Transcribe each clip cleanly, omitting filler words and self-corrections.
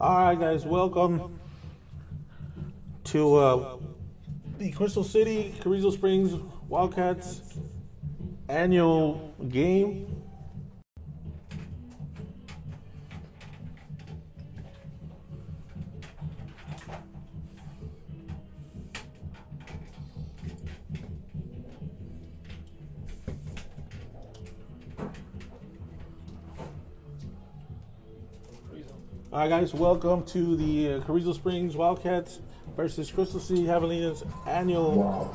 All right, guys, welcome to the Crystal City Carrizo Springs Wildcats annual game. All right, guys, welcome to the Carrizo Springs Wildcats versus Crystal City Javelinas annual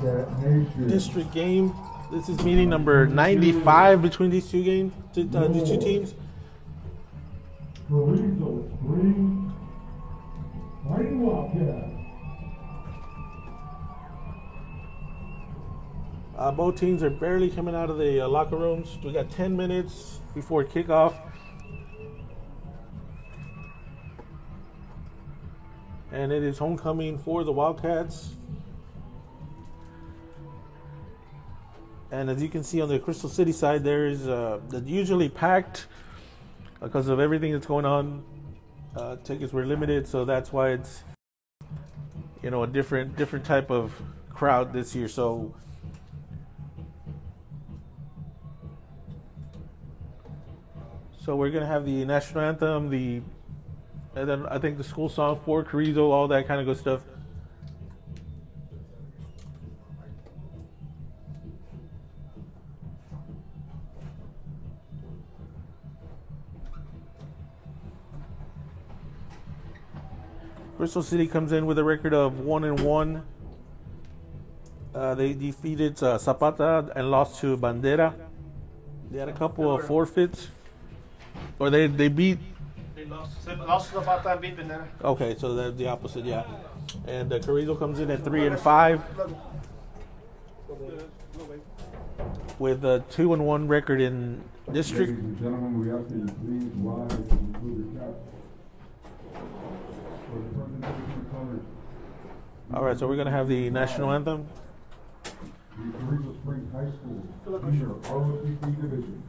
district game. This is meeting number 95 between these these two teams. Carrizo Springs Fighting Wildcats. Both teams are barely coming out of the locker rooms. We got 10 minutes before kickoff. And it is homecoming for the Wildcats. And as you can see on the Crystal City side, there is usually packed because of everything that's going on. Tickets were limited, so that's why it's a different type of crowd this year. So we're gonna have the national anthem, and then I think the school song for Carrizo, all that kind of good stuff. Crystal City comes in with a record of 1-1. They defeated Zapata and lost to Bandera. They had a couple of forfeits, or they beat. They lost to Zapata and beat Bandera. Okay, so that's the opposite, yeah. And Carrizo comes in at 3-5 with a 2-1 record in district. Ladies and gentlemen, we ask that you please rise and include your caps for the presentation of colors. All right, so we're gonna have the national anthem. The Carrizo Springs High School Senior ROTC Division.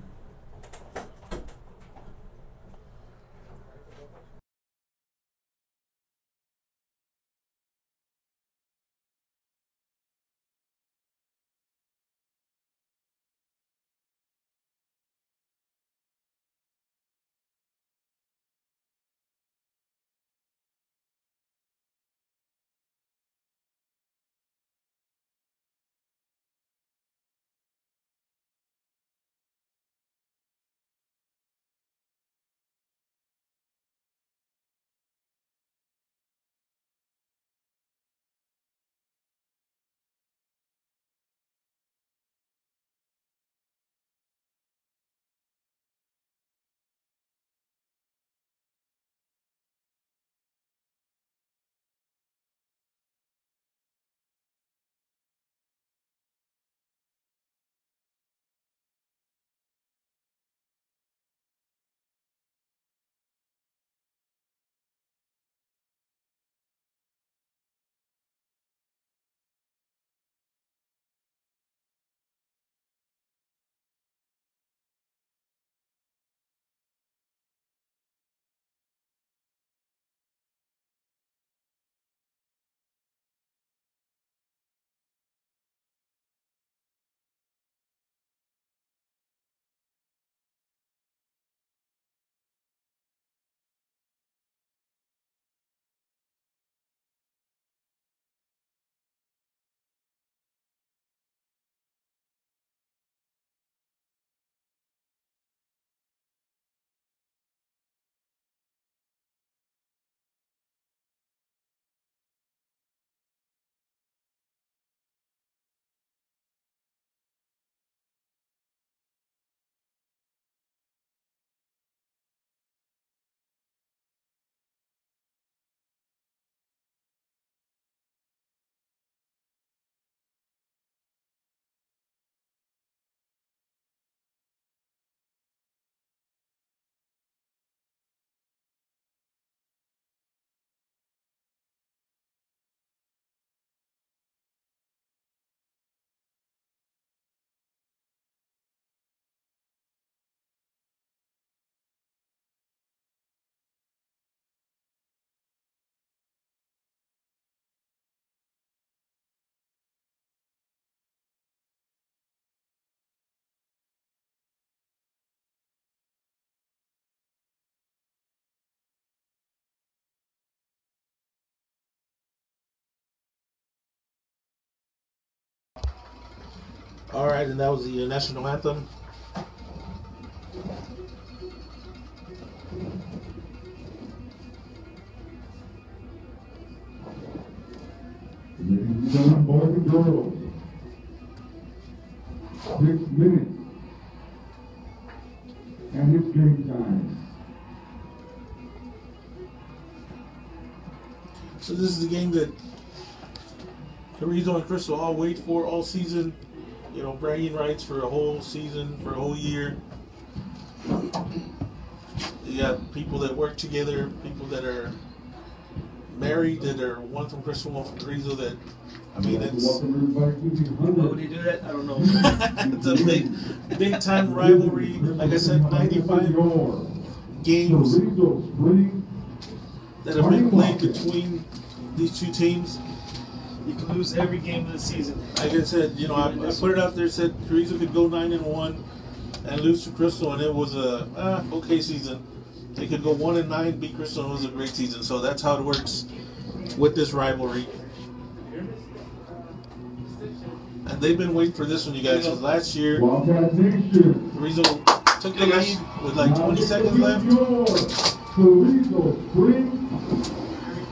All right, and that was the national anthem. Ladies and gentlemen, boys and girls, 6 minutes, and it's game time. So this is the game that Carrizo and Crystal all wait for all season. You know, bragging rights for a whole season, for a whole year. You got people that work together, people that are married, that are one from Crystal, one from Carrizo. That, I mean, it's Why would he do that? I don't know. it's a big time rivalry. Like I said, 95 games that have been played between these two teams. You can lose every game of the season. Like I said, you know, I put it out there, said Carrizo could go 9-1 and lose to Crystal, and it was a okay season. They could go 1-9, beat Crystal, and it was a great season. So that's how it works with this rivalry. And they've been waiting for this one, you guys. Because last year, Carrizo took the lead with like 20 seconds left. Carrizo Springs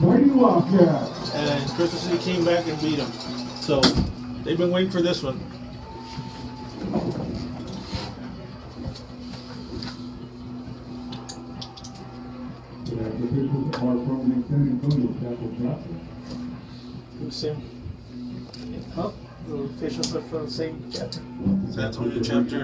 Fighting Wildcats. And Crystal City came back and beat them. So they've been waiting for this one. The officials are from the San Antonio Chapel chapter. The same. Huh? The officials are from the same chapter. San Antonio chapter.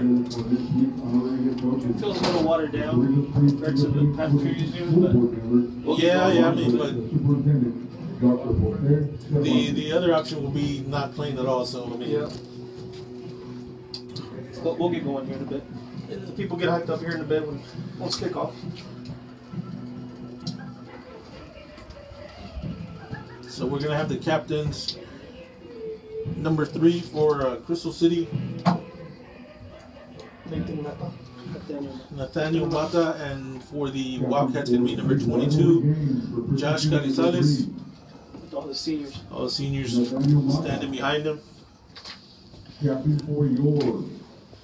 Feels a little watered down compared to the past previous years, but Yeah, I mean, but Superintendent Dr. Jose the other option will be not playing at all. So I mean, yeah. We'll get going here in a bit. The people get hyped up here in a bit when we'll kick off. so we're gonna have the captains. Number 3 for Crystal City, Nathan Mata. Nathaniel Mata, and for the Wildcats gonna be number 22, Josh Carizales. With all the seniors. All the seniors standing behind him. Captain for your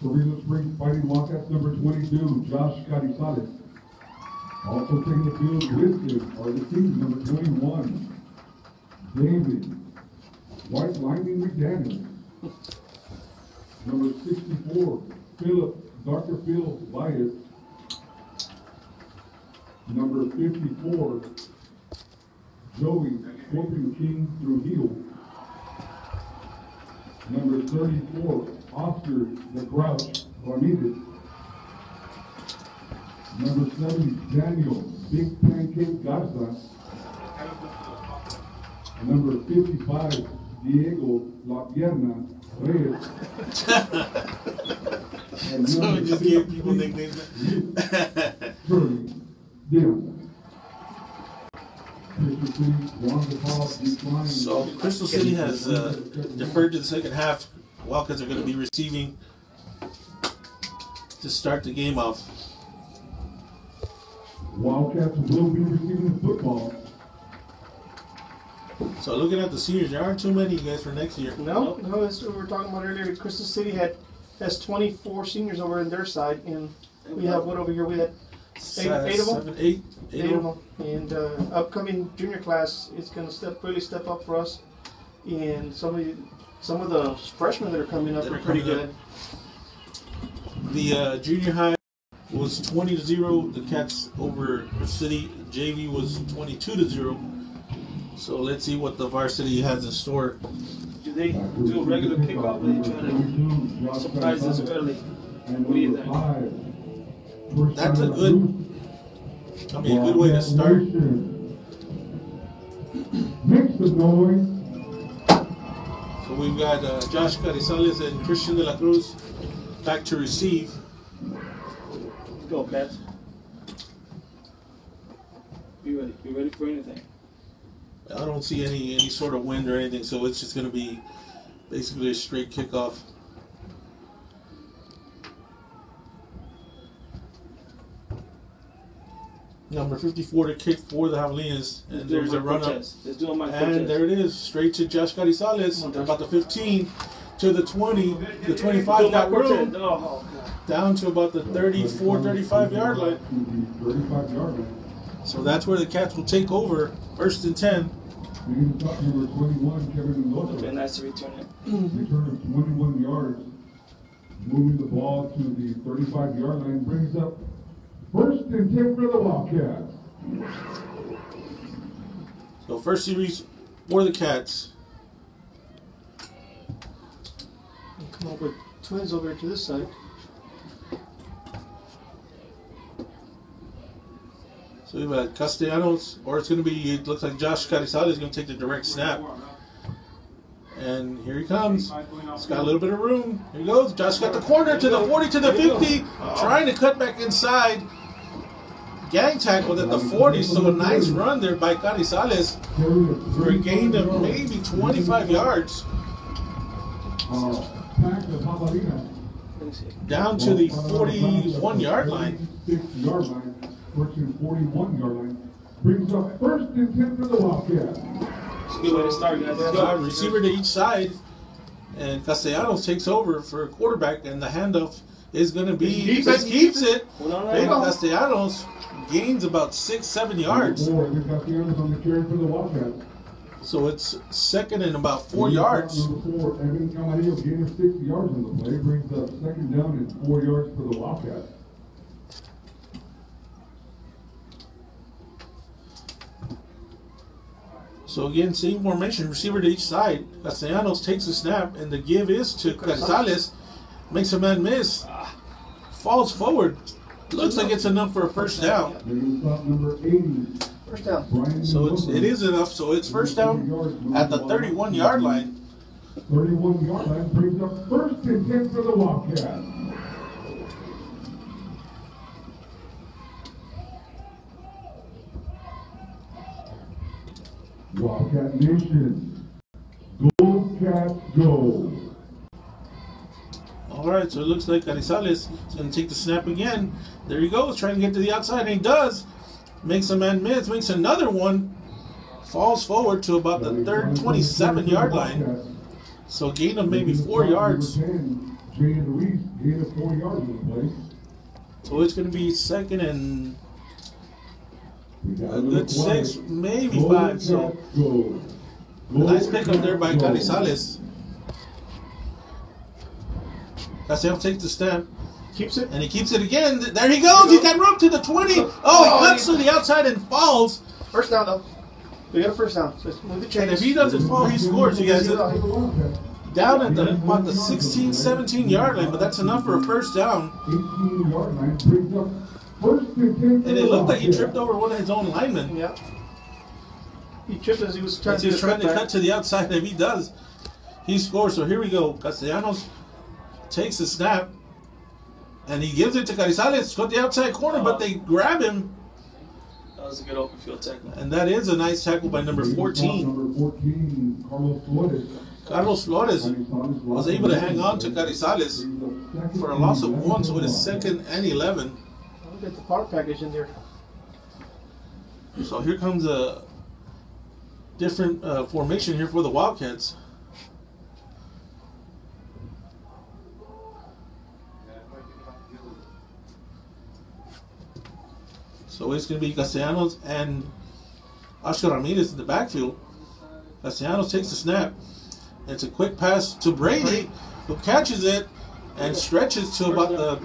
Carrizo Springs Fighting Wildcats, number 22, Josh Carizales. Also taking the field with him are the teams, number 21, David White Lightning McDaniel. Number 64, Dr. Phil Bias. Number 54, Joey Scorpion King Trujillo. Number 34, Oscar the Grouch Ramirez. Number 70, Daniel Big Pancake Garza. Number 55, Diego La Pierna Reyes. And So we number just gave people nicknames. Curly Diaz. Crystal City won the ball, declined. So Crystal City has deferred to the second half. Wildcats are going to be receiving to start the game off. Wildcats will be receiving the football. So looking at the seniors, there aren't too many guys for next year. No, that's what we were talking about earlier. Crystal City has 24 seniors over on their side, and we have what over here? We had eight of them. Eight Eight of them. And upcoming junior class is going to really step up for us. And some of the freshmen that are coming up That are are pretty coming good. The junior high was 20-0. The Cats over Crystal City. JV was 22-0. So let's see what the varsity has in store. Do they do a regular kickoff, or they try to surprise us early? What do you think? That's a good, I mean, a good way to start. Make some noise. So we've got Josh Carizales and Christian de la Cruz back to receive. Go, Cats. You ready? You ready for anything? I don't see any sort of wind or anything, so it's just going to be basically a straight kickoff. Number 54 to kick for the Javelinas, and there's a run up. Let's do my And there it is, straight to Josh Carizales, about the 15. to the 20, the 25 Go got backwards room, and- oh, God. down to about the 34, 35 yard line. 35-yard line. So that's where the Cats will take over, 1st and 10. Being the top number 21, Kevin Would be Mendoza. nice to return it. Return of 21 yards. Moving the ball to the 35-yard line brings up 1st and 10 for the Wildcats. So first series for the Cats. And come up with Twins over to this side. So we've got Castellanos, or it's going to be, it looks like Josh Carizales is going to take the direct snap. And here he comes. He's got a little bit of room. Here he goes. Josh got the corner to the 40, to the 50. Trying to cut back inside. Gang tackle at the 40. So a nice run there by Carizales for a gain of maybe 25 yards. Pack of Jabalina. Let me see. Down to the 41-yard line. 6-yard line. 41-yard line. Brings up 1st and 10 for the Wildcats. It's a good way to start, guys. Let's go. Receiver to each side. And Castellanos takes over for a quarterback. And the handoff is going to be, he keeps it. Big Castellanos gains about 6-7 yards. Castellanos on the carry for the Wildcats. So it's 2nd and about 4 yards. Number 4, Evan Camarillo, gain of 6 yards on the play. Brings up 2nd down and 4 yards for the Wildcats. So again, same formation, receiver to each side. Castellanos takes the snap, and the give is to Carizales. Makes a man miss. Falls forward. Looks like it's enough for a 1st down. Bringing stop number 80. 1st down. Brian So Mendoza. it is enough. So it's 1st down at the 31-yard line. 31-yard line brings up 1st and 10 for the Wildcats. Wildcat Nation. Go Cats go. All right, so it looks like Carizales is going to take the snap again. There he goes, trying to get to the outside, and he does. Makes a man miss, makes another one. Falls forward to about the 27-yard line. So gain of maybe 4 yards. Number 10, Jay Luis, gain of 4 yards in the play. So it's going to be 2nd and We got a good 6, maybe Go 5. So Cats go. nice pickup there by Carizales. Castellanos takes the snap, Keeps it. and he keeps it again. There he goes. He's got room to the 20. Oh, he cuts to the outside and falls. 1st down, though. We got a 1st down. So let's move the chains. And if he doesn't fall, he scores. You guys down at about the 16, 17-yard line, but that's enough for a 1st down. 18-yard line brings up 1st and 10 for And the it looked like he Wildcats. tripped over one of his own linemen. Yeah. He tripped as he was trying As to he was trying to cut cut to the outside. If he does, he scores. So here we go. Castellanos takes the snap, and he gives it to Carizales. Got the outside corner, but they grab him. That was a good open field tackle. And that is a nice tackle by number 14. Number 14, Carlos Flores. Carlos Flores was able to hang on to Carizales for a loss of 1, so it is 2nd and 11. I'll get the power package in there. So here comes a different formation here for the Wildcats. So it's going to be Castellanos and Oscar Ramirez in the backfield. Castellanos takes the snap. It's a quick pass to Brady, who catches it and stretches to about the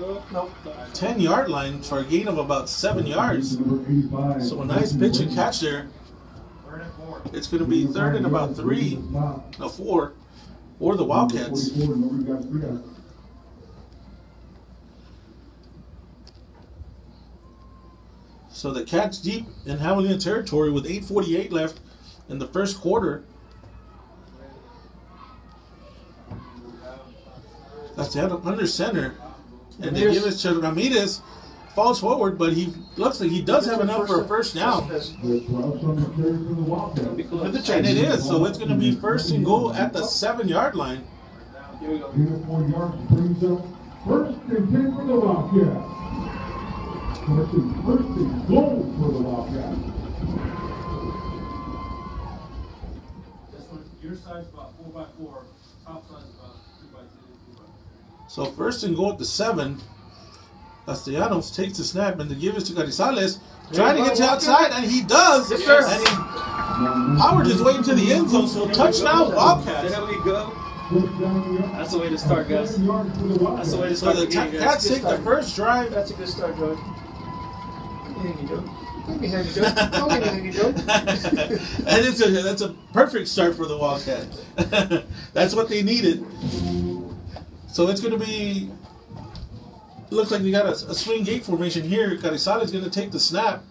10-yard line for a gain of about 7 yards. So a nice pitch and catch there. It's going to be 3rd and about 3, no 4, for the Wildcats. So the Cats deep in Javelina territory with 8:48 left in the 1st quarter. That's under center. And they give it to Ramirez. Falls forward, but he looks like he does have enough for a 1st down. And it is, so it's going to be 1st and goal at the 7-yard line. Here we go. 4 yards brings up 1st and 10 for the Wildcats. 1st and goal for the Wildcats. This one, your size about 4x4, top size about So first and goal at the 7. Castellanos takes the snap and to give it to Carizales. Trying to get to outside, and he does. Yes, sir. And he powered his way into the end zone. So touchdown, Wildcats. There we go. That's the way to start, guys. That's the way to So start the the game, guys. Cats take the first drive. That's a good start, George. Handy Joe. Give me handy Joe. Don't give me handy Joe. And that's a perfect start for the Wildcats. That's what they needed. So it's going to be. Looks like we got a swing gate formation here. Carizales is going to take the snap,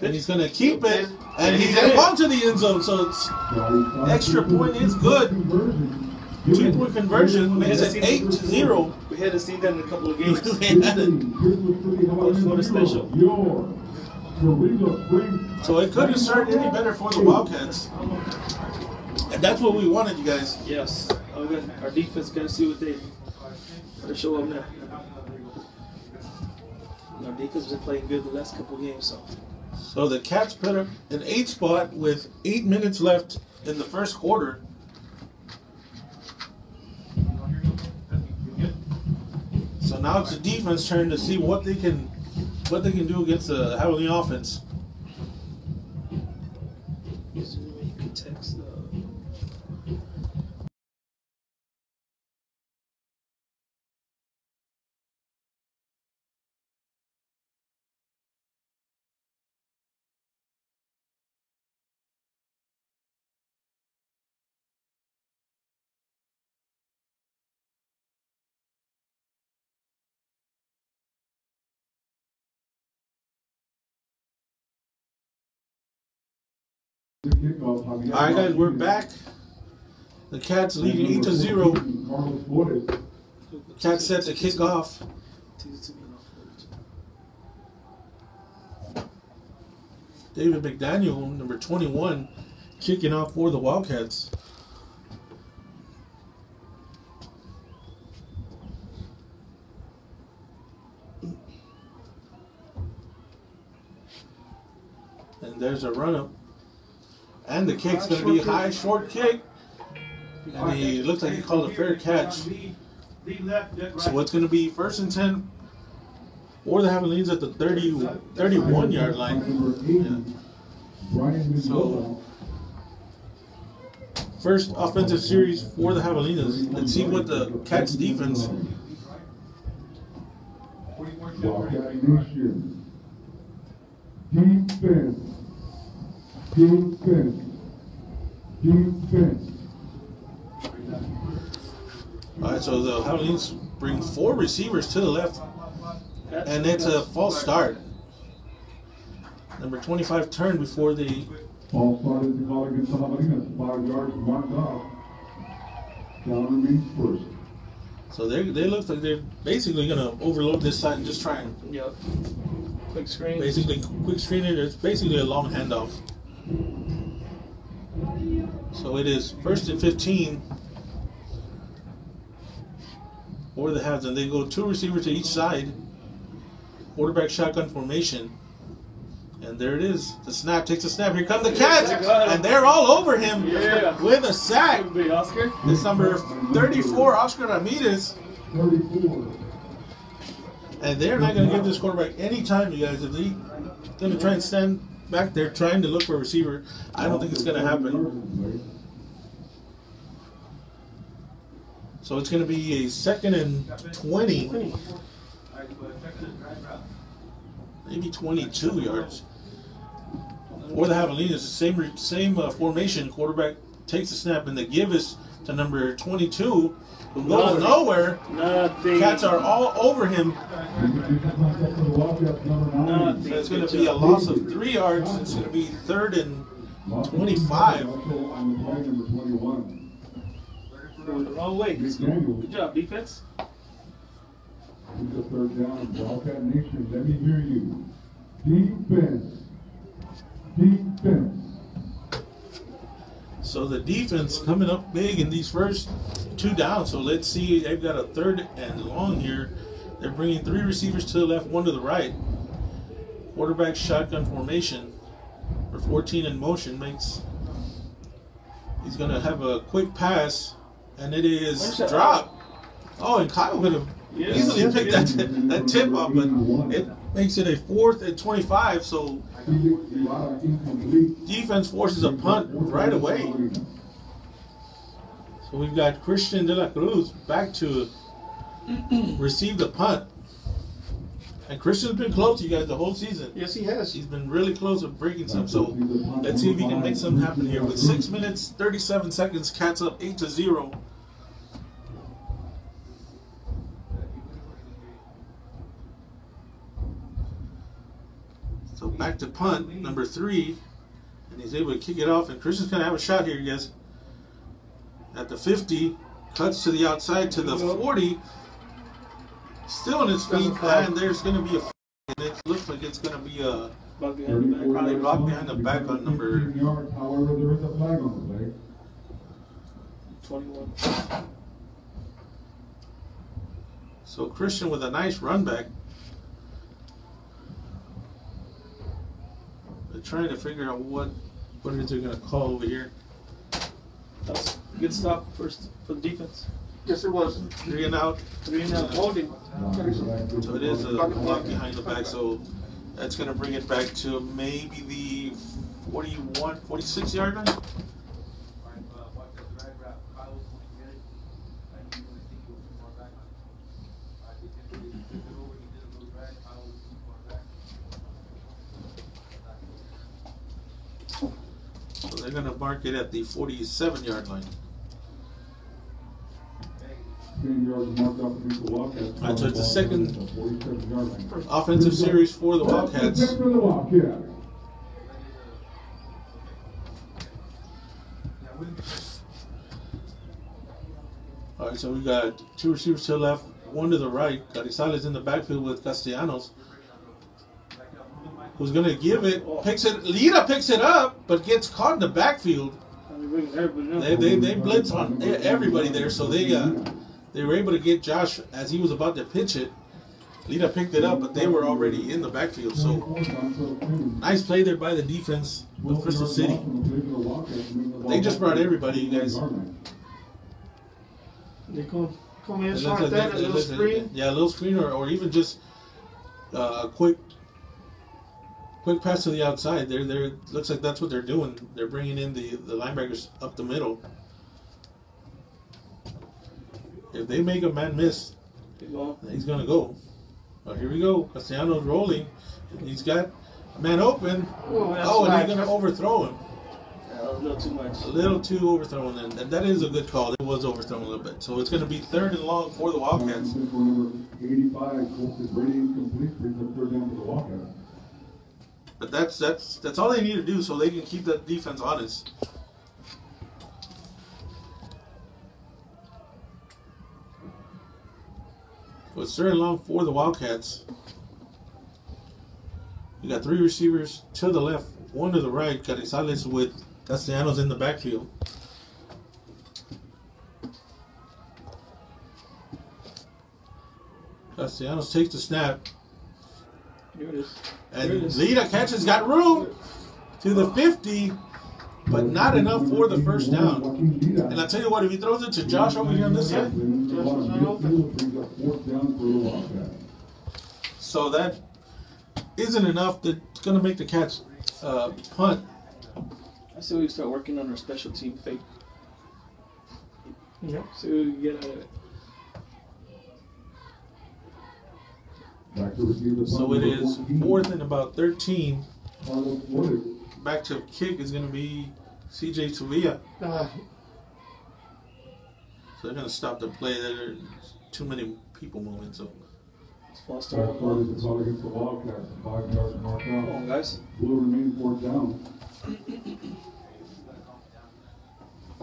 and he's going to keep it, and he's going to fall to the end zone. So it's extra point is good. 2-point conversion makes it 8-0. We hadn't seen that in a couple of games. We had it. What a special. So it couldn't start any better for the Wildcats, and that's what we wanted, you guys. Yes. Oh, good. Our defense got to see what they show up now. Our defense has been playing good the last couple of games, So the Cats put up an 8 spot with 8 minutes left in the first quarter. So now it's the defense turn to see what they can do against the Javelin offense. you can text All right, guys, we're back. The Cats leading 8-0. The Cats set to kick off. David McDaniel, number 21, kicking off for the Wildcats. And there's a run-up. And the kick's going to be high, short kick. And he looks like he called a fair catch. So it's going to be 1st and 10. Or they have leads at the 31-yard line. Yeah. So, first offensive series for the Javelinas. Let's see what the Cats defense. Wildcat Nation. Defense. Defense. Defense. All right, so the Javelinas bring 4 receivers to the left. And it's a false start. Number 25 turned before the. All started to call against the Javelinas. 5 yards marked off. Down remains first. So they look like they're basically going to overload this side and just try and Yep. Quick screen. basically quick screen it. It's basically a long handoff. So it is 1st and 15 for the Habs, and they go 2 receivers to each side. Quarterback shotgun formation. And there it is. The snap takes a snap. Here come the Cats. And they're all over him with a sack. Big Oscar. It's number 34, Oscar Ramirez. 34. And they're not going to give this quarterback any time, you guys. If they're going to try and stand back there trying to look for a receiver, I don't think it's going to happen. So it's going to be a 2nd and 20. Maybe 22 yards. Or the Javelinas, the same formation. Quarterback takes the snap, and the give is to number 22, who goes nowhere. Nothing. Cats are all over him. Nothing. So it's going to be a loss of 3 yards. It's going to be 3rd and 25. Going the wrong way. Good job, defense. It's a 3rd down. Wildcat Nation, let me hear you. Defense. Defense. So the defense coming up big in these first 2 downs. So let's see. They've got a 3rd and long here. They're bringing 3 receivers to the left, 1 to the right. Quarterback shotgun formation. For 14 in motion makes. He's going to have a quick pass. and it is Where's that? dropped. Oh, and Kyle would have Yeah. easily Yeah. picked that tip off, but it makes it a 4th and 25. So Felix Ibarra incomplete. defense forces a punt right away. So we've got Christian De La Cruz back to receive the punt. And Christian's been close, you guys, the whole season. Yes, he has. He's been really close at breaking some. So let's see if he can make something happen here. With 6 minutes, 37 seconds, Cats up 8-0. So back to punt, number 3. And he's able to kick it off. And Christian's going to have a shot here, you guys. At the 50, cuts to the outside to the 40. Still on his feet, and there's going to be a. And it looks like it's going to be a Back behind the back. probably blocked behind the back on number. 15 yards. However, there is a flag on the play. 21. So Christian with a nice run back. They're trying to figure out what it is they're going to call over here. That's a good stop first for the defense. Yes, it was. 3 and out. 3 and out holding. So it is a block behind the back. So that's going to bring it back to maybe the 41, 46 yard line. So they're going to mark it at the 47 yard line. 10 yards marked off against the Wildcats. Alright, so it's the second 47-yard line. offensive series for the Wildcats. That's for the Wildcats. Alright, so we got 2 receivers to the left, 1 to the right. Carizales in the backfield with Castellanos, who's going to give it, picks it. Lira picks it up, but gets caught in the backfield. They blitz on everybody there, so they were able to get Josh as he was about to pitch it. Lira picked it up, but they were already in the backfield. So nice play there by the defense of Crystal City. They just brought everybody, you guys. They come in It short looks that, a it little looks screen. yeah, a little screen or even just a quick pass to the outside. They're looks like that's what they're doing. They're bringing in the linebackers up the middle. If they make a man miss, he's gonna go. Oh, here we go. Castellanos rolling. He's got a man open. Oh, And he's gonna overthrow him. Yeah, that was a little too much. A little too overthrown, and that is a good call. It was overthrown a little bit. So it's going to be 3rd and long for the Wildcats. Number 85, posted Brady incomplete, brings up 3rd down to the Wildcats. But that's all they need to do so they can keep that defense honest. So it's 3rd and long for the Wildcats. You got 3 receivers to the left, 1 to the right. Carizales with Castellanos in the backfield. Castellanos takes the snap. Here it is. And Lira catches, got room to the 50, but not enough for the first down. And I tell you what, if he throws it to Josh over here on this side, so that isn't enough. That's going to make the Cats punt. I say we start working on our special team fake. Yeah. See what we can get out of it. So it is 4th and about 13. Back to kick is going to be CJ Sevilla. So they're going to stop the play. There's too many people moving. So It's false start. Against the Wildcats, 5 yards marked Come out. on, guys. Will remain 4th down.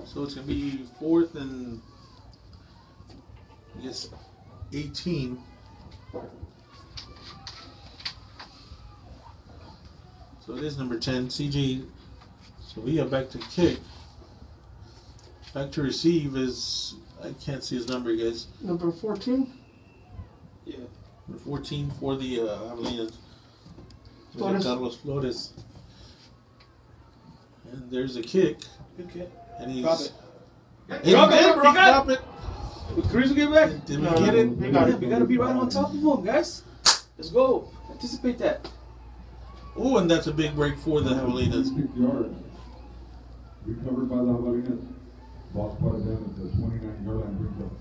So it's going to be 4th and I guess 18. So it is number 10, CJ Sevilla back to kick. Back to receive is, I can't see his number, guys. Number 14. Yeah. Number 14 for the Javelinas. Flores. Carlos Flores. And there's a kick. Good kick. And Drop he's it. He did, bro. Drop it. Will Carrizo get back? Did we get it? We got it. We gotta be right on top of him, guys. Let's go. Anticipate that. Ooh, and that's a big break for the Javelinas. 6 yards. Recovered by the Javelinas. Ball spotted down at the 29-yard line. Brings up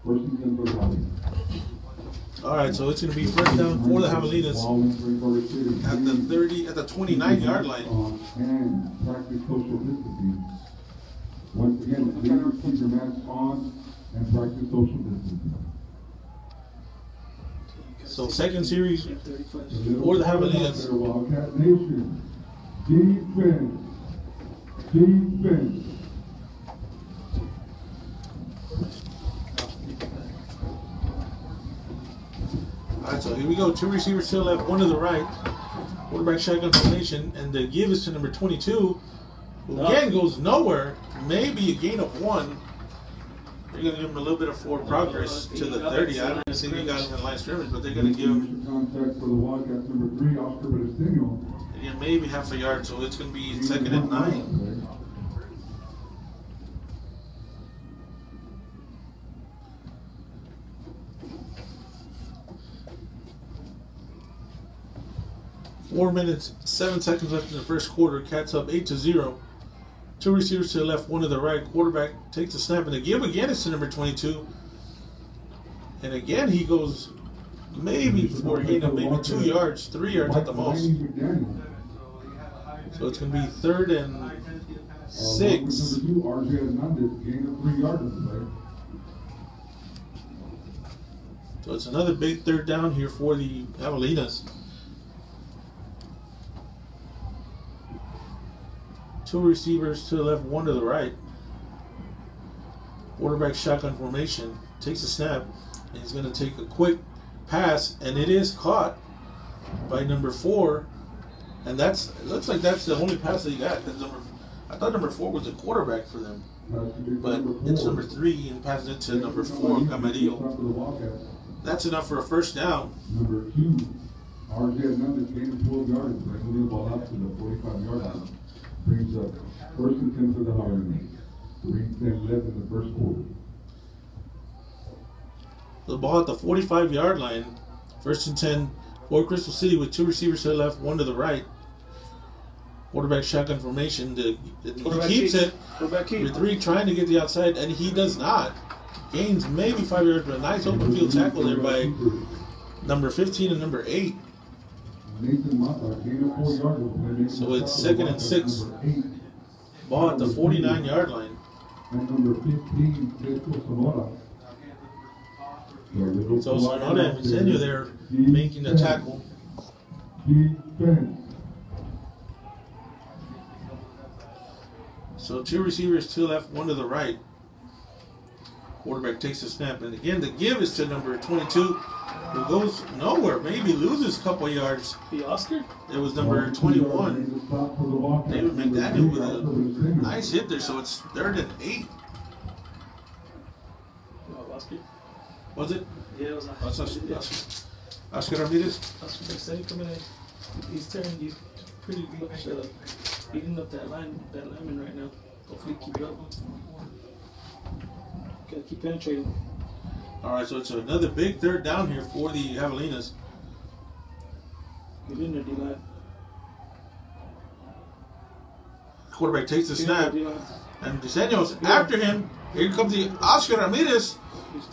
first and 10 for the Javelinas. All right, so it's going to be first down for the Javelinas at the 29-yard line. And practice social distancing. Once again, please keep your masks on and practice social distancing. So second series 35. for the Javelinas. Wildcat Nation. Defense. Defense. All right, so here we go. Two receivers to the left, one to the right. Quarterback shotgun formation, and the give is to number 22, who again goes nowhere. Maybe a gain of 1. They're going to give him a little bit of forward progress to the 30. I don't think he got him in line scrimmage, but they're going to give him Contact for the Wildcats, number 3, Oscar Pedestino. again, maybe half a yard, so it's going to be second and 9. 4 minutes, 7 seconds left in the first quarter. Cats up 8-0. Two receivers to the left, one to the right. Quarterback takes the snap, and the give again is to number 22. And again, he goes maybe for a gain of maybe 2 yards, 3 yards at the most. So it's going to be third and 6. Number 2, RJ Hernandez, gain of 3 yards on the play. So it's another big third down here for the Javelinas. Two receivers to the left, one to the right. Quarterback shotgun formation. Takes a snap, and he's going to take a quick pass, and it is caught by number 4. And it looks like that's the only pass that he got. I thought number 4 was the quarterback for them, but it's number 3 and passes it to number 4, Camarillo. That's enough for a first down. Number 2, RJ Hernandez, gain of 12 yards, bringing the ball out to the 45-yard line. Brings up first and 10 for the Javelinas. 3:10 left in the first quarter. The ball at the 45-yard line. First and 10 for Crystal City with two receivers to the left, one to the right. Quarterback shotgun formation. He keeps it. Number 3 trying to get the outside, and he does not. Gains maybe 5 yards, but a nice open field tackle there by number 15 and number 8. Nathan Mata, gain of 4 yards. So it's second and 6. Ball at the 49-yard line. And number 15, Pedro Sonora. So Sonora and Vicente there making the tackle. Defense. So two receivers to the left, one to the right. Quarterback takes the snap, and again the give is to number 22, who goes nowhere. Maybe loses a couple yards. The Oscar? It was number 21, David McDaniel, with a nice hit there. So it's third and 8. Oscar? Was it? Yeah, it was Oscar Ramirez. Oscar Vicente coming in. He's turning. He's pretty much beating up that lineman right now. Hopefully keep it up. Gotta keep penetrating. All right, so it's another big third down here for the Javelinas. Get in there, D-line. Quarterback takes the snap, and Diseño's after him. Here comes the Oscar Ramirez,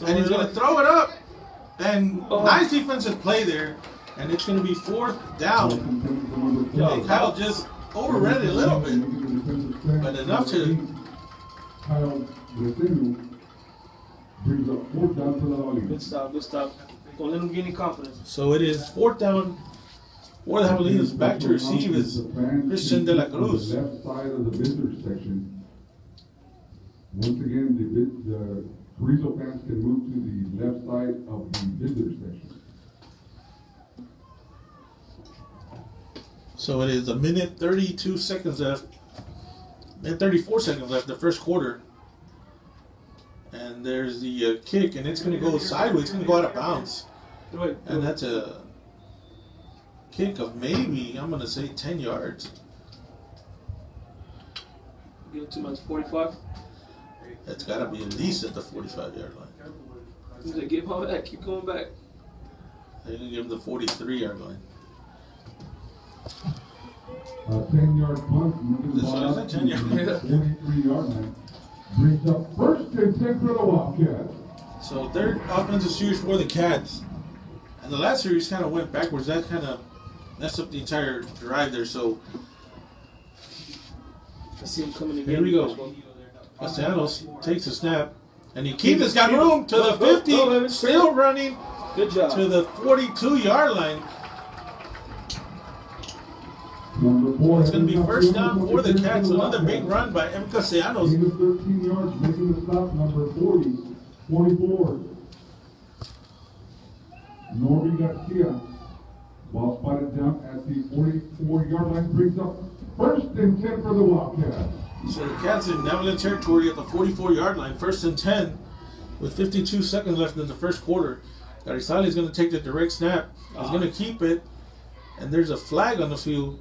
and he's going to throw it up. And nice defensive play there, and it's going to be fourth down. And Kyle just overran it a little bit, but enough to. Kyle Vicente brings up 4th down for the Javelinas. Good stop. Don't let him get any confidence. So it is 4th down for the Javelinas. Back to receive is Christian De La Cruz. The left side of the visitor section. Once again, the Carrizo fans can move to the left side of the visitor section. So it is a minute 32 seconds left. And 34 seconds left in the first quarter. And there's the kick, and it's going to go sideways. It's going to go out of bounds. And that's a kick of maybe, I'm going to say, 10 yards. Give it to him 45. It's got to be at least at the 45-yard line. He's like, get all back, keep going back. They're going to give him the 43-yard line. A 10-yard punt, moving the This ball one is out a to 10-yard. the 43-yard line. Brings up 1st and 10 for the Wildcats. So their offensive series for the Cats. And the last series kind of went backwards. That kind of messed up the entire drive there. So I see him coming again. here we go. Castellanos takes a snap. And Yaquita's got room to the 50. Still running Good job. to the 42-yard line. Number 4. It's going to be first down for the Cats. Another big run by M. Castellanos. Gain of 13 yards, making the stop, number 40, 44. Norby Garcia, ball spotted down at the 44-yard line, brings up 1st and 10 for the Wildcats. So the Cats in Neverland territory at the 44-yard line. 1st and 10 with 52 seconds left in the first quarter. Garizali is going to take the direct snap. He's going to keep it. And there's a flag on the field.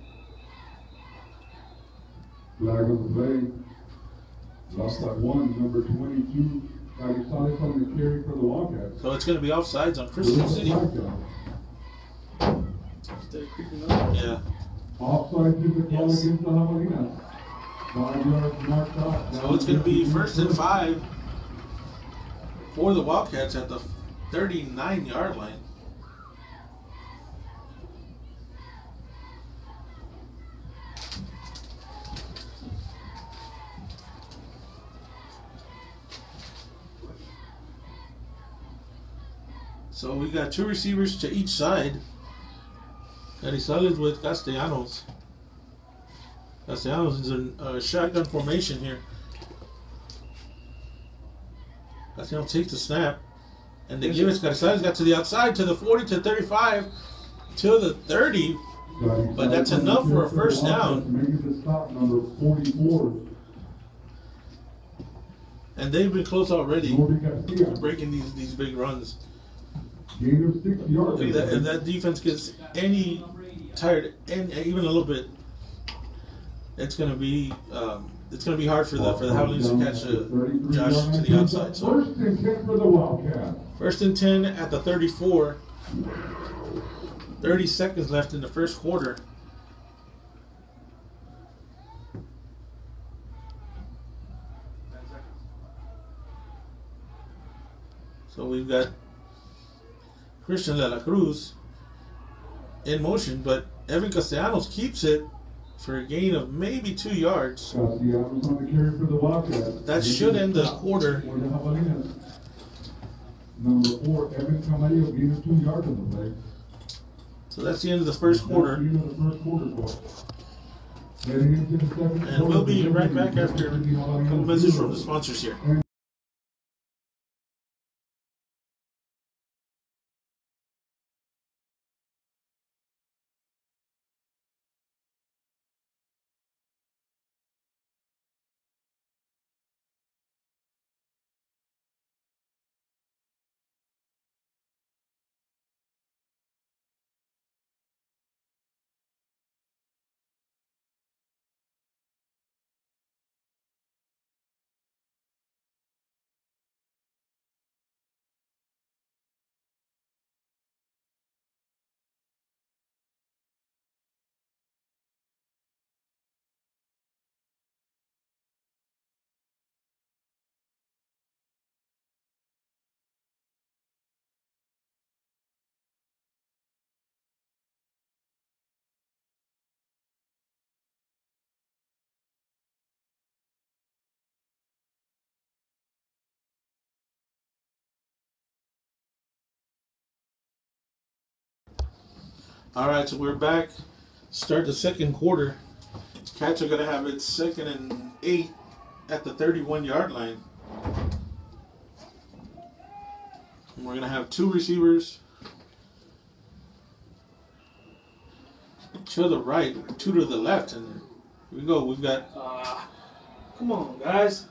Flag on the play. Lost by 1, number 22, Garizales on the carry for the Wildcats. So it's going to be offsides on Crystal City. They're creeping up. Yeah. Offside is the call Yes. against the Javelinas. 5 yards marked off. So it's going to be 1st and 5 for the Wildcats at the 39-yard line. So we got 2 receivers to each side. Garizales with Castellanos. Castellanos is in shotgun formation here. Castellanos takes the snap. And they give it. Garizales got to the outside, to the 40, to 35, to the 30. But that's enough for a first down. Making the stop, number 44, And they've been close already, Norby Garcia. breaking these big runs. Gain of 6 yards. Look at that. If that defense gets any tired, and even a little bit, it's gonna be hard for the Javelins to catch Josh to the outside. So 1st and 10 for the Wildcats. 1st and 10 at the 34. 30 seconds left in the first quarter. So we've got Christian De La Cruz in motion, but Evan Castellanos keeps it for a gain of maybe 2 yards. Castellanos on the carry for the Wildcats. That should end the quarter. For the Javelinas. Number 4, Evan Camarillo, gain of 2 yards on the play. So that's the end of the first quarter. That's the end of the first quarter. Heading into the second And quarter, we'll be right back after a couple messages from the sponsors here. All right, so we're back. Start the second quarter. Cats are going to have it 2nd and 8 at the 31-yard line. And we're going to have 2 receivers to the right, 2 to the left. And here we go. We've got, Come on, guys.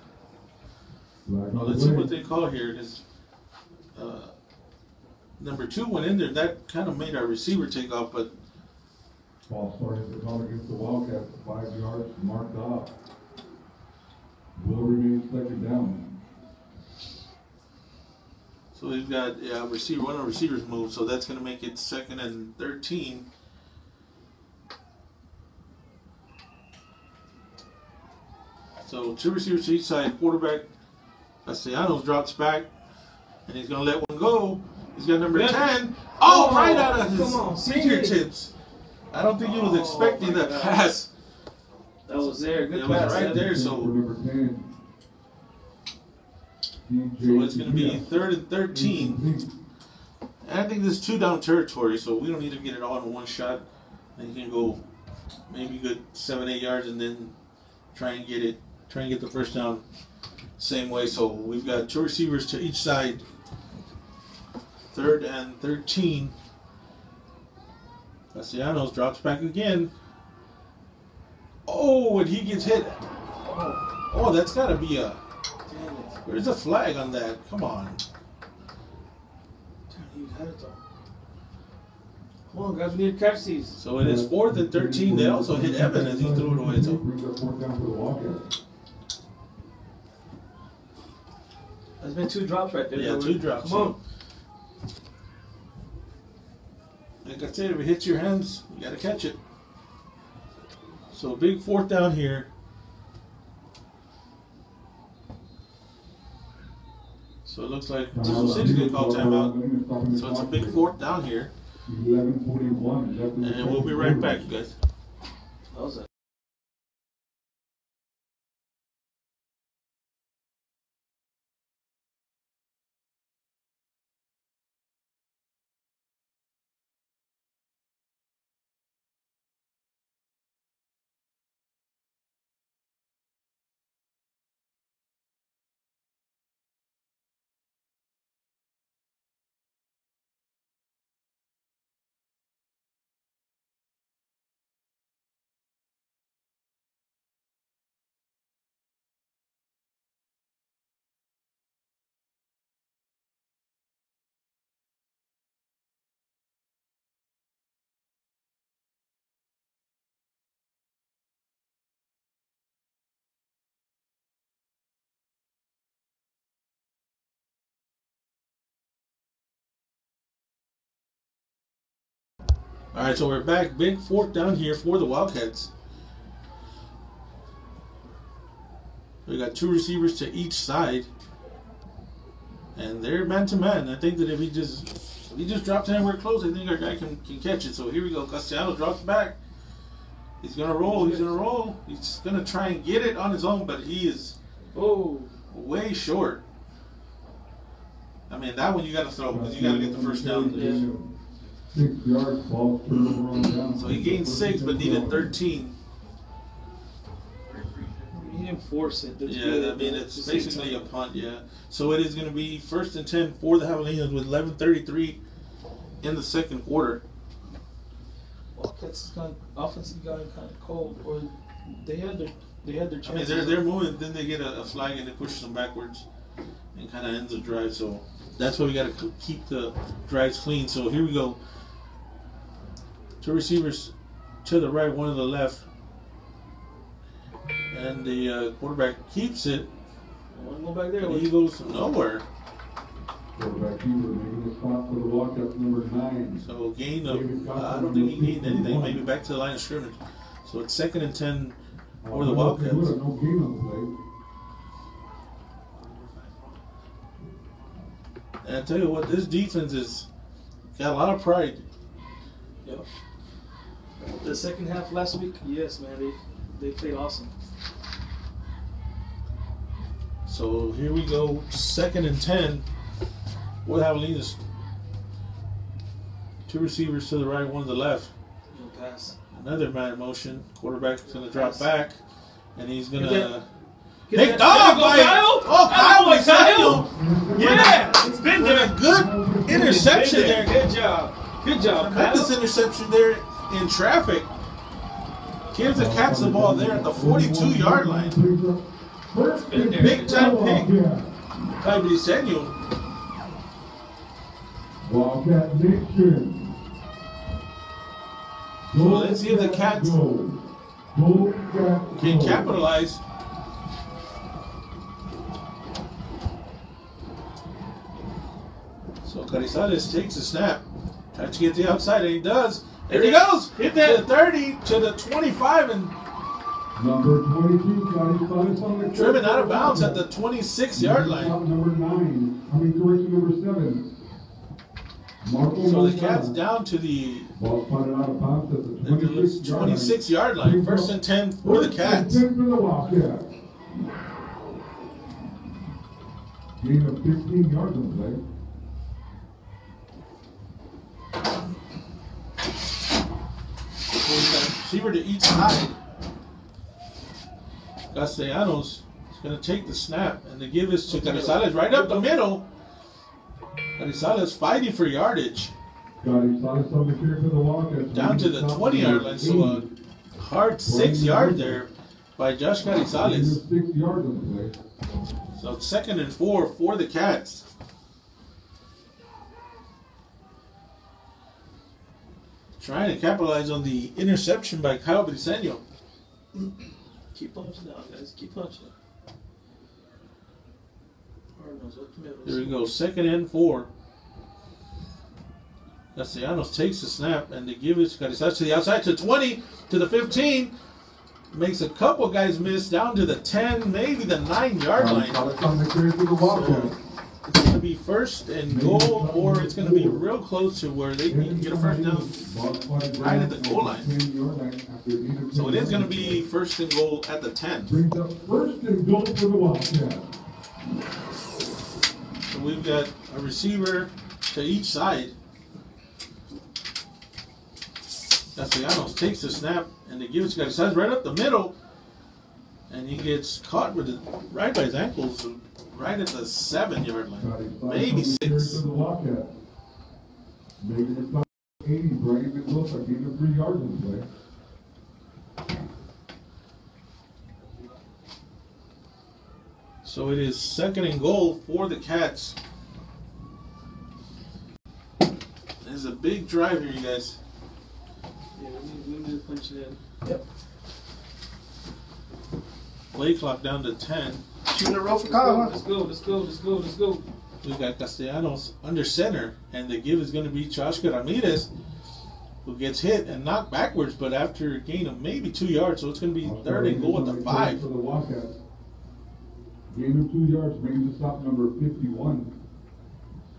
well, let's see what they call here. It is number 2 went in there. That kind of made our receiver take off, but Ball starting to call against the Wildcats, 5 yards marked off. Will remain 2nd down. So we've got receiver. One of the receivers moved, so that's going to make it 2nd and 13. So 2 receivers to each side. Quarterback Castellanos drops back, and he's going to let one go. He's got number 10. Oh, right out of his fingertips. I don't think he was expecting that pass. That was there. Good It pass. was right there. For So number 10. it's going to be 3rd and 13. And I think this is 2-down territory, so we don't need to get it all in one shot. And you can go maybe good 7-8 yards and then try and get the first down same way. So we've got 2 receivers to each side. 3rd and 13. Castellanos drops back again. Oh, and he gets hit. Oh, that's got to be a... Damn it. Where's the flag on that? Come on. Damn, he had it though. Come on, guys, we need to catch these. So it is 4th and 13. They also hit Evan as he threw it away. So Brings up 4th down for the Wildcats. There's been 2 drops right there. yeah, 2 drops. Come on. Like I said, if it hits your hands, you got to catch it. So big 4th down here. So it looks like Crystal City's going to call timeout. So it's a big 4th down here. 11:41. And we'll be right back, you guys. That was it. All right, so we're back. Big 4th down here for the Wildcats. We got 2 receivers to each side, and they're man to man. I think that if he just drops anywhere close, I think our guy can catch it. So here we go. Castellanos drops back. He's gonna roll. He's gonna roll. He's gonna try and get it on his own, but he is way short. I mean, that one you got to throw because you got to get the first down. 6 yards, ball turnover on down. So he gained 6, but needed 13. He didn't force it. That's Yeah, good. I mean, it's At the same basically a time. punt, yeah. So it is going to be 1st and 10 for the Javelinas with 11:33 in the 2nd quarter. Wildcats offense has gotten kind of cold, or they had their I mean, chances. they're moving, then they get a flag and it pushes them backwards and kind of ends the drive. So that's why we got to keep the drives clean. So here we go. 2 receivers to the right, 1 to the left. And the quarterback keeps it. One go back there. But he goes nowhere. Quarterback Huber making the stop for the Wildcats, number 9. So gain of, I don't think he gained anything. Maybe back to the line of scrimmage. So it's 2nd and 10 for the Wildcats. No gain on the play. And I tell you what, this defense is got a lot of pride. Yep. The second half last week, yes, man, they played awesome. So here we go, 2nd and 10. We'll have Javelinas. 2 receivers to the right, 1 to the left. Good pass. Another man in motion. Quarterback's going to drop back, and he's going Get to Get picked that- off there you go, by Kyle. Kyle Attaboy, Daniel. Yeah, it's been With there. a good interception It's been there. Good job. Good job, Got this Kyle. interception there in traffic. Gives the Cats the ball there at the 42-yard line. Been there. Big time pick Yeah. by Briseño. Wildcat Nation. So let's see if the Cats can capitalize. So Carizales takes a snap. Tries to get to the outside, and he does. There he goes! Hit To that. the 30, to the 25, and Number 22, Carizales on the carry. driven out of bounds at the 26-yard line. Number 9, correction, number 7. Marco So the Moncada. Cats down to the Ball spotted out of bounds at the 26-yard line. First and 10 for the Cats. 10 for the Wildcats. Gain of 15 yards on the play. So we got receiver to each side. Castellanos is going to take the snap, and the give is to Carizales right up the middle. Carizales fighting for yardage. Carizales on the carry for the Wildcats. Down to the 20-yard line, so a hard 6 yard there by Josh Gain of Carizales. 6 yards on the play. So it's 2nd and 4 for the Cats. Trying to capitalize on the interception by Kyle Briseño. Keep punching out, guys. Keep punching. Cardinals up the middle. There we go, 2nd and 4. Castellanos takes the snap, and they give it to Carizales to the outside, to 20, to the 15. Makes a couple guys miss, down to the 10, maybe the 9-yard line. Carizales on the carry for the Wildcats. It's going to be 1st and goal, or it's going to be real close to where they can get a first down right at the goal line. So it is going to be 1st and goal at the 10. Brings up 1st and goal for the Wildcats. So we've got a receiver to each side. Castellanos takes the snap, and they give it to Carizales right up the middle, and he gets caught with it right by his ankles, right at the 7-yard line, maybe 6. For the Wildcats. Making the stop 80, Brian McWilson, gain of 3 yards on the play. So it is 2nd and goal for the Cats. There's a big drive here, you guys. Yeah, we need to punch it in. Yep. Play clock down to 10. 2 in a row for Kyle, huh? Let's go, let's go, let's go, let's go. We got Castellanos under center, and the give is going to be Joshua Ramirez, who gets hit and knocked backwards, but after a gain of maybe 2 yards, so it's going to be 3rd and goal at the 5. For the Wildcats. Gain of 2 yards, brings the stop number 51.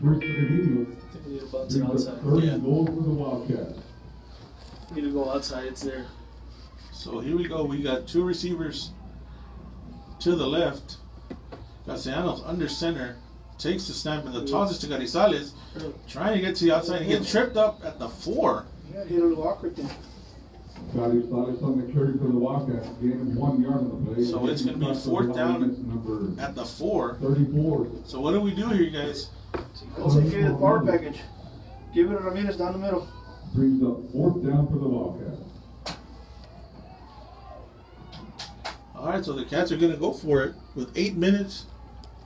First to Emilio. I think we need to bounce it Brings up outside. 3rd Yeah. and goal for the Wildcats. We need to go outside, it's there. So here we go. We got 2 receivers to the left. Castellanos under center takes the snap and the tosses to Carizales, trying to get to the outside and get tripped up at the 4. Yeah, hit a little awkward then. Carizales on the carry for the Wildcats. Gain of 1 yard on the play. So it's gonna be Gain of 4th down number at the 4. 34. So what do we do here, you guys? Go take care of the power package. Give it to Ramirez down the middle. Brings up 4th down for the Wildcats. All right, so the Cats are going to go for it with 8 minutes,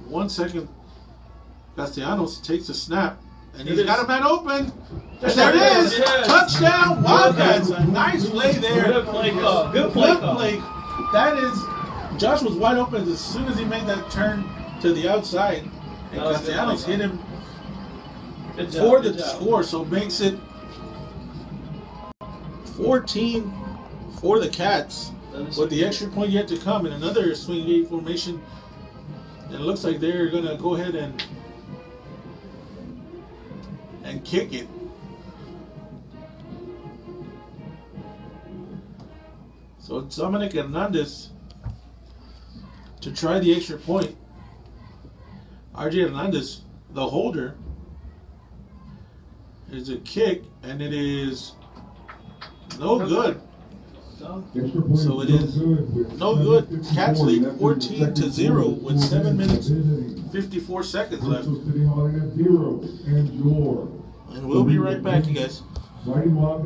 1 second. Castellanos takes a snap, and he's got a man open. And there it is! Yes. Touchdown, Wildcats! A nice play there. Good play call. Good play Good call. play. That is, Josh was wide open as soon as he made that turn to the outside. And That was good Castellanos play hit him Good job, for good the job. score, so makes it 14 for the Cats. With the extra point yet to come in another swing gate formation. And it looks like they're going to go ahead and kick it. So it's Dominic Hernandez to try the extra point. RJ Hernandez, the holder, is a kick, and it is no good. Extra point So it is no good. Cats lead 14-0 with 7 minutes, 54 seconds left. Bristol City Hall at 0. And Jor. And we'll be right back, you guys. Fighting Wildcats.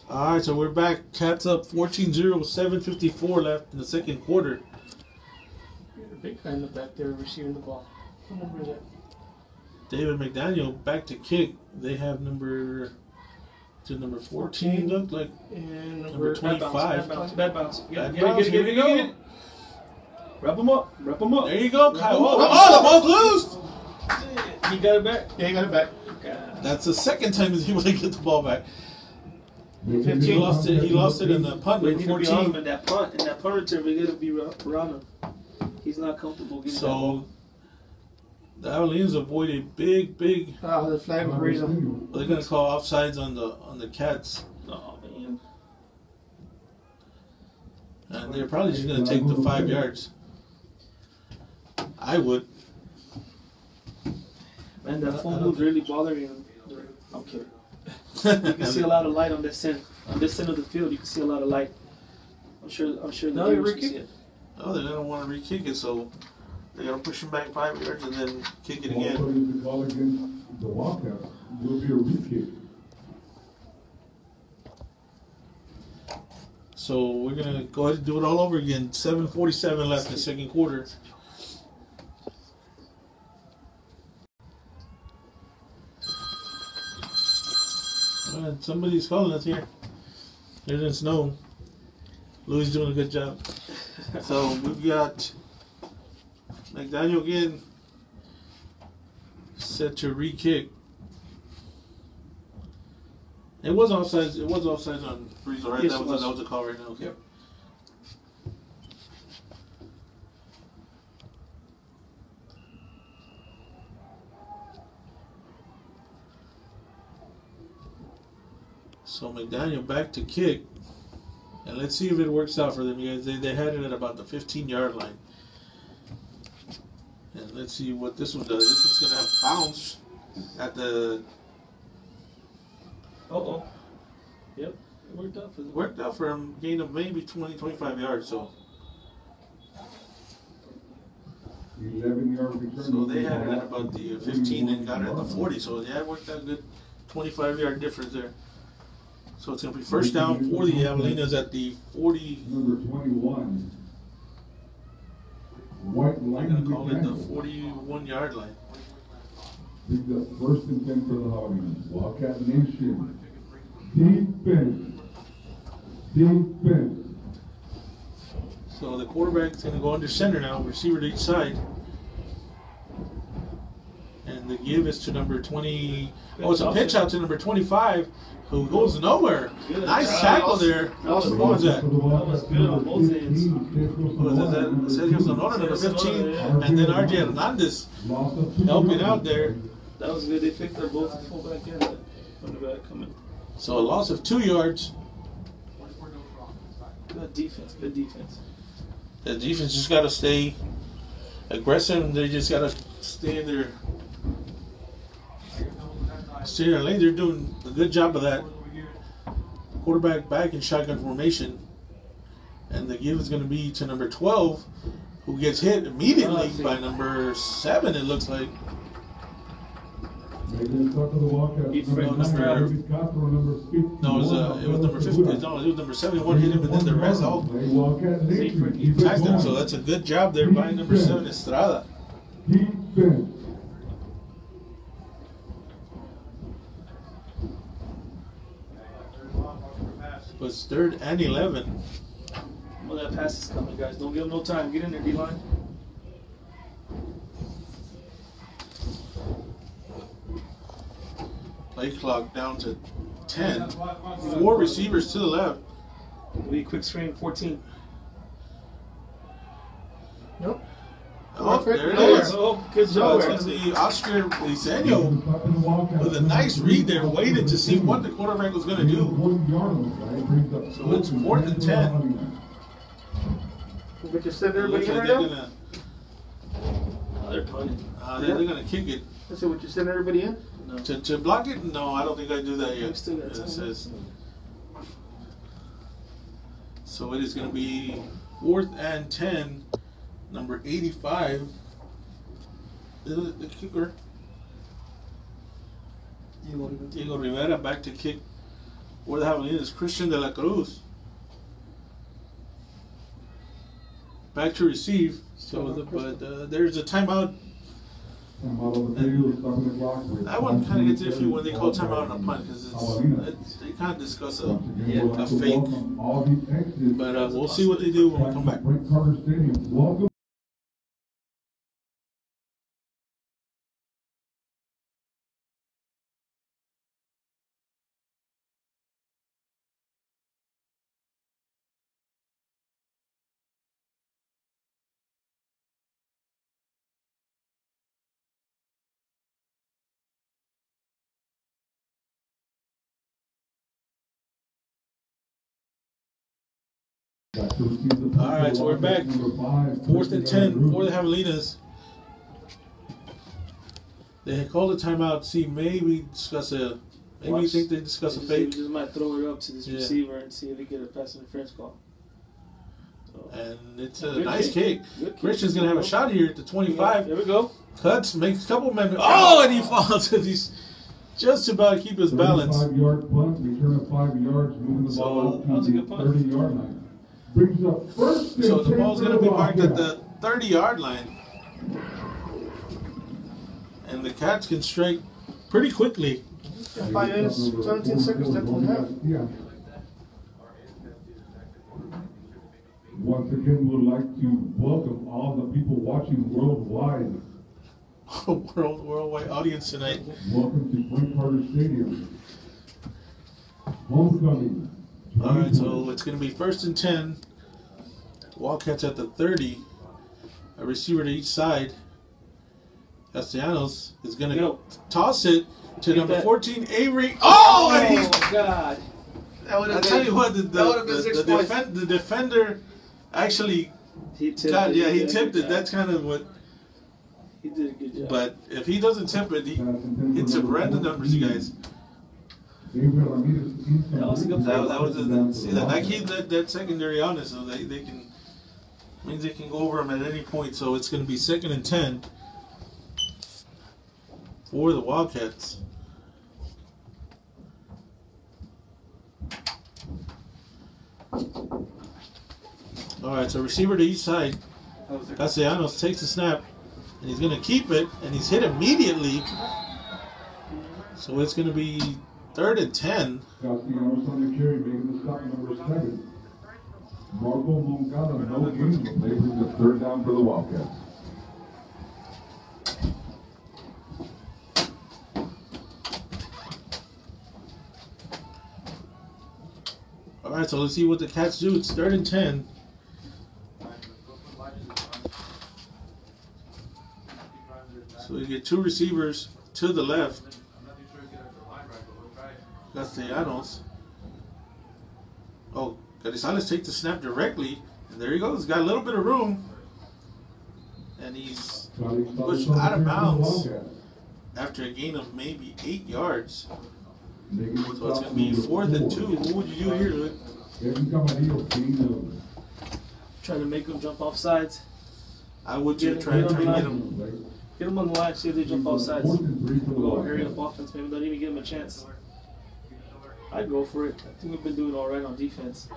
All right, so we're back. Cats up 14-0 with 7:54 left in the second quarter. The big guy in the back there receiving the ball. What number is that? David McDaniel back to kick. They have number 14, look like. And Number 25. Bad bounce. Bad Get bounce, here we it. go. Wrap him up. There you go, Kyle. Oh, the ball's loose! He got it back. Yeah, he got it back. That's the second time he's able to get the ball back. He lost it. He lost it in the punt We with need to be on him 14. in that punt return. We got to be around him. He's not comfortable getting that So ball. the Avalines avoid a big. The flag was raised up. They're gonna call offsides on the Cats, Oh man. and they're probably just gonna take the 5 yards. I would. Man, that phone was really bothering him. I'm kidding. You can see a lot of light on this end. On this end of the field, you can see a lot of light. I'm sure No, the you viewers can re-kick see it. Oh, they're gonna want to re-kick it, so they're gonna push him back 5 yards and then kick it Also, again. if the call against the Wildcats will be a re-kick. So we're gonna go ahead and do it all over again. 7:47 left in the second quarter. Somebody's calling us here. There's in snow. Louis doing a good job. So we've got McDaniel again set to re-kick. It was offsides. It was offsides on Breeze, right? Yes, that it was was. the call right now. Okay. Yep. So McDaniel back to kick. And let's see if it works out for them, guys. They had it at about the 15-yard line. And let's see what this one does. This one's going to bounce at the... Uh-oh. Yep. It worked out for them. Worked out for him. Gain of maybe 20, 25 yards. So 11-yard return. so they had it at about the 15 and got it at the 40. So yeah, it worked out good. 25-yard difference there. So it's going to be first down for the Avalinas at the 40. Number 21. White We're line. going to call it the 41-yard line. Brings up first and 10 for the Howlings. Wildcat Nation. Defense. Defense. So the quarterback's going to go under center now, receiver to each side. And the give is to number 20. Oh, it's a pitch out to number 25, who goes nowhere. Good. Nice tackle there. That was What was that? For the Wildcats, was good on both ends. What was that? Sergio Sonora, number 15. And then RJ Hernandez Loss of 2 helping yards. out there. That was good. They picked up both fullback and from the back coming. So a loss of 2 yards. Good defense. Good defense. The defense just got to stay aggressive. They just got to stay in their lane. They're doing a good job of that. Quarterback back in shotgun formation. And the give is going to be to number 12, who gets hit immediately by number 7, it looks like. Making a start for the Wildcats. He Number framed number- 9, David Castro, number 51. No, it was number 50. No, it was number 71 hit him, and then the rest all Wildcat Nation. He tagged them. So that's a good job there by number 7, Estrada. Defense. It was 3rd and 11. Well, that pass is coming, guys. Don't give them no time. Get in there, D-line. Play clock down to 10. 4 receivers to the left. We quick screen 14. Nope. Oh, there it Oh, is. Oh, good So job. it's going to be Oscar Lisanio with a nice read there, waited to see what the quarterback was going to do. So it's 4th and 10. We just send It looks everybody in like right they're now. Oh, they're punting. they're going to kick it. Let's see, would you send everybody in? No. To block it? No, I don't think I do that We yet. still got It time. says. So it is going to be 4th and 10. Number 85. The kicker. Diego Rivera back to kick For the Javelinas, Christian de la Cruz. Back to receive. So, there's a timeout. That one kind of gets iffy when they call timeout on a punt because they kind of discuss a fake. But we'll see what they do when we come back. Welcome. All right, so we're back. 4th and 10 for the Javelinas. They had called a timeout. See, maybe discuss a. Maybe you think they discuss a fake. We just might throw it up to this receiver and see if we get a pass interference call. So, and it's a nice kick. Christian's gonna have a shot here at the 25. There we go. Cuts, makes a couple amendments. Oh, and he falls. He's just about to keep his balance. 5-yard punt, return of 5 yards, moving the ball out to the 30-yard line. Brings up first. So the ball's going to be marked at the 30-yard line. And the Cats can strike pretty quickly. 5 minutes, 17 seconds left in the half. Yeah. Once again, we would like to welcome all the people watching worldwide. Worldwide audience tonight. Welcome to Frank Carter Stadium. Homecoming. All right, so it's going to be 1st and 10. Wildcats at the 30. A receiver to each side. Castellanos is going to toss it to number 14, Avery. Oh, God. I tell you what, the defender actually he tipped it. He tipped it. That's kind of what. He did a good job. But if he doesn't tip it, he hits some random numbers, you guys. That was a good play. That was see that. I keep that secondary on it, so they can means they can go over them at any point. So it's going to be 2nd and 10 for the Wildcats. All right, so receiver to each side. Castellanos takes the snap, and he's going to keep it, and he's hit immediately. So it's going to be 3rd and 10. Castellanos on the carry, making the stop, number 7. Marco Moncada, no gain. They bring the 3rd down for the Wildcats. All right, so let's see what the Cats do. It's 3rd and 10. So we get 2 receivers to the left. Castellanos. Oh, Carizales takes the snap directly, and there he goes. Got a little bit of room, and he's pushed out of bounds after a gain of maybe 8 yards. So it's going to be 4th and 2. What would you do here, Luke? Try to make them jump off sides. I would try and get him. Get them on the line, see if they jump off sides. Go area up offense, maybe don't even give them a chance. I'd go for it. I think we've been doing all right on defense.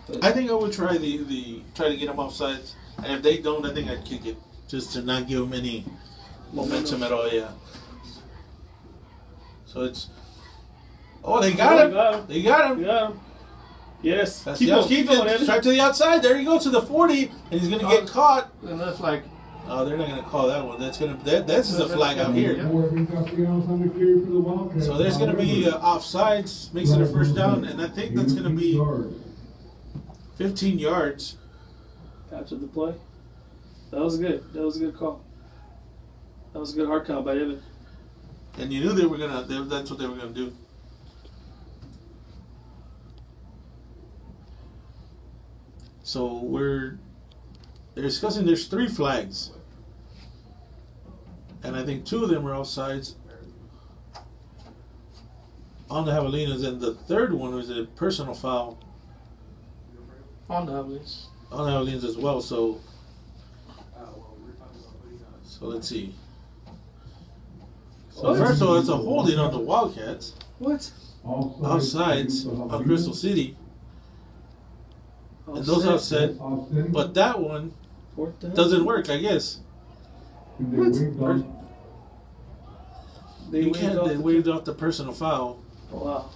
But I think I would try try to get them off sides, and if they don't, I think I'd kick it just to not give them any momentum at all. Yeah. So it's. Oh, they got him! They got him! Yeah. Yes. Keep it. Straight to the outside. There you go to the 40, and he's gonna get caught. And that's like. Oh, they're not gonna call that one. That's this is a flag out here. So there's gonna be offsides, makes it a 1st down, and I think that's gonna be 15 yards. After the play. That was good. That was a good call. That was a good hard count by Evan. And you knew they were gonna. That's what they were gonna do. So they're discussing. There's 3 flags, and I think 2 of them are offsides on the Javelinas, and the 3rd one was a personal foul On the Javelinas. on the Javelinas as well. So let's see. So first of all, it's a holding on the Wildcats. What? off sides of Crystal City. And those offset, but that one doesn't work, I guess. They waved off the personal foul. Oh, wow.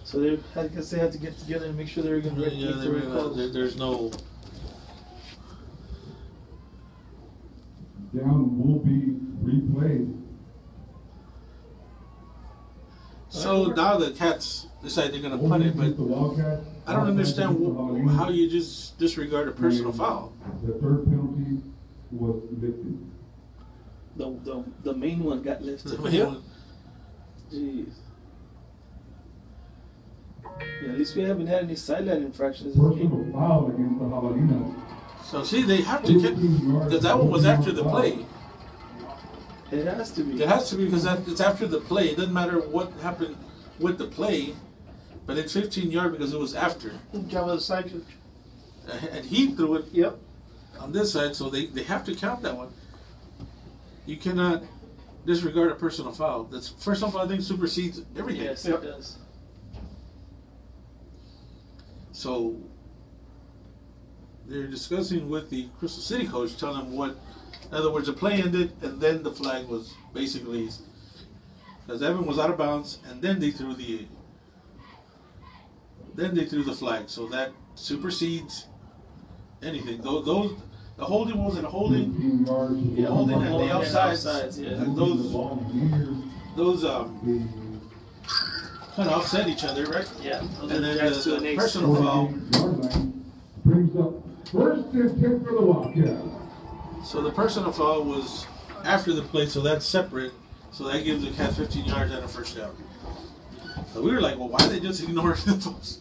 So I guess they had to get together and make sure they were going to there's no. Down will be replayed. So now the Cats decide they're going to punt it, but I don't understand how you just disregard a personal foul. The third penalty was lifted. The main one got lifted. The main one. Jeez. Yeah, at least we haven't had any sideline infractions. Personal foul against the Javelinas. So see, they have to get, because that one was after the play. It has to be. It has to be because it's after the play. It doesn't matter what happened with the play, but it's 15 yard because it was after. Job of the side. And he threw it Yep. on this side, so they have to count that one. You cannot disregard a personal foul. That's personal foul. I think supersedes everything. Yes, it does. So they're discussing with the Crystal City coach, telling him what. In other words, the play ended, and then the flag was basically because Evan was out of bounds, and then they threw the flag. So that supersedes anything. Those the holding wasn't a holding. Yeah, holding and the outsides, yeah. and those kind of offset each other, right? Yeah. And then the personal foul. Brings up first and 10 for the Wildcats. So the personal foul was after the play, so that's separate. So that gives the Cats 15 yards and a first down. So we were like, well, why did they just ignore the post?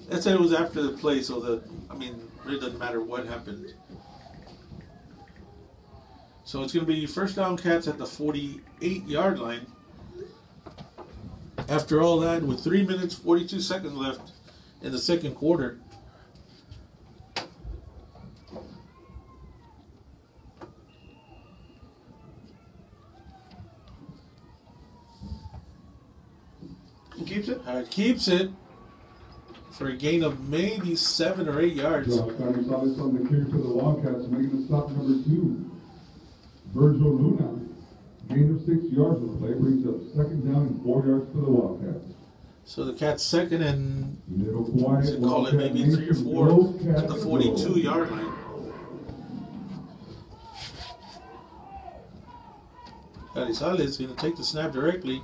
That said it was after the play, so it really doesn't matter what happened. So it's going to be first down Cats at the 48-yard line. After all that, with 3 minutes, 42 seconds left in the second quarter. Keeps it? Keeps it for a gain of maybe 7 or 8 yards. Josh Gonzalez on the carry for the Wildcats, making the stop number 2. Virgil Luna, gain of 6 yards on the play, brings up second down and 4 yards for the Wildcats. So the Cats second and Little quiet, call it maybe 3 or 4 at the 42-yard line. Carizales is going to take the snap directly.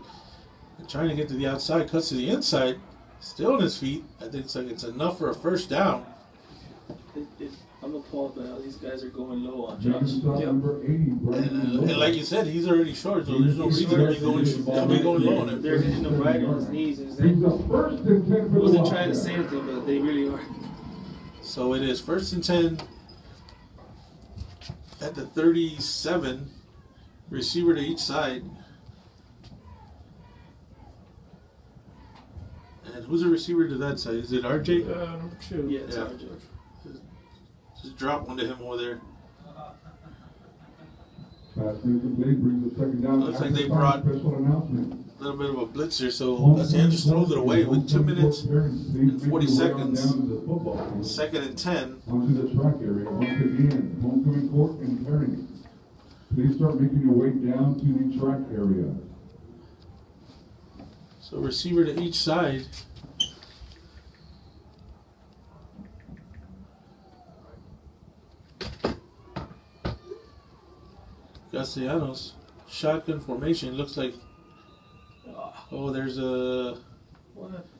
And trying to get to the outside, cuts to the inside, still on his feet. I think it's enough for a first down. I'm appalled by how these guys are going low on Josh. Number 80, and like you said, he's already short, so there's no reason to be going low on him. They're hitting him right on his knees. Brings up first and 10 for the wasn't trying to say anything, but they really are. So it is first and 10 at the 37. Receiver to each side. And who's the receiver to that side? Is it RJ? Number 2. Yeah, it's Yeah. RJ. Just drop one to him over there. Pass incomplete, brings the second down. Looks like they brought special announcement. a little bit of a blitzer, so Bastian just throws it away with 2 minutes and 40 seconds. Second and 10. Onto the track area. Once again, homecoming court and carrying. Please start making your way down to the track area. So receiver to each side. Castellanos, shotgun formation. Looks like, oh, there's a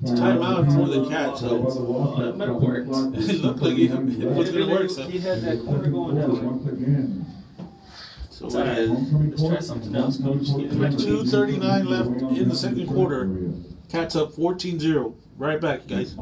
timeout for the Cats. So That might have worked. it looked like it was going to work. So, He had that corner going that way. Once again. so it is Let's try something else, coach. 2:39 left in the second quarter. Cats up 14-0. Right back, guys.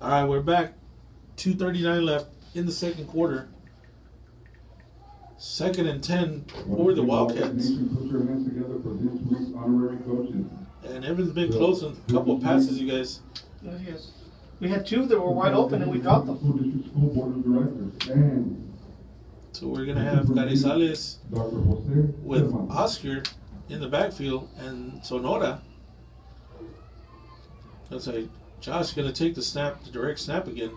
All right, we're back. 2:39 left in the second quarter. 2nd and 10 for the Wildcats. Put your hands together for this week's honorary coaches. And Evans been close on a couple of passes, you guys. Yes. We had two that were wide open and we dropped them. School District School Board of Directors and So we're going to have Carizales Dr. Jose with Herman. Oscar in the backfield and Sonora. Looks like Josh is going to take the snap, the direct snap again.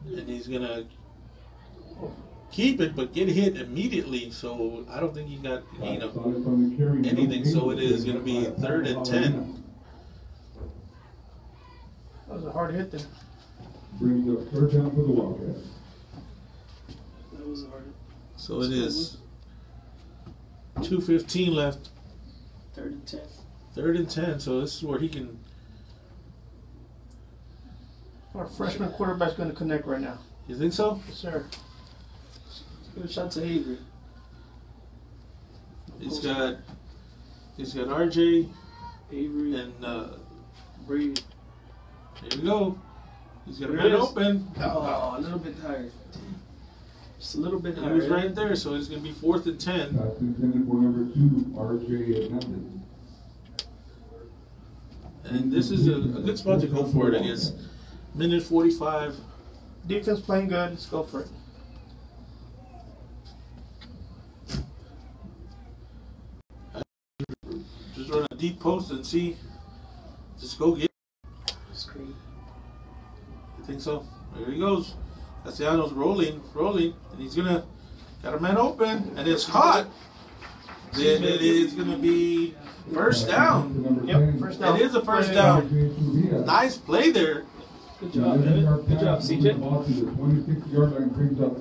And he's going to keep it, but get hit immediately. So I don't think he got anything. So it is going to be 3rd and 10. That was a hard hit there. Brings up 3rd down for the Wildcats. That was hard. So it is 2:15 left. 3rd and 10. 3rd and 10. So this is where he can. Our freshman quarterback's going to connect right now. You think so? Yes, sir. Give a shot to Avery. He's got RJ Avery and Brady. there we go. He's got a There man it is. open. Oh, a little bit higher. Just a little bit He higher. was right there, so it's going to be 4th and 10. Pass intended for number 2, R.J. Hernandez. And this is a good spot to go for it, I guess. Minute 45. Defense playing good. Let's go for it. Just run a deep post and see. Just go get it. Screen. You think so? There he goes. Castellanos rolling, and he's got a man open, and it's caught. Then it is going to be first down. Yep, first down. It is a first down. Nice play there. Good job, Evan. Good job, CJ. Ball to the 26-yard line brings up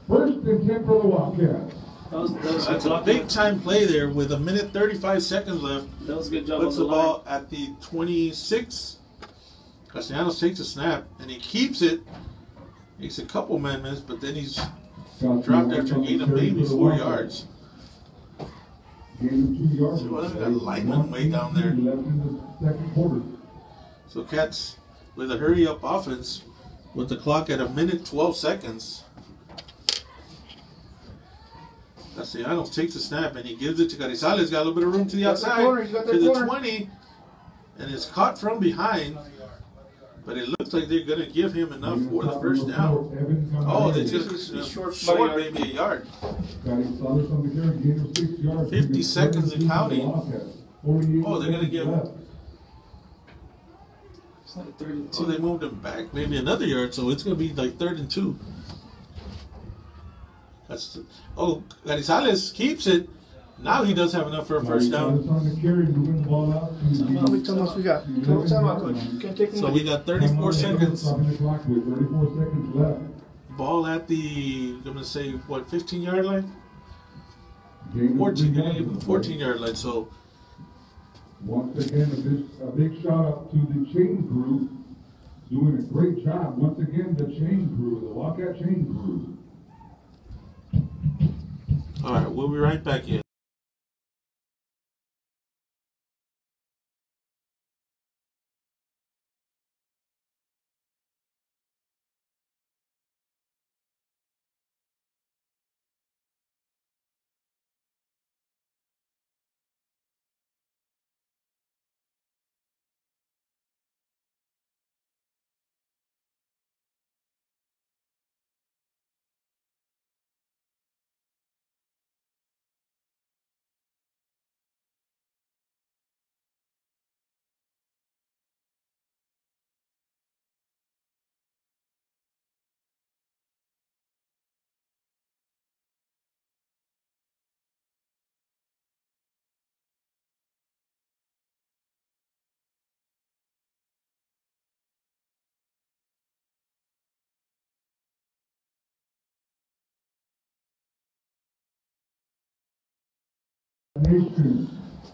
1st and 10 for the Wildcats. That was That's good a job. big time play there with 1:35 seconds left. That was a good job Puts on the the line. ball at the 26. Castellanos takes a snap, and he keeps it. Makes a couple amendments, but then he's dropped after a gain of maybe 4 yards. Gain of 2 yards. See, well, they got linemen way down there. Left in the second quarter. So Cats with a hurry-up offense with the clock at 1:12 seconds. Castellanos takes the snap, and he gives it to Carizales. Got a little bit of room to the Got the outside, corner, he's got the to the corner. 20, and it's caught from behind. But it looks like they're going to give him enough for the first down. Oh, they just short maybe a yard. 50 seconds and counting. Oh, they're going to give him. It's like a 3rd and 2. So they moved him back maybe another yard, so it's going to be like 3rd and 2. Carizales keeps it. Now he does have enough for a first down. How many timeouts we got? Timeout, coach. Can't take So we got 34 seconds. 34 seconds left. Ball at the, I'm going to say, what, 15-yard line? Gain of 14, 3 yards. 14-yard line. So Once again, a big shout out to the chain crew, doing a great job. Once again, the chain crew, the Wildcat chain crew. all right, we'll be right back in.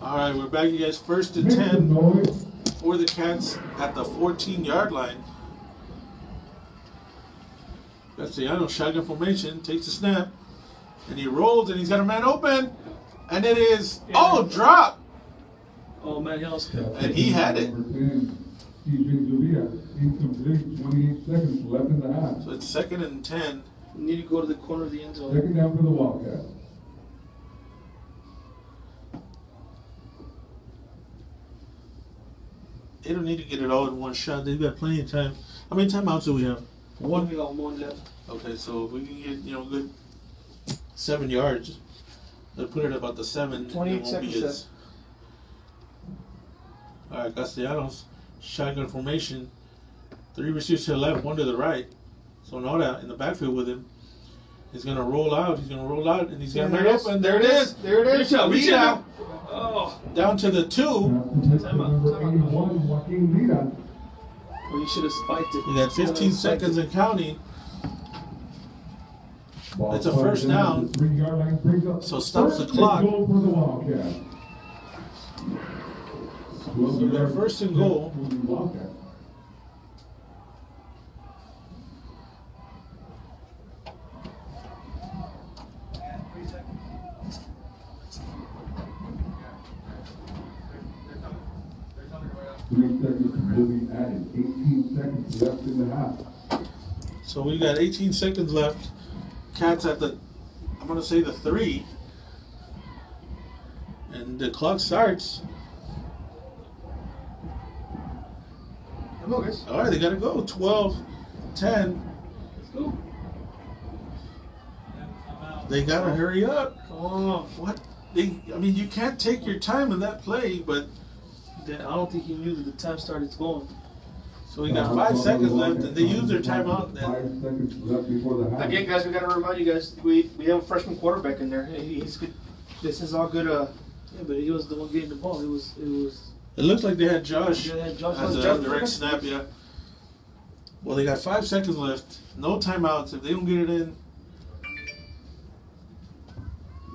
All right, we're back, you guys. 1st and 10 for the Cats at the 14-yard line. Castellanos, shotgun formation, takes the snap, and he rolls, and he's got a man open, and it is, drop. Oh, man, he almost cut. And he had it. Number 10, TJ Zubia. Incomplete. 28 seconds left in the half. So it's 2nd and 10. You need to go to the corner of the end zone. Second down for the Wildcats. They don't need to get it all in one shot. They've got plenty of time. How many timeouts do we have? One. We got one left. Okay, so if we can get, good 7 yards, they'll put it about the 7. 28 seconds left. All right, Castellanos, shotgun formation. 3 receivers to the left, 1 to the right. So Nora in the backfield with him. He's going to roll out. He's going to roll out, and he's going to make open. There it is. There it is. Reach out. Oh. Down to the 2. Number 81, Joaquin Lira. Well, you should have spiked it. We got 15 seconds and counting. It's a first down. 3-yard line brings up. So stops the First clock. and goal for the Wildcats. So they're first and goal. For the Wildcats. Three seconds will be added. 18 seconds left in the half. So we got 18 seconds left. Cats at the, I'm going to say the 3. And the clock starts. Come on, guys. All right, they got to go. 12, 10. Let's go. They got to hurry up. Come on. What? You can't take your time in that play, but. I don't think he knew that the time started going. So we got 5 seconds left, and they use their timeout. 5 seconds left before the half. Again, guys, we got to remind you guys, we have a freshman quarterback in there. He's good. This is all good. Yeah, but he was the one getting the ball. It was. It looks like they had Josh They had Josh as a direct snap, yeah. Well, they got 5 seconds left. No timeouts. If they don't get it in.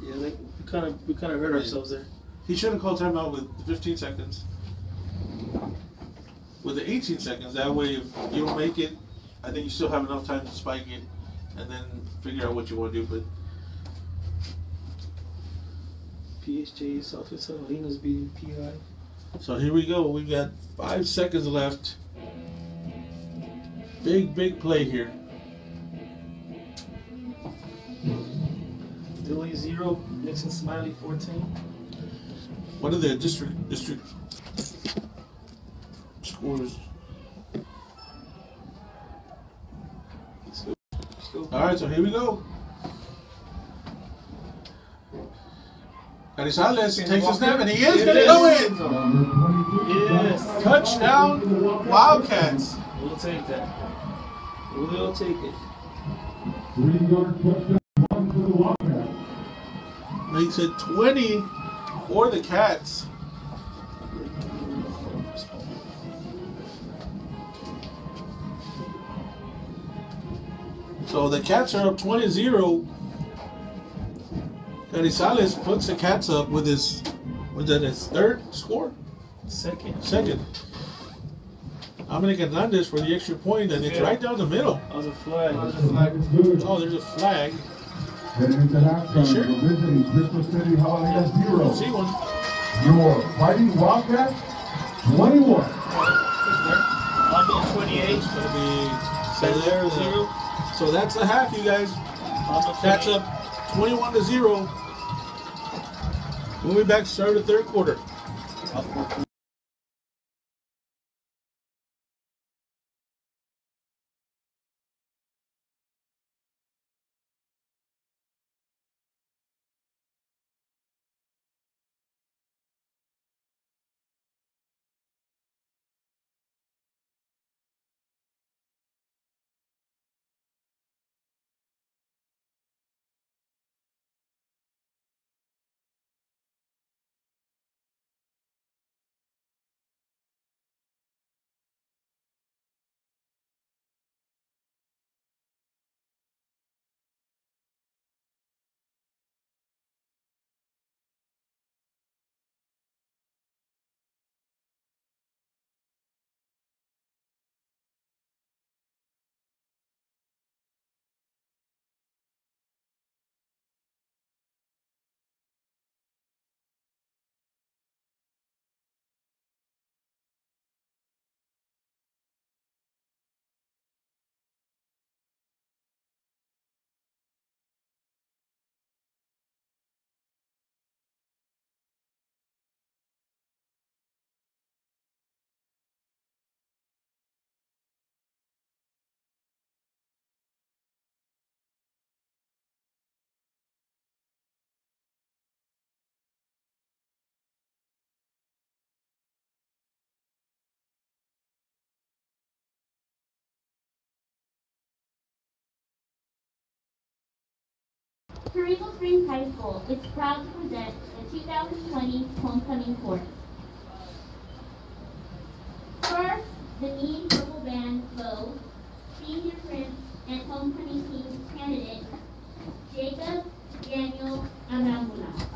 Yeah, we kind of hurt ourselves there. He should have called timeout with 15 seconds. With the 18 seconds, that way if you don't make it, I think you still have enough time to spike it and then figure out what you want to do. But PHJ South Salinas beating PI. so here we go. We've got 5 seconds left. Big play here. Dilly 0, Nixon Smiley 14. What are the district scores? Let's go. All right, so here we go. Carizales takes a snap, and he is going to go in. Yes. Touchdown, Wildcats. We'll take that. We'll take it. 3-yard touchdown run for the Wildcats. Makes it 20 for the Cats. So the Cats are up 20-0. Carizales puts the Cats up with his, was that his 3rd score? Second. Dominic Hernandez for the extra point, and it's right down the middle. That was a flag. Oh, there's a flag. Heading into halftime, Sure. we're visiting Crystal City Jabalina 0. Don't see one. Your Fighting Wildcats 21. Almost 28. It's going to be so there. 0. So that's the half, you guys. Cats up 21-0. We'll be back to start the 3rd quarter. Carrizo Springs High School is proud to present the 2020 Homecoming Chorus. First, the Mean Purple Band Bo, Senior Prince, and Homecoming Team candidate, Jacob Daniel Arambula.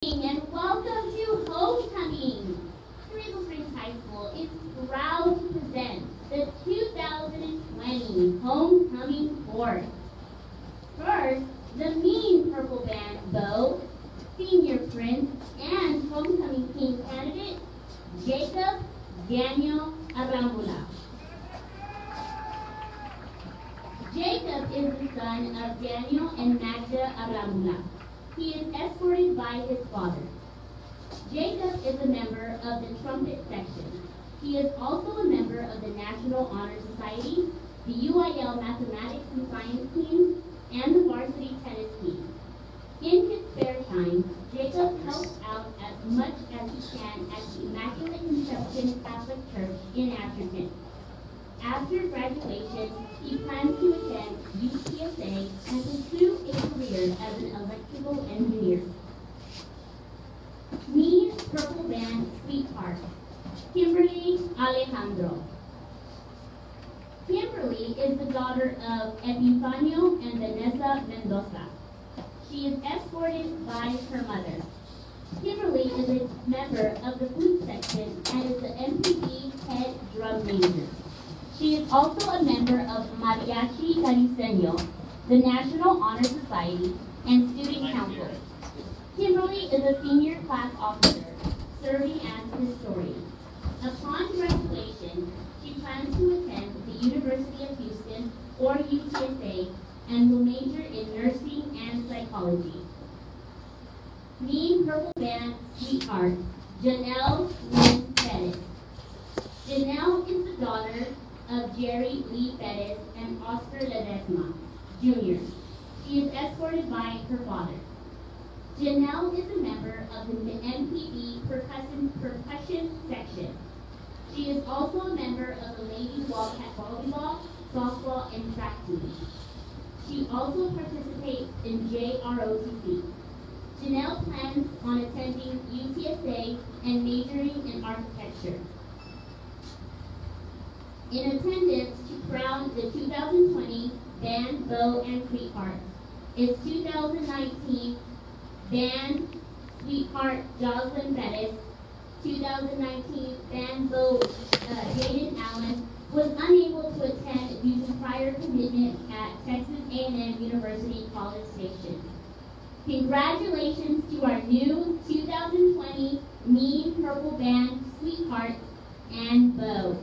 And welcome to Homecoming. Carrizo Springs High School is proud to present the 2020 Homecoming Chorus. First, the Mean Purple Band Bo, Senior Prince, and Homecoming Team candidate, Jacob Daniel Arambula. Jacob is the son of Daniel and Magda Arambula. He is escorted by his father. Jacob is a member of the trumpet section. He is also a member of the National Honor Society, the UIL Mathematics and Science team, and the varsity tennis team. In his spare time, Jacob helps out as much as he can at the Immaculate Conception Catholic Church in Atherton. After graduation, he plans to attend UTSA and pursue a career as an electrical engineer. Mean Purple Band Sweetheart, Kimberly Alejandro. Kimberly is the daughter of Epifanio and Vanessa Mendoza. She is escorted by her mother. Kimberly is a member of the flute section and is the MPB head drum major. She is also a member of Mariachi Cariceño, the National Honor Society, and Student Council. Kimberly is a senior class officer, serving as historian. Upon graduation, she plans to attend the University of Houston, or UTSA, and will major in nursing and psychology. Mean Purple Band Sweetheart, Janelle Lynn Pettis. Janelle is the daughter of Jerry Lee Pettis and Oscar Ledesma, Jr. She is escorted by her father. Janelle is a member of the MPB percussion section. She is also a member of the Lady Wildcat volleyball, softball, and track teams. She also participates in JROTC. Janelle plans on attending UTSA and majoring in architecture. In attendance to crown the 2020 Band, Bow, and Sweethearts is 2019 Band Sweetheart Jocelyn Bettis, 2019 Band, Bow Jaden Allen was unable to attend due to prior commitment at Texas A&M University College Station. Congratulations to our new 2020 Mean Purple Band Sweethearts and Bow.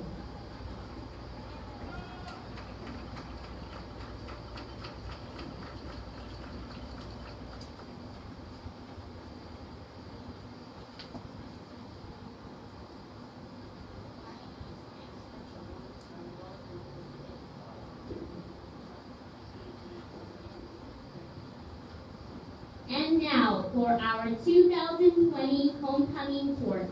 And now for our 2020 homecoming torch.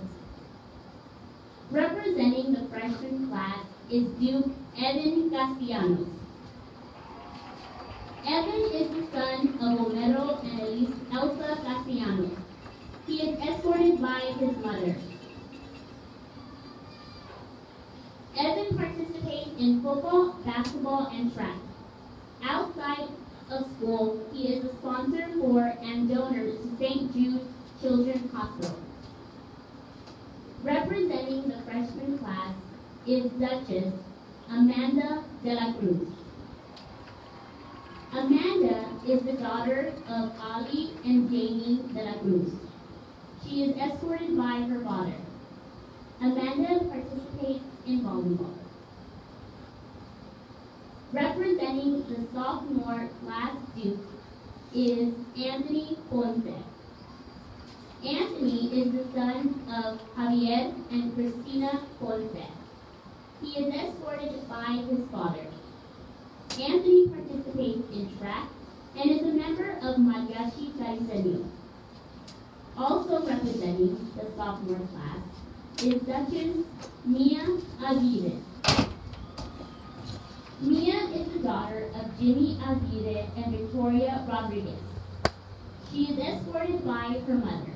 Representing the freshman class is Duke Evan Castellanos. Evan is the son of Homero and Elsa Castellanos. He is escorted by his mother. Evan participates in football, basketball, and track. Outside of school, he is a sponsor for and donor to St. Jude Children's Hospital. Representing the freshman class is Duchess Amanda de la Cruz. Amanda is the daughter of Ali and Jamie de la Cruz. She is escorted by her father. Amanda participates in volleyball. Representing the sophomore class Duke is Anthony Ponce. Anthony is the son of Javier and Cristina Ponce. He is escorted by his father. Anthony participates in track and is a member of Mariachi Cariceño. Also representing the sophomore class is Duchess Mia Aguirre. Mia is the daughter of Jimmy Aguirre and Victoria Rodriguez. She is escorted by her mother.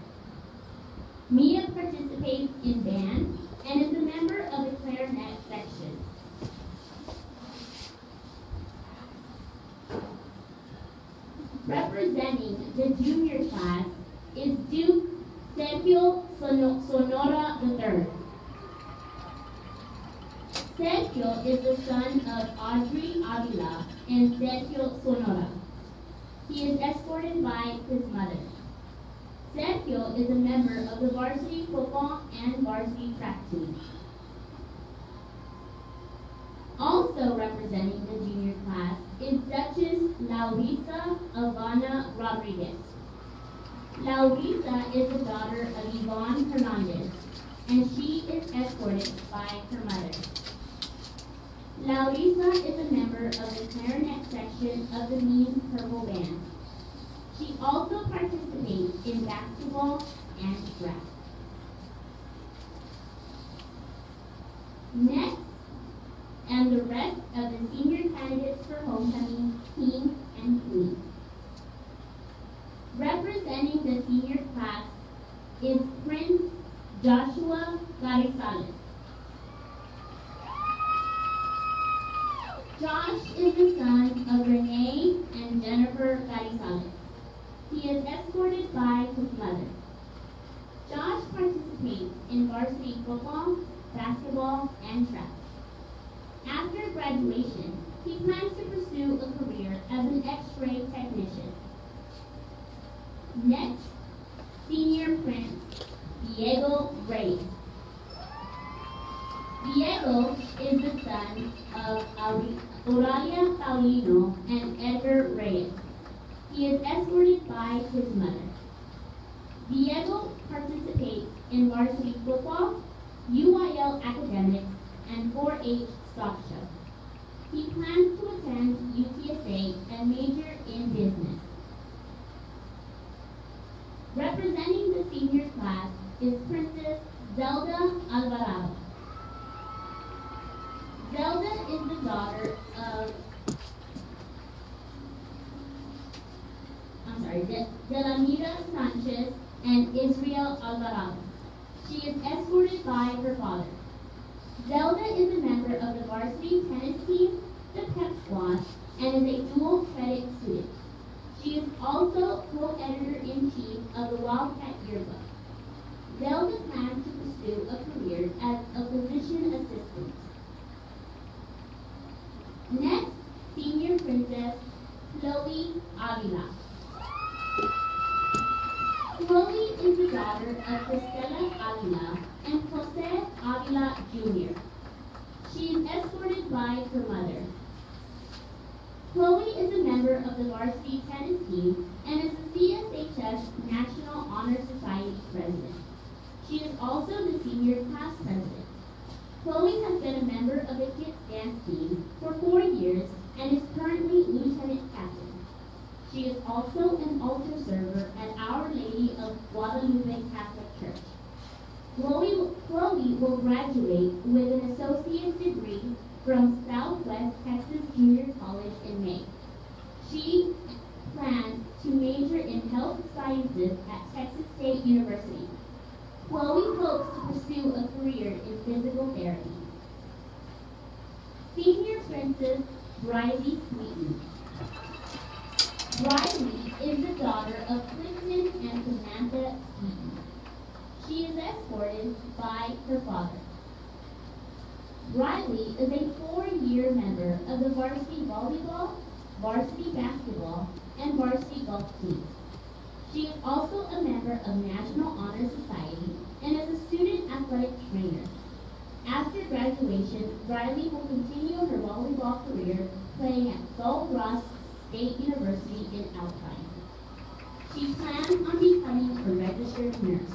Mia participates in band and is a member of the clarinet section. Representing the junior class is Duke Sergio Sonora III. Sergio is the son of Audrey Avila and Sergio Sonora. He is escorted by his mother. Sergio is a member of the varsity football and varsity track team. Also representing the junior class is Duchess Laurisa Ivana Rodriguez. Laurisa is the daughter of Yvonne Hernandez, and she is escorted by her mother. Laurisa is a member of the clarinet section of the Mean Purple Band. She also participates in basketball and track. Next, and the rest of the senior candidates for homecoming, king and queen. Representing the senior class is Prince Joshua Garizales. Josh is the son of Renee and Jennifer Garizales. He is escorted by his mother. Josh participates in varsity football, basketball, and track. After graduation, he plans to pursue a career as an X-ray technician. Next, Senior Prince Diego Reyes. Diego is the son of Auralia Paulino and Edgar Reyes. He is escorted by his mother. Diego participates in varsity football, UIL academics, and 4-H stock show. He plans to attend UTSA and major in business. Representing the senior class is Princess Zelda Alvarado. daughter of, Delamira Sanchez and Israel Alvarado. She is escorted by her father. Zelda is a member of the varsity tennis team, the pep squad, and is a dual credit student. She is also co-editor-in-chief of the Wildcat Yearbook. Zelda plans to pursue a career as a physician assistant. Next, senior princess Chloe Avila. Chloe is the daughter of Cristela Avila and Jose Avila Jr. She is escorted by her mother. Chloe is a member of the varsity tennis team and is the CSHS National Honor Society president. She is also the senior class president. Chloe has been a member of the kids dance team for 4 years and is currently lieutenant captain. She is also an altar server at Our Lady of Guadalupe Catholic Church. Chloe will graduate with an associate's degree from Southwest Texas Junior College in May. She plans to major in health sciences at Texas State University. Chloe hopes to pursue a career in physical therapy. Senior Princess Briley Sweeten. Briley is the daughter of Kristen and Samantha Sweeten. She is escorted by her father. Briley is a 4-year member of the varsity volleyball, varsity basketball, and varsity golf teams. She is also a member of National Honor Society and is a student athletic trainer. After graduation, Briley will continue her volleyball career playing at Sol Ross State University in Alpine. She plans on becoming a registered nurse.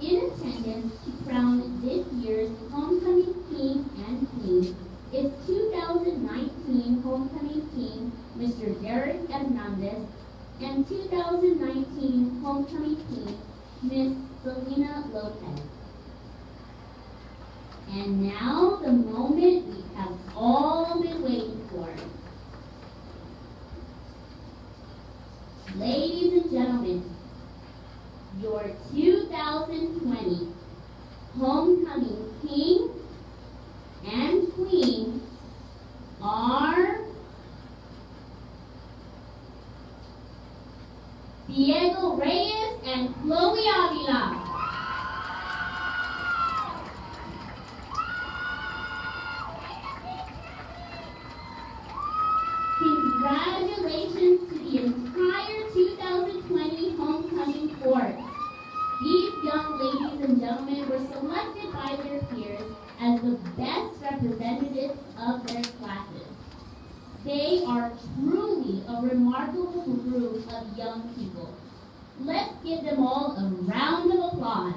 In attendance to crown this year's homecoming king and queen is 2019 homecoming king Mr. Derek Hernandez and 2019 homecoming king Miss Selena Lopez. And now the moment we have all been waiting for. Ladies and gentlemen, your 2020 homecoming king and queen are Diego Reyes and Chloe Avila. Congratulations to the entire 2020 homecoming court. These young ladies and gentlemen were selected by their peers as the best representatives of their classes. They are truly a remarkable group of young people. Let's give them all a round of applause.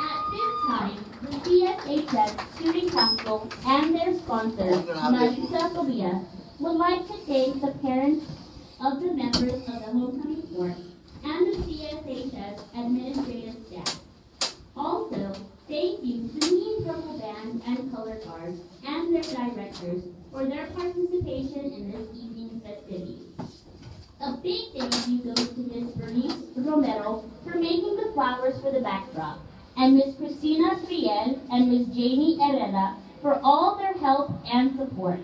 At this time, the CSHS Student Council and their sponsor, Marisa Tobias, would like to thank the parents of the members of the homecoming court and the CSHS administrative staff. Also, thank you to the Mean Purple Band and Color Guard and their directors for their participation in this evening's festivities. A big thank you goes to Ms. Bernice Romero for making the flowers for the backdrop, and Ms. Cristina Triel and Ms. Jamie Herrera for all their help and support.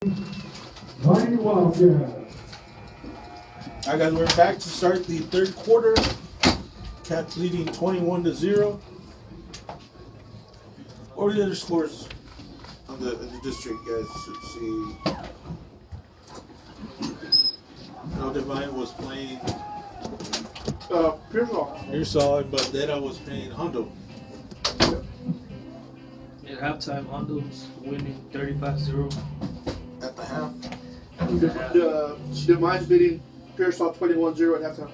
Mighty Wildcats. All right, guys, we're back to start the third quarter. Cats leading 21-0. What were the other scores in the district, guys? Let's see. Divine was playing Pearsall, and Bandera was playing Hondo. At halftime, Hondo's winning 35-0. At the half. The Divine's beating Pearsall 21-0 at halftime.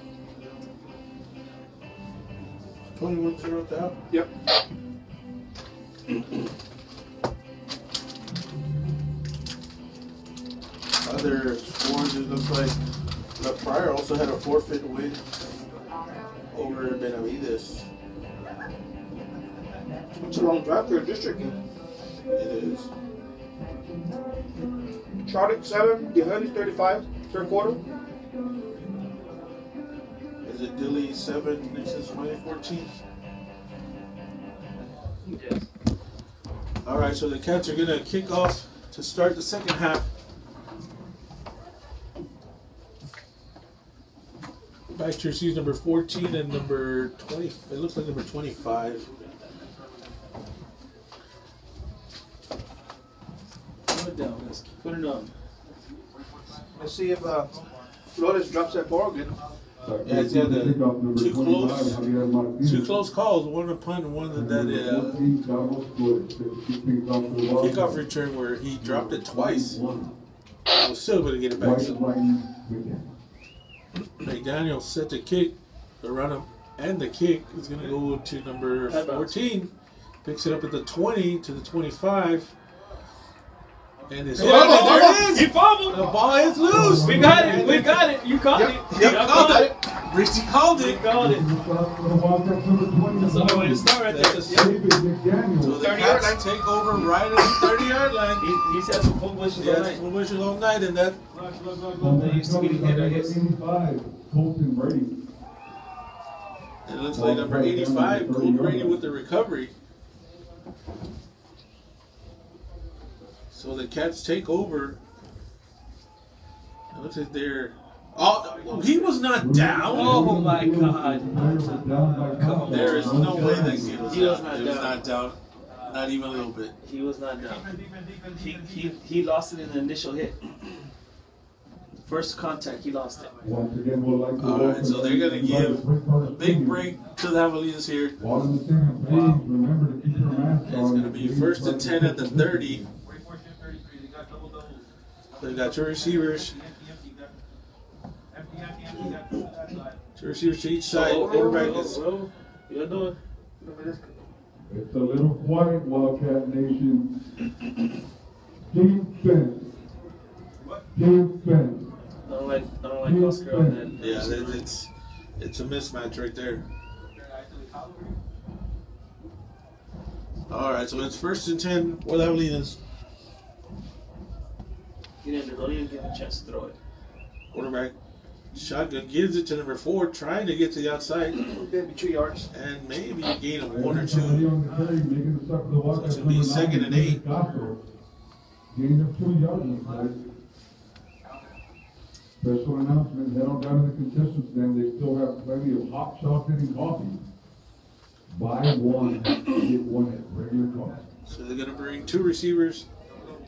21-0 at the half? Yep. Other scores, it looks like La Pryor also had a forfeit win over Benavides. It's a long drive for a district game. It is. Charlotte 7, Gehani 35, third quarter. Is it Dilly 7 since 2014? Yes. Alright, so the Cats are going to kick off to start the second half. Back jerseys number 14 and number 20. It looks like number 25. Put it down, guys. Put it on. Let's see if Flores drops that ball again. Yeah, it's got two close calls. One a punt and one that kickoff return where he dropped it twice. Was still able to get it back. McDaniel set the kick, the run up, and the kick is going to go to number 14. Picks it up at the 20 to the 25. And it's There it is. He fumbled. The ball is loose. We got it. We got it. You caught it. Yep, called it. Richie called it. We called it. That's the only way to start right there. So the Cats take over right at the 30-yard line. He's had some fun wishes all night. Full wishes all night, and that. They used to be hit, I guess. Colton Brady. It looks like number 85, Cole Brady with the recovery. So the Cats take over. It looks like they're. Oh, he was not down. Oh my God! There is no way that he was He was down. not He was down. not down. Not even a little bit. He was not down. He lost it in the initial hit. First contact, he lost it. Once again, we'd like to Alright, so they're going to give a big break to the Javelinas here. While in the stand, please remember to keep your mask on. It's going to be first and 10 at the 30. They've got two receivers. Two receivers to each side. Quarterback is. You're doing. It's a little quiet, Wildcat Nation. Defense. Defense. I don't like Oscar on that. Yeah, it's a mismatch right there. Alright, so it's first and 10 for the Javelinas. Don't even give him a chance to throw it. Quarterback shotgun gives it to number 4, trying to get to the outside. Maybe 2 yards. And maybe gain of 1 or 2. So it's going to be second and 8. Gain of 2 yards. Special announcement, head on down to the concession stand. They still have plenty of hot chocolate and coffee. Buy one, get one at regular cost. So they're going to bring 2 receivers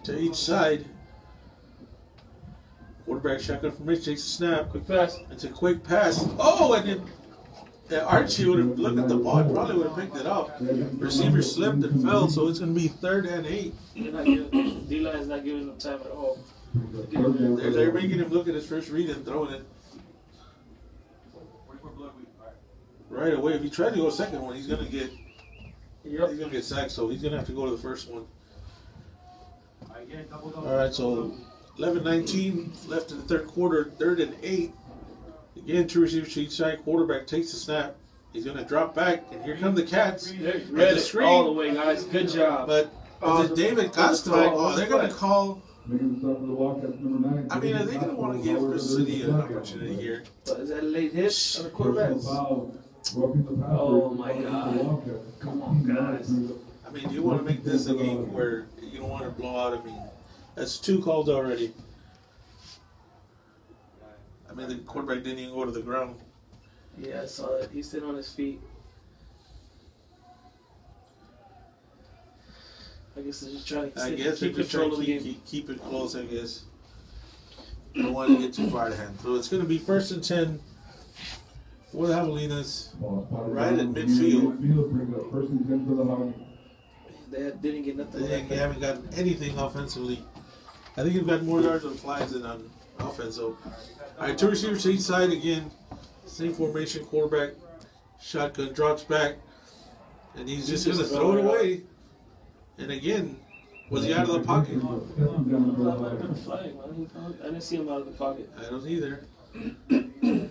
to each side. Quarterback shotgun from Rich takes a snap. Quick pass. It's a quick pass. Oh, and then Archie would have looked at the ball, probably would have picked it up. Receiver slipped and fell, so it's going to be 3rd and 8. D-line is not giving them time at all. They're making him look at his first read and throwing it right away. If he tries to go second one, he's gonna get sacked. So he's gonna have to go to the first one. All right, so 11-19 left in the third quarter, 3rd and 8. Again, 2 receivers to each side. Quarterback takes the snap. He's gonna drop back, and here come the Cats. Read it all the way, guys. Good job. But is it David Castro? Oh, they're gonna call. I mean, are they going to want to give Crystal City an opportunity here? Is that a late hit on the quarterback? Oh my God. Come on, guys. I mean, do you want to make this a game where you don't want to blow out? I mean, That's 2 calls already. I mean, the quarterback didn't even go to the ground. Yeah, I saw that. He's sitting on his feet. I guess they're just trying to keep control of the game. Keep it close, I guess. Don't want to get too far ahead. So it's going to be 1st and 10 for the Javelinas, right at midfield. They didn't get nothing. They haven't gotten anything offensively. I think they've got more yards on flags than on offense. So, all right, 2 receivers to each side again. Same formation, quarterback, shotgun, drops back, and he's just going to throw it away. And again, was he out of the pocket? I didn't see him out of the pocket. I don't either. They're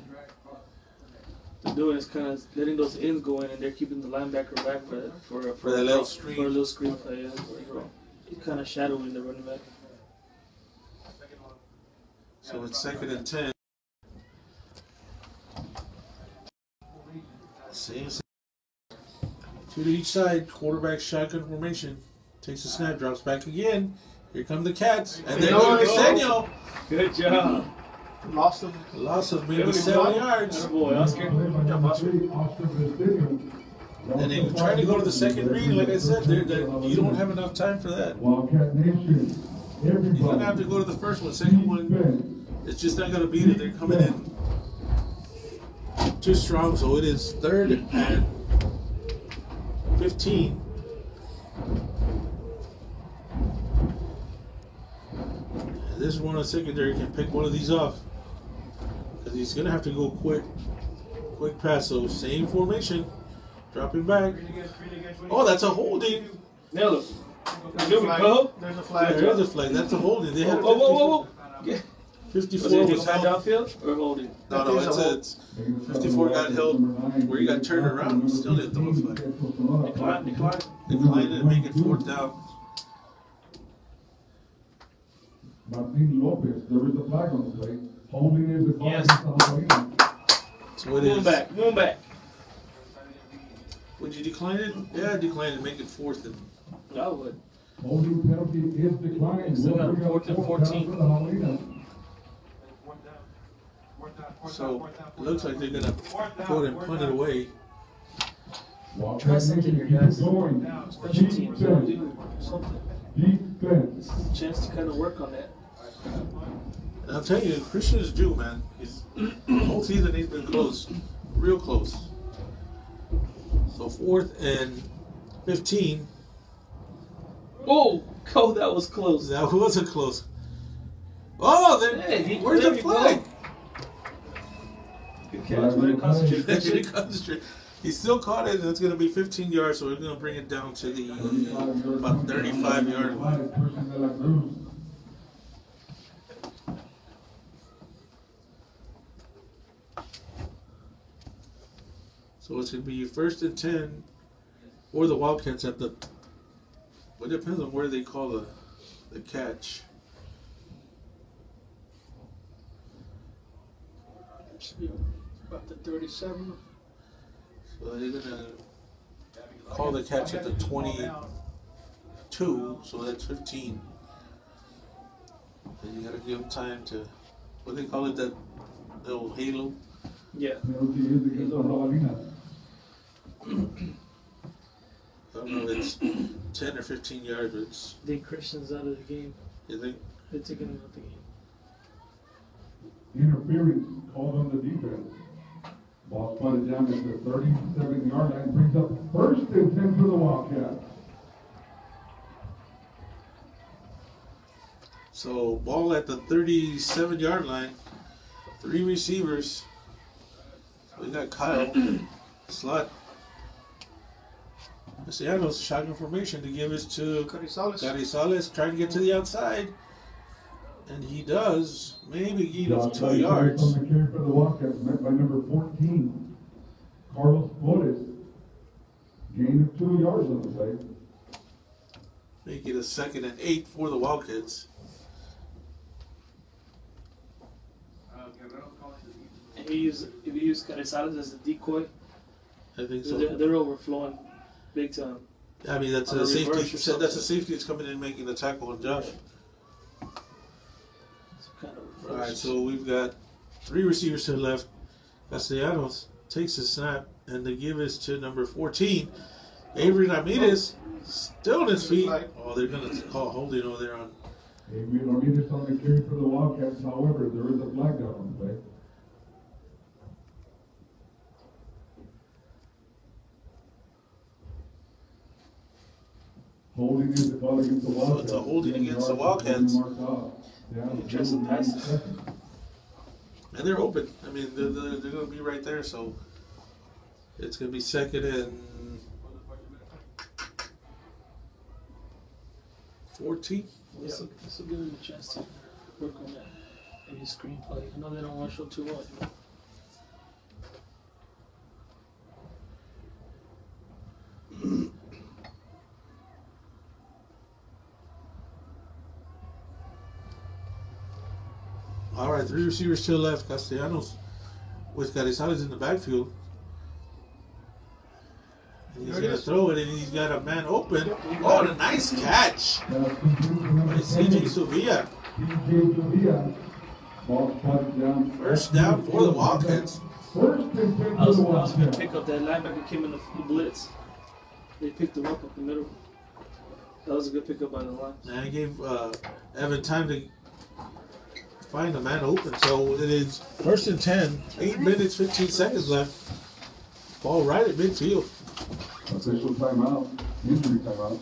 doing is kind of letting those ends go in, and they're keeping the linebacker back for that little screen. For a little screen play. Yeah. He's kind of shadowing the running back. So it's 2nd and 10. Same. 2 to each side. Quarterback shotgun formation. Takes a snap, drops back again. Here come the Cats. And there goes Senio. Good job. Lost of maybe 7 yards. Boy, Oscar. And they try to go to the second read. Like I said, you don't have enough time for that. Wildcat Nation. You're going to have to go to the first one. Second one, it's just not going to beat it. They're coming in too strong. So it is 3rd and 15. This one on secondary can pick one of these off because he's going to have to go quick pass. So same formation, dropping back. Oh, that's a holding. Nailed it. There's a flag. There's a flag. That's a holding. They had a 54 was held downfield or holding. No, it's 54 got held where he got turned around. Still didn't throw a flag. Declined and make it 4th down. Martin Lopez, there is a flag on the play. Holding is the call. Yes. So it is. Move back. Would you decline it? Yeah, decline it. Make it 4th and. I would. Holding penalty is declined. Still got 4th and 14. So it looks like they're gonna go and punt it away. Try something here, guys. Special teams, do something. Defense. This is a chance to kind of work on that. And I'll tell you, Christian is due, man. The whole season he's been close, real close. So 4th and 15. Oh, that was close. That wasn't close. Oh, where's the flag? Good catch. Way to concentrate. He still caught it, and it's going to be 15 yards, so we're going to bring it down to the about 35-yard line. So it's going to be 1st and 10 or the Wildcats at the. Well, it depends on where they call the catch. Should be about the 37. So they're going to call the catch at the 22, so that's 15. And you got to give them time to, what do they call it, that little halo? Yeah. I don't know if it's 10 or 15 yards, but it's. I think Christian's out of the game. You think? They're taking him out of the game. Interference called on the defense. Ball spotted down at the 37-yard line, brings up 1st and 10 for the Wildcats. So ball at the 37-yard line. 3 receivers. We got Kyle, slot. Castellanos, shotgun formation to give it to Carizales, trying to get to the outside. And he does, maybe gain of 2 yards. On the carry for the Wildcats, met by number 14, Carlos Flores. Gain of 2 yards on the play. Make it a 2nd and 8 for the Wildcats. And if you use Carizales as a decoy, I think so. They're overflowing big time. I mean, that's a safety. That's a safety that's coming in making the tackle on Josh. right, so we've got 3 receivers to the left. Castellanos takes the snap, and the give is to number 14. Avery Ramirez still on his feet. Oh, they're going to call holding over there on. Avery Ramirez on the carry for the Wildcats. However, there is a flag down on the play. Holding is the call against the Wildcats. So it's a holding against the Wildcats. Interesting passes. And they're open. I mean, they're going to be right there, so it's going to be 2nd and 14. This will give him a chance to work on that. Maybe screenplay. I know they don't want to show too much. All right, 3 receivers to the left. Castellanos with Carrizales in the backfield. And he's going to throw it, and he's got a man open. Oh, and a nice catch by C.J. Sevilla. First down for the Wildcats. First and 10 That for was the a good Wildcats. pick up. That linebacker came in the blitz. They picked him up the middle. That was a good pickup by the line. And I gave Evan time to find the man open. So it is 1st and 10. 8 minutes, 15 seconds left. Ball right at midfield. Official timeout. Injury timeout.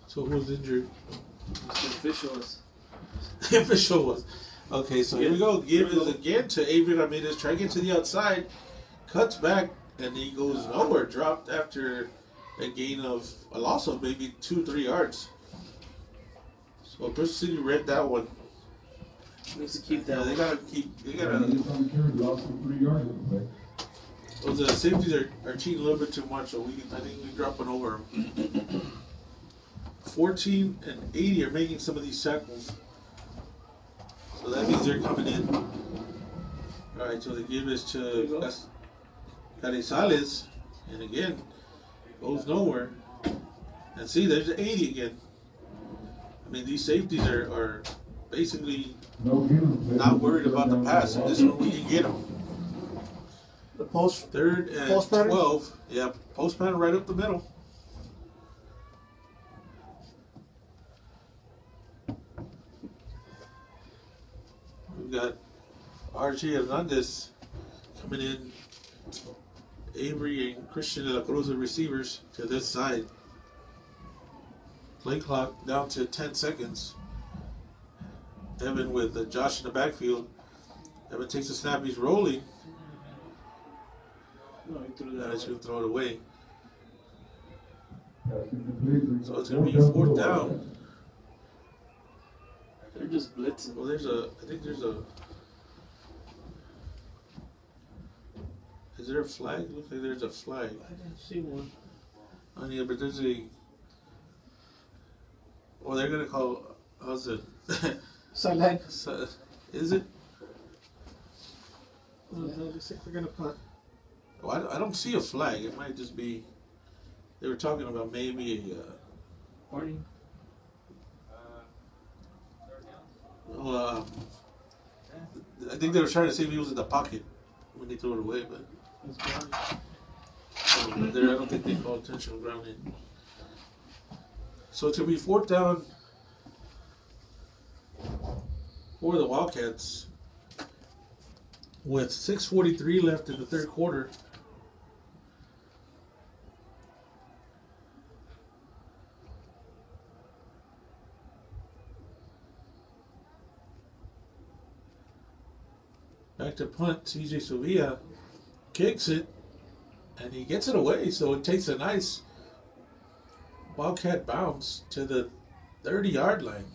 So who's injured? The official was. The official was. Okay, so here we go. Give is again to Avery Ramirez. Trying to get to the outside. Cuts back, and he goes nowhere. Dropped after a loss of maybe 2-3 yards. So Bristol City read that one. Needs to keep that. Yeah, they gotta He's on the carry. Lost for 3 yards on the play. Well, the safeties are cheating a little bit too much, so I think we're dropping over them. 14 and 80 are making some of these tackles. So that means they're coming in. All right, so the give is to Carrizales, and again, goes nowhere. And see, there's the 80 again. I mean, these safeties are basically not worried about the pass, and this one we can get them. The post. 3rd and Post pattern? 12. Yeah, post pattern right up the middle. We've got RJ Hernandez coming in. Avery and Christian de la Cruz are receivers to this side. Play clock down to 10 seconds. Evan with Josh in the backfield. Evan takes a snap. He's rolling. No, he threw that. Now he's going to throw it away. So it's going to be 4th down. They're just blitzing. Well, I think there's a. Is there a flag? Looks like there's a flag. I didn't see one. Oh, yeah, but there's a. Well, they're going to call. How's it? Sideline. Is it? Looks like we're gonna punt. Well, I don't see a flag. It might just be. They were talking about maybe a. Warning. Well, I think they were trying to see if he was in the pocket when they threw it away, but I don't think they called intentional grounding. So it's going to be 4th down for the Wildcats with 6:43 left in the 3rd quarter. Back to punt, C.J. Sevilla kicks it, and he gets it away, so it takes a nice Wildcat bounce to the 30-yard line.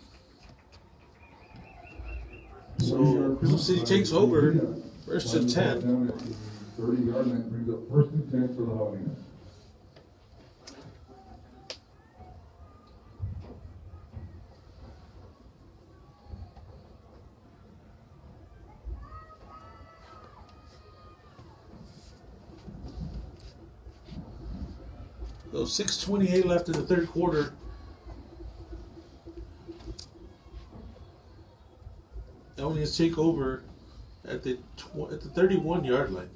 So Crystal City takes over, 1st and 10. 30-yard line brings up 1st and 10 for the Javelina. So 6:28 left in the 3rd quarter. Cowboys take over at the 31-yard line.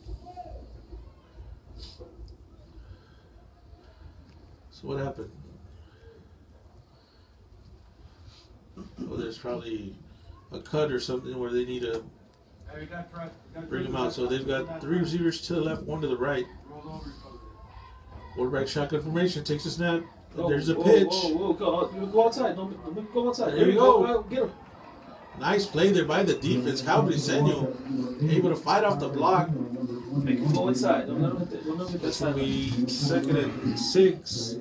So what happened? Well, there's probably a cut or something where they need to bring them out. So they've got 3 receivers to the left, 1 to the right. Quarterback shotgun formation, takes a snap. There's a pitch. Go outside. Don't go outside. There you go. Get him. Nice play there by the defense. Calvin Senio able to fight off the block. Make him go inside. Don't let him hit the That's going to be 2nd and 6.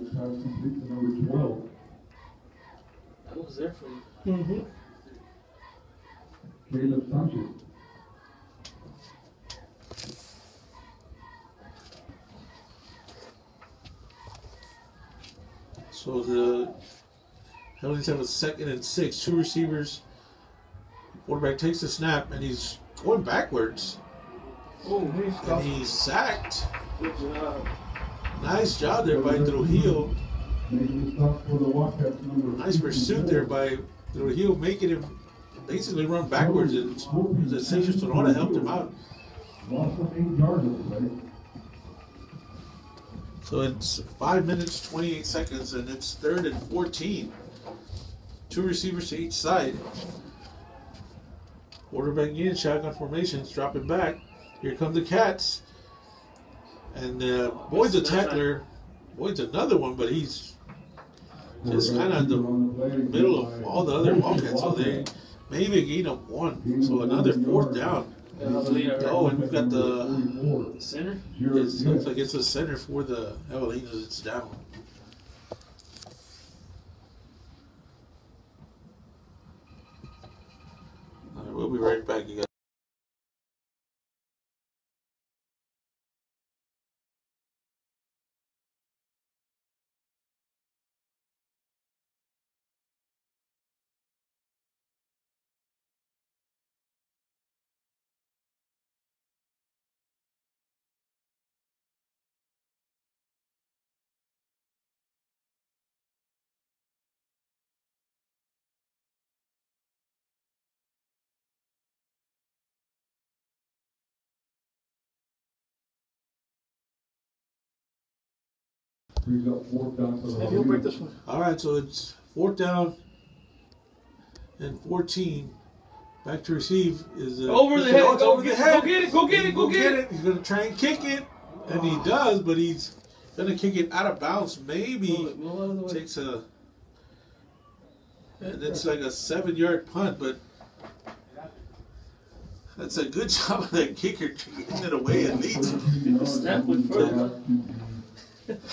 That was there for you. Mm-hmm. Caleb Sanchez. So the Cowboys have a 2nd and 6. 2 receivers. Quarterback takes the snap and he's going backwards. And he's sacked. Good job. Nice job there by Trujillo. Nice pursuit there by Trujillo, making him basically run backwards, and the Sergio Sonora helped him out. So it's 5 minutes, 28 seconds, and it's 3rd and 14. 2 receivers to each side. Quarterback in, shotgun formations, dropping back. Here come the Cats. And Boyd's a tackler. Boyd's another one, but he's just kind of in the middle of all the other Wildcats. So they maybe a gain of 1. So another 4th down. Oh, and we've got the center. It looks like it's the center for the Javelinas. It's down. All right, we'll be right back, you guys. Brings up 4th down for the Maybe he'll break this one. All right, so it's 4th down and 14. Back to receive is Over the head. It's over the head. Go get it. Go get it. Go get it. He's gonna try and kick it, and he does, but he's gonna kick it out of bounds. Maybe takes a, and it's like a 7-yard punt, but that's a good job of that kicker getting it away at least. The snap went further.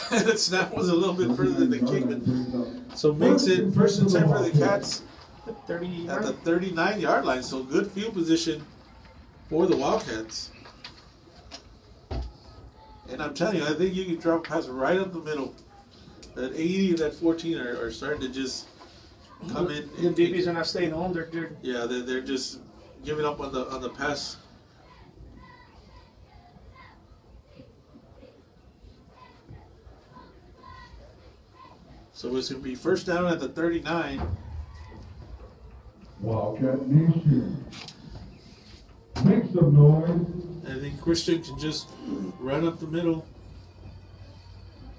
The snap was a little bit further than the kick, but so makes it 1st and 10 for the Cats. 30 At the 39-yard line, so good field position for the Wildcats. And I'm telling you, I think you can drop a pass right up the middle. That 80 and that 14 are starting to just come in. The DBs are not staying home. They're just giving up on the pass. So it's going to be 1st down at the 39. Wildcat Nation. Make some noise. I think Christian can just run up the middle.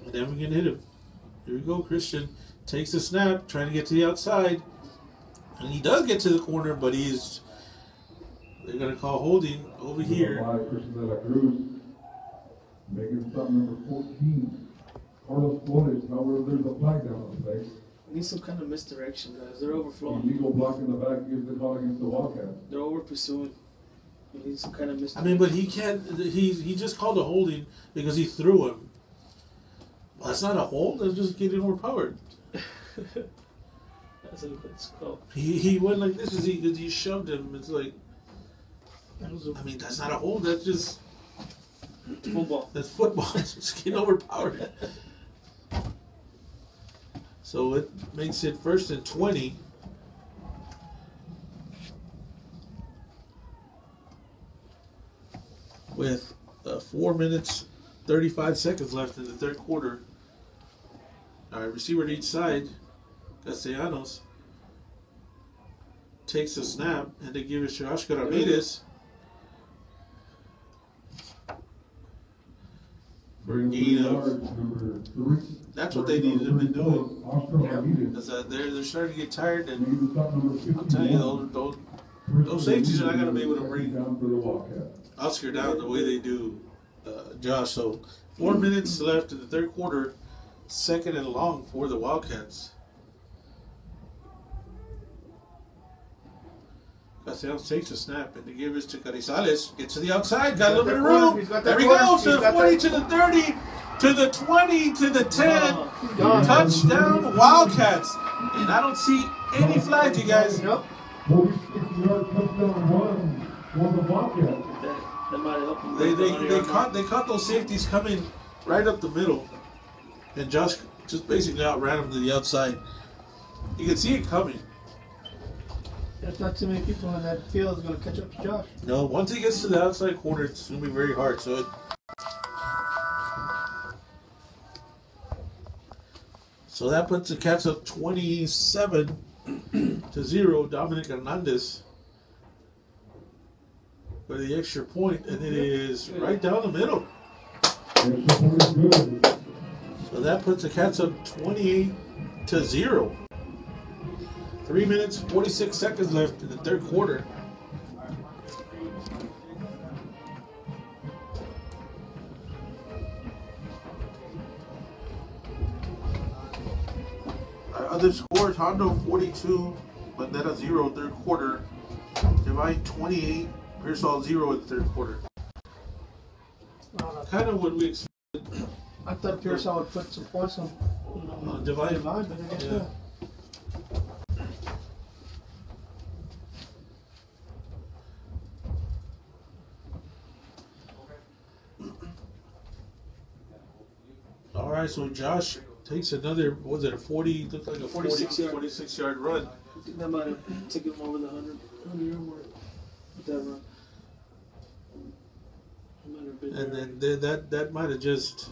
And then we can hit him. Here we go, Christian. Takes the snap, trying to get to the outside. And he does get to the corner, but they're going to call holding over here. Christian de la Cruz. Making stop number 14. Carlos Flores. However, there's a flag down on the play. We need some kind of misdirection, guys. They're overflowing. Illegal block in the back gives the call against the Wildcats. They're over pursuing. We need some kind of I misdirection. mean, but he can't. He just called a holding because he threw him. Well, that's not a hold. That's just getting overpowered. That's what it's called. He went like this because he shoved him. It's like, I mean, that's not a hold. That's just Football. that's football. It's just getting overpowered. So it makes it 1st and 20. With 4 minutes, 35 seconds left in the 3rd quarter. All right, receiver to each side. Castellanos. takes the snap, and they give it to Oscar Ramirez for a gain of. That's what they needed to have been doing. Because they're starting to get tired, and I'm telling you, those safeties are not going to be able to bring Oscar down the way they do Josh. So 4 minutes left in the third quarter, second and long for the Wildcats. Castellanos takes a snap and they give it to Carizales. Gets to the outside, got a little bit of room. There he goes to the 40, to the 30, to the 20, to the 10. Touchdown Wildcats. And I don't see any flags, you guys. Nope. 46-yard touchdown run for the Wildcats. That might help them. They caught those safeties coming right up the middle. And Josh just basically outran them to the outside. You can see it coming. There's not too many people in that field that's going to catch up to Josh. No, once he gets to the outside corner, it's going to be very hard. So that puts the Cats up 27-0. Dominic Hernandez for the extra point, and it is right down the middle. So that puts the Cats up 28-0. 3 minutes, 46 seconds left in the third quarter. Other scores: Hondo 42, Bandera 0, third quarter. Divine 28, Pearsall 0 in the third quarter. Kind of what we expected. I thought Pearsall would put some points on Divine, but I guess not. All right, so Josh takes another, what was it, a 40, looked like a 46 yard run. I think that might have taken him over the 100-yard mark with that run. And then that might have just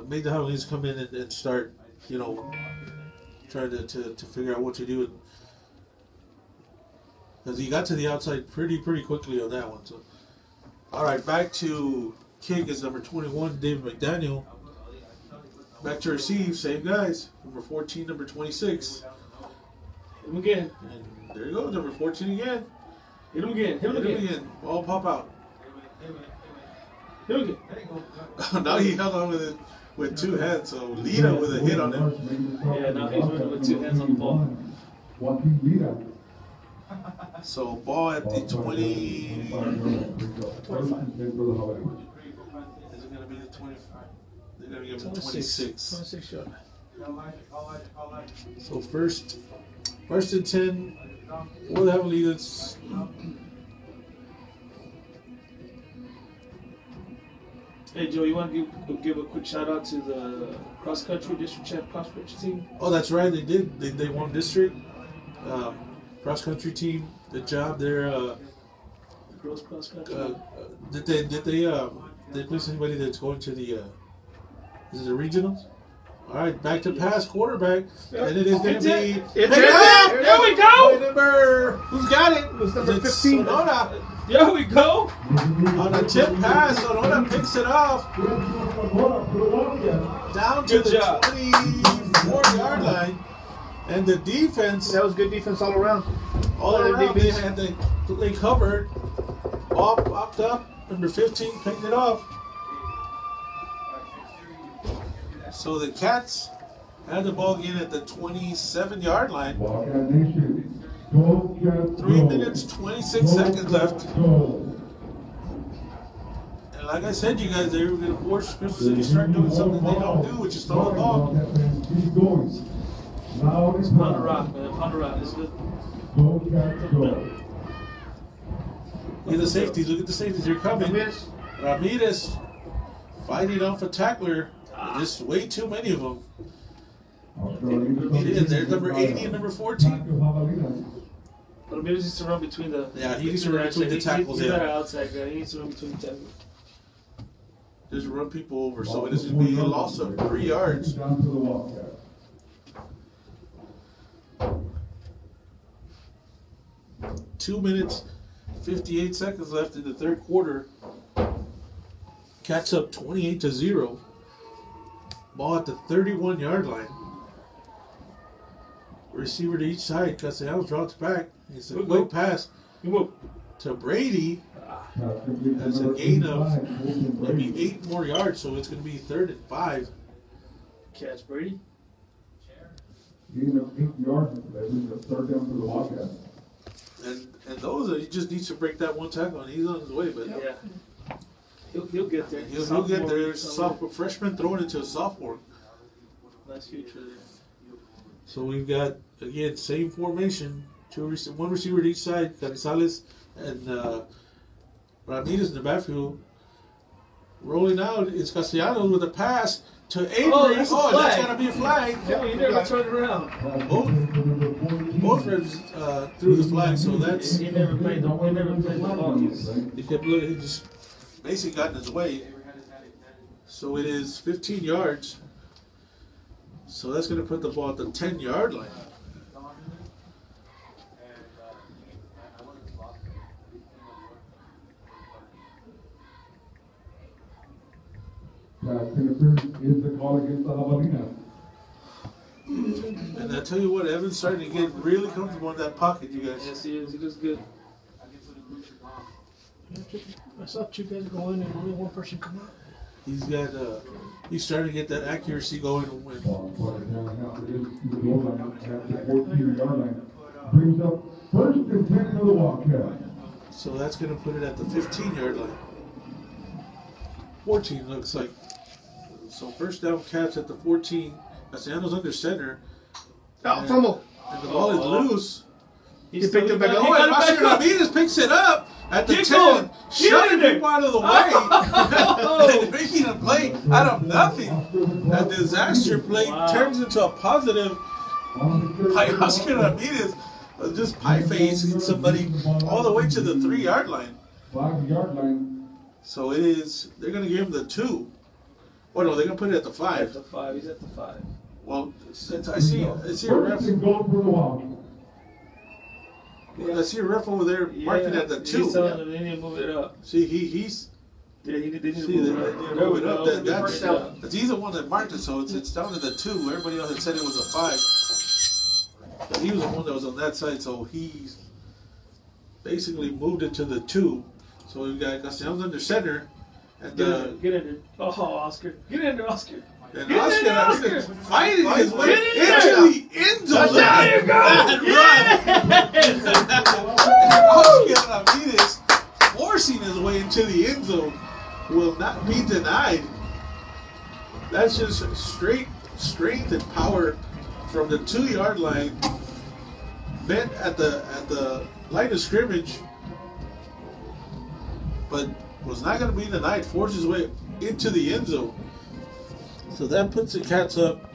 made the Highlanders come in and start, trying to figure out what to do. Because he got to the outside pretty quickly on that one. So, all right, back to kick is number 21, David McDaniel. Back to receive, same guys. Number 14, number 26. Hit him again. And there you go, number 14 again. Hit him again. Hit him again. Ball pop out. Hit him again. Now he held on with it with two hands, so Lita with a hit on him. Yeah, now he's running with two hands on the ball. So ball at the 20. 25. Is it going to be the 25? They're going to give him 26. 26 yard. So first and 10 for the Javelitas. Hey Joe, you want to give a quick shout out to the cross country district champ cross country team? Oh, that's right. They did. They won district. Cross country team. Good job. They're The girls cross country. did they place anybody that's going to the is it the regionals? All right, back to pass quarterback, and it is going to be. It's There we go. Number, who's got it? It's number It's 15. Sonora. There we go. On a tip pass, Sonora picks it off down to Good the job. 24-yard line, and the defense That was good defense all around. all around they covered. Ball popped up. Number 15 picked it off. So the Cats had the ball again at the 27-yard line. 3 minutes, 26 seconds left. And like I said, you guys, they were going to force Crystal City to start doing something they don't do, which is throw the ball. Pound the rock, man. Pound the rock. It's good. Look at the safeties. Look at the safeties. They're coming. Ramirez fighting off a tackler. Just way too many of them. There's number 80 and number 14. But maybe he needs to run between the. Yeah, he needs to run between the tackles. He's not an Yeah, outside guy. He needs to run between the tackles. just run people over. So it is going to be a loss of 3 yards. 2 minutes, 58 seconds left in the third quarter. Cats up 28-0. Ball at the 31-yard line. Receiver to each side. Castellanos drops back. It's a quick pass to Brady. That's a gain of maybe 8 more yards, so it's going to be 3rd and 5. Catch Brady. Gain of 8 yards. That is a 3rd down for the Wildcats. And those he just needs to break that one tackle, and he's on his way. But Yeah. He'll get there. He'll get there. There's a sophomore, freshman throwing into a sophomore. Nice future there. So we've got, again, same formation. One receiver to each side. Carizales and Ramirez in the backfield. Rolling out is Castellanos with a pass to Avery. Oh, that's got to be a flag. Yeah, you never turned around. Both refs threw the flag, so that's... He never played the ball. He just basically got in his way. So it is 15 yards. So that's going to put the ball at the 10-yard line. Interference is the call against the Javelinas. And I tell you what, Evan's starting to get really comfortable in that pocket, you guys. Yes, he is. He does good. I saw 2 guys go in and only 1 person come out. He's got, he's starting to get that accuracy going. Quarter down after the goal line at the 14-yard line. Brings up 1st and 10 for the Wildcats. So that's going to put it at the 15-yard line. 14 looks like. So first down, Cats at the 14. Castellanos under center. Oh, fumble. And the ball is loose. He picked it back up. Oh, and Oscar Ramirez picks it up at the 10. Shoving people out of the way. And making a play out of nothing. A disaster play turns into a positive by Oscar Ramirez. Just pie facing somebody all the way to the 3-yard line. 5-yard line. So it is, they're going to give him the 2. Oh no, they're going to put it at the 5. At the 5. He's at the 5. Well, since I see a ref. I see a ref over there marking at the 2. He's telling them they need to move it up. See, he's. Yeah, they need to See, move it up. He's the one that marked it, so it's down to the 2. Everybody else had said it was a 5. But he was the one that was on that side, so he basically moved it to the 2. So we've got Castellanos under center. And get in there. Oh, Oscar. Get in there, Oscar. And Oscar fighting his way into the end zone. There you go! Oscar Ramirez forcing his way into the end zone will not be denied. That's just straight strength and power from the 2-yard line. Bent at the line of scrimmage, but was not going to be denied. Forced his way into the end zone. So that puts the Cats up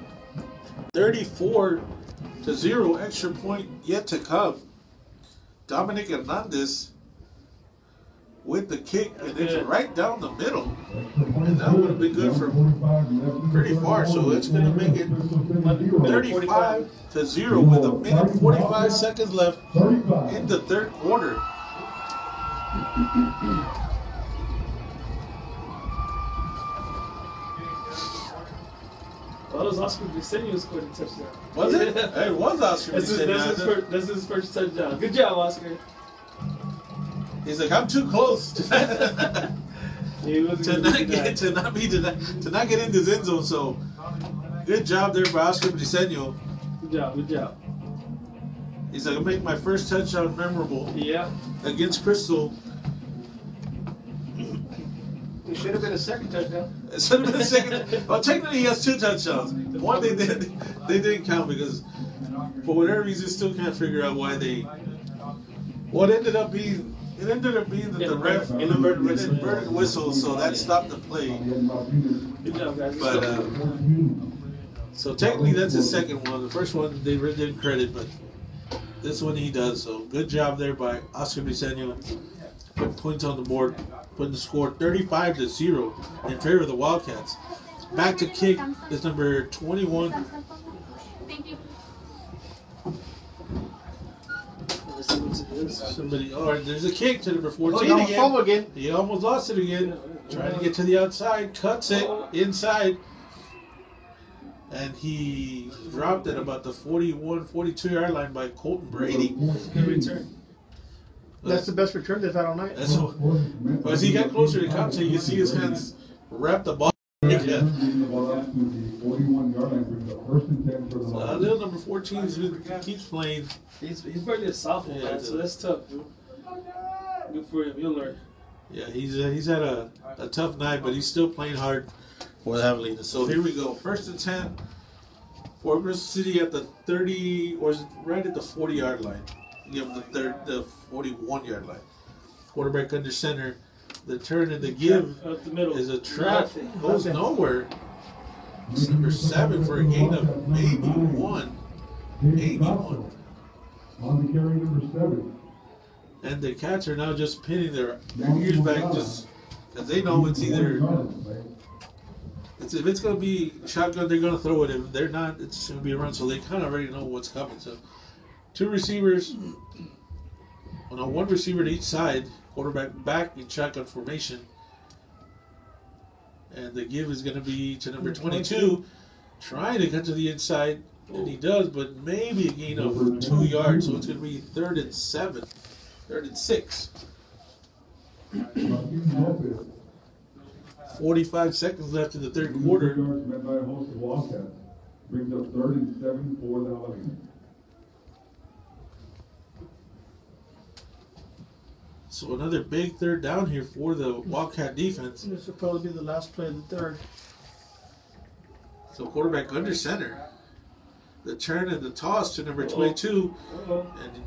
34-0. Extra point yet to come. Dominic Hernandez with the kick, and it's right down the middle. And that would have been good for pretty far. So it's going to make it 35-0 with 1:45 seconds left in the third quarter. Well, that was Oscar Briseño who scored a touchdown. Was it? It was Oscar Briseño. That's his first touchdown. Good job, Oscar. He's like, I'm too close to not get in this end zone. So, good job there by Oscar Briseño. Good job. He's like, I'll make my first touchdown memorable. Yeah. Against Crystal. It should have been a second touchdown. It should have been a second. Well, technically he has 2 touchdowns. One they didn't count because for whatever reason still can't figure out why they. What ended up being. It ended up being that the ref inverted whistle, so that stopped the play. Good job, guys. But so technically that's his second one. The first one they didn't credit, but this one he does. So good job there by Oscar Briseño. Putting points on the board, putting the score 35-0 in favor of the Wildcats. Back to kick is number 21. Thank you. see what it is. Somebody, there's a kick to number 14 Oh, again. fumble again. He almost lost it again. Trying to get to the outside, cuts it inside. And he dropped it about the 41, 42-yard line by Colton Brady. Good return. That's the best return they've had all night. That's what, as he got closer to Compton, you can see his hands wrap the ball. Yeah. Little number 14 keeps playing. He's barely a sophomore, man, so that's tough, dude. Good for him. You'll learn. Yeah, he's had a tough night, but he's still playing hard for the Javelina. So here we go. 1st and 10 for Crystal City at the 30, or is it right at the 40-yard line? Give him the 41-yard line. Quarterback under center. The turn and the give Up the middle. is a trap. Goes nowhere. It's number 7 for a gain of maybe 1. Maybe 1. On the carry, number 7. And the Cats are now just pinning their ears back just because they know it's either... if it's going to be shotgun, they're going to throw it. If they're not, it's going to be a run. So they kind of already know what's coming. So 2 receivers, one receiver to each side, quarterback back in shotgun formation. And the give is going to be to number 22, trying to cut to the inside. And he does, but maybe a gain of 2 yards. So it's going to be 3rd and 7. 3rd and 6. 45 seconds left in the 3rd quarter. Met by a host of Wildcats. Brings up 3rd and 7 for the Javelina. So another big 3rd down here for the Wildcat defense. This will probably be the last play of the 3rd. So quarterback under center. The turn and the toss to number 22. And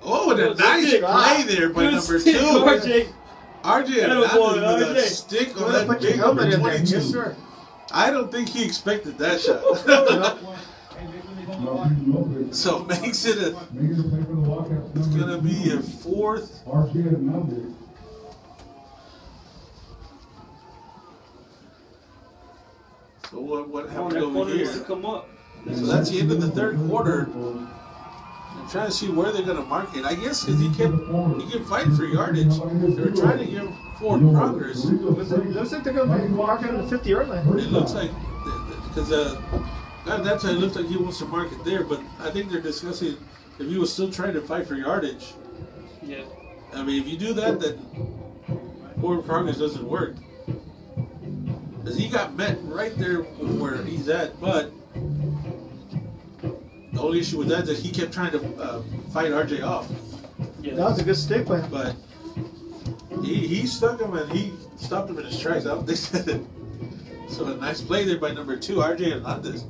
a nice play there by number 2. RJ Hernandez with a stick on that big number 22. Yes, sir. I don't think he expected that shot. So makes it it's going to be a 4th. So what happened over here? So that's the end of the 3rd quarter. I'm trying to see where they're going to mark it. I guess because he can fight for yardage. They were trying to give him forward progress. It looks like they're going to be marking on the 50-yard line. It looks like, because that's how it looks like he wants to mark it there. But I think they're discussing if he was still trying to fight for yardage. Yeah. I mean, if you do that, then forward progress doesn't work. Because he got met right there where he's at, but the only issue with that is that he kept trying to fight RJ off. Yeah, that was a good stick play. But he stuck him and he stopped him in his tracks. I don't think that. So a nice play there by number 2, RJ Hernandez.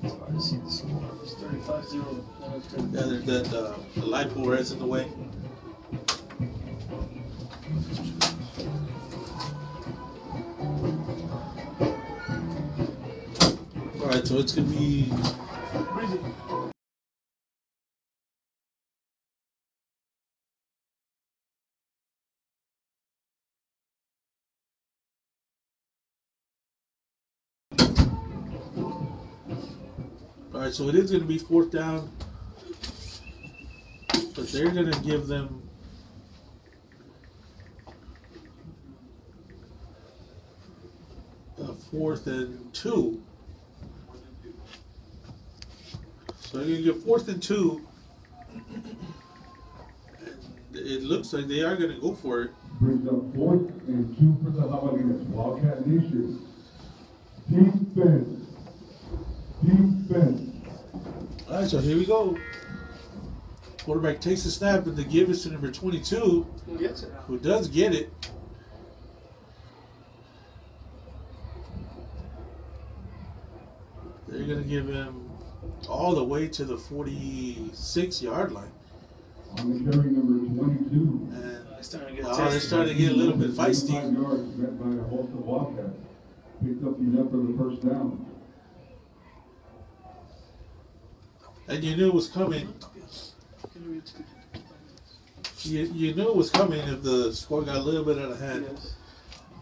It's hard to see the score. It's 35-0. Yeah, there's that the light pole red's in the way. All right, so it's gonna be. All right, so it is going to be 4th down, but they're going to give them a 4th and 2. So they're going to get 4th and 2, and it looks like they are going to go for it. Brings up 4th and 2 for the Javelinas. Wildcat Nation. Defense. All right, so here we go. Quarterback takes the snap, and the give is to number 22, Who gets it? who does get it. They're going to give him all the way to the 46-yard line. On the carry, number 22. And They're starting to get they're starting to get a little bit 5 feisty. yards met by a host of Wildcats. Picked up enough for the 1st down. And you knew it was coming. You knew it was coming if the score got a little bit out of hand. Yes.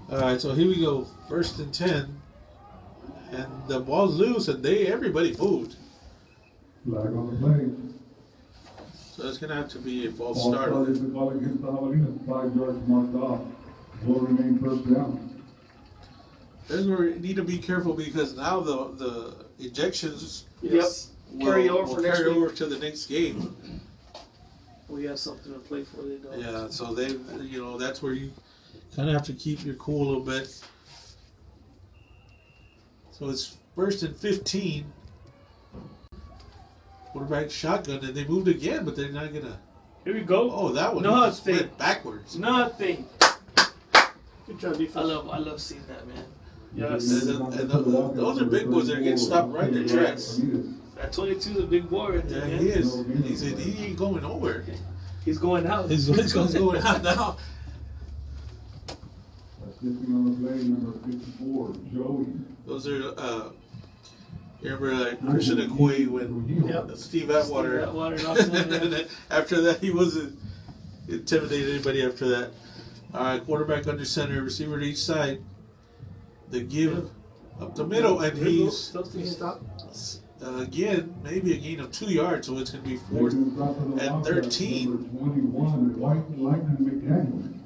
All right, so here we go. 1st and 10. And the ball's loose, and everybody moved. Flag on the play. So So it's going to have to be a false False start. start is the call against the Javelinas. 5 yards marked off. Will remain first down. There's where you need to be careful because now the ejections Yes. will Carry over for next carry week. over to the next game. We have something to play for. They don't. Yeah, so they, that's where you kind of have to keep your cool a little bit. So it's 1st and 15. Quarterback shotgun, and they moved again, but they're not gonna. Here we go. Oh, that one just Nothing. went backwards. Nothing. Good job, defense. I love seeing that, man. And, Yes. those are big boys that are getting stopped right in their tracks. That 22 is a big boy right there, Yeah, man. he is. And he said he ain't going nowhere. He's going out. He's going out now. Assisting on the play, number 54, Joey. Those are, you remember Christian Okoye when Yep. Steve Atwater. Atwater knocked him in, And then after that, he wasn't intimidated anybody after that. All right, quarterback under center, receiver to each side. The give up the middle, and he's He stopped. again maybe a gain of 2 yards, so it's going to be 4th and 13. Number 21, White Lightning McDaniel.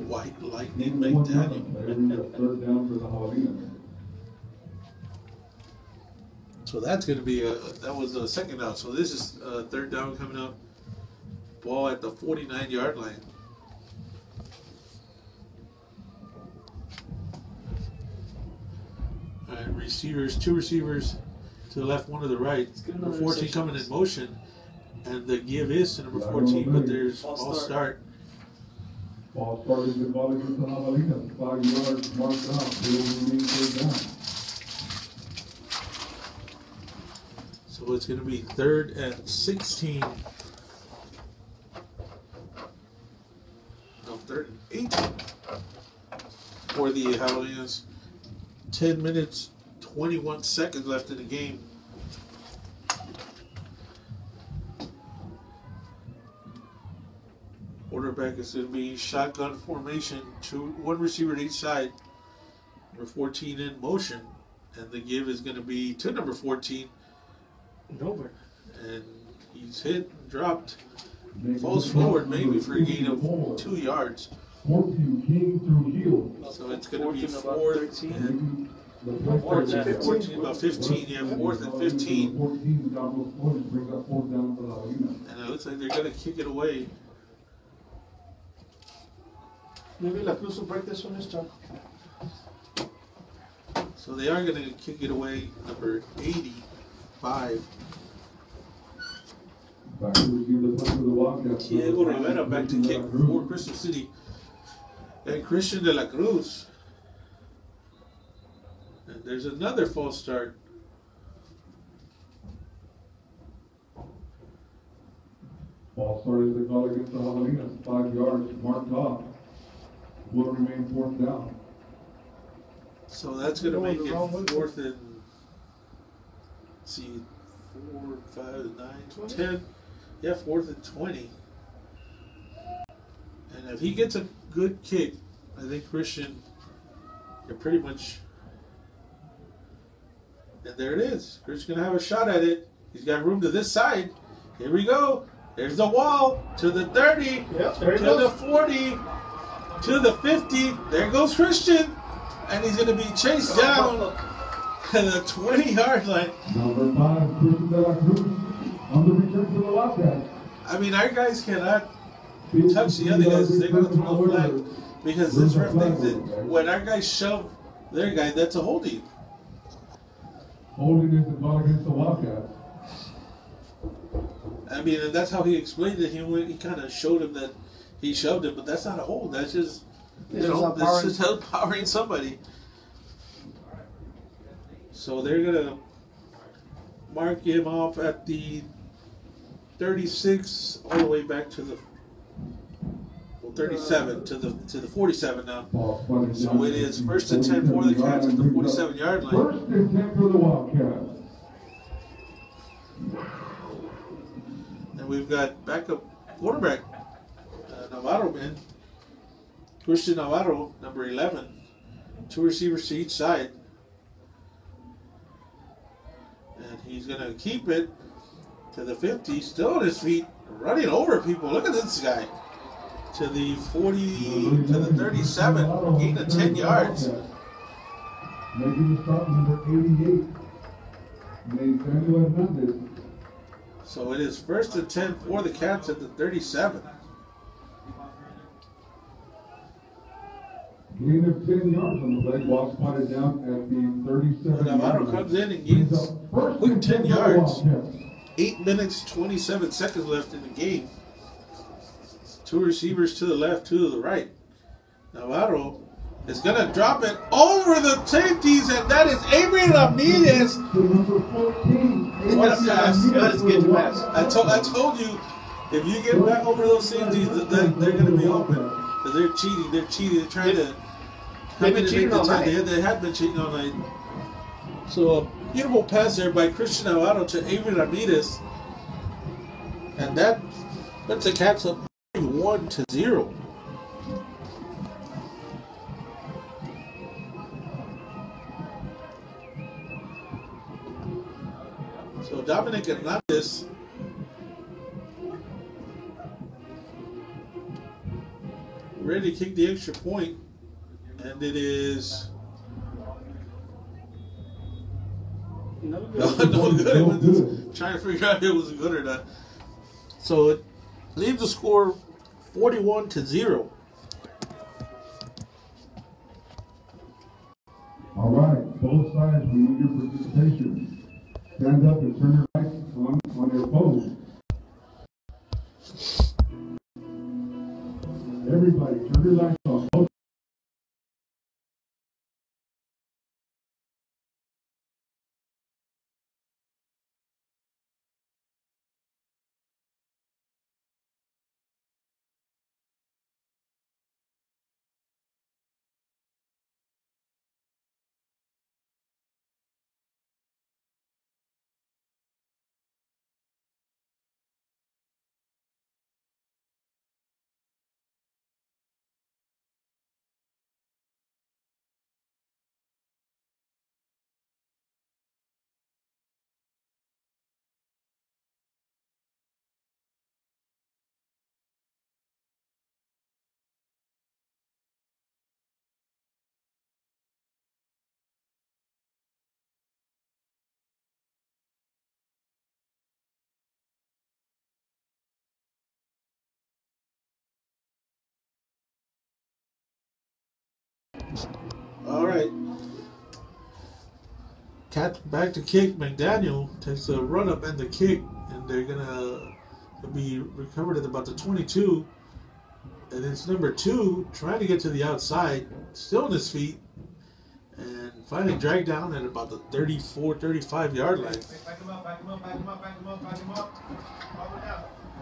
White Lightning McDaniel. Third down for the Javelinas. So that's going to be that was the second down. So this is third down coming up. Ball at the 49-yard line. All right, receivers, 2 receivers to the left, 1 to the right. Number 14 coming in motion, and the give is to number 14, but there's false start. False start is the call against the Javelinas. 5 yards marked off. They will remain third down. So it's going to be 3rd and 16. No, 3rd and 18 for the Javelinas. 10 minutes, 21 seconds left in the game. Quarterback is going to be shotgun formation, 1 receiver to each side. Number 14 in motion, and the give is going to be to number 14. Over. And he's hit and dropped. Falls forward maybe for a gain of 2 yards. 14 King through heel. So it's going to be 4th and 4th about 13. and 14, about 15, yeah, 4th and 15. 14 down those points brings up 4th down for the Javelinas. And it looks like they're going to kick it away. Maybe La Cruz will break this one this time. So they are going to kick it away, number 85. Back to receive the punt for the Wildcats. Diego Rivera back to kick for Crystal City. And Christian de la Cruz. And there's another false start. False start is the call against the Javelinas. 5 yards marked off. Will remain 4th down. So that's going to make it Wrong way. 4th and, let's see, 4, 5, 9, 10. Yeah, 4th and 20. And if he gets a good kick, I think Christian, you're pretty much. And there it is. Christian's going to have a shot at it. He's got room to this side. Here we go. There's the wall to the 30, Yep, there it to goes. the 40, to the 50. There goes Christian. And he's going to be chased down at the 20-yard line. Number 5, Christian de la Cruz on the return to the Wildcats. I mean, our guys cannot touch the other guys. They're going to throw a flag because this ref thinks that when our guys shove their guy, that's a holding. Holding is the call against the Wildcats. I mean, and that's how he explained it. He kind of showed him that he shoved him, but that's not a hold. That's just, that's just empowering somebody. So they're going to mark him off at the 36 all the way back to the 37 to the 47 now. So it is 1st and 10 for the Cats at the 47-yard line. 1st and 10 for the Wildcats. And we've got backup quarterback Navarro man, Christian Navarro, number 11. 2 receivers to each side. And he's going to keep it to the 50, still on his feet. running over people. Look at this guy. To the 40, to the 37, gain of 10 yards. Making the stop, number 88, Nathaniel Hernandez. So it is 1st and 10 for the Cats at the 37. Gain of 10 yards on the play. Ball spotted down at the 37. Navarro comes in and gains quick 10 yards. 8 minutes, 27 seconds left in the game. 2 receivers to the left, 2 to the right. Navarro is going to drop it over the safeties, and that is Avery Ramirez. What a pass. That is good pass. I told you, if you get back over those safeties, they're going to be open. Because they're cheating. They're trying to come in and make the time. They have been cheating all night. So a beautiful pass there by Christian Navarro to Avery Ramirez. And that puts the Cats up 1-0. So Dominic Hernandez ready to kick the extra point, and it is no good. Trying to figure out if it was good or not. So it leaves the score 41-0. All right, both sides, we need your participation. Stand up and turn your lights on your phone. Everybody, turn your lights on. All right. Cats back to kick. McDaniel takes a run up and the kick, and they're gonna be recovered at about the 22. And it's number 2 trying to get to the outside, still on his feet, and finally dragged down at about the 34-35 yard line. Back him up.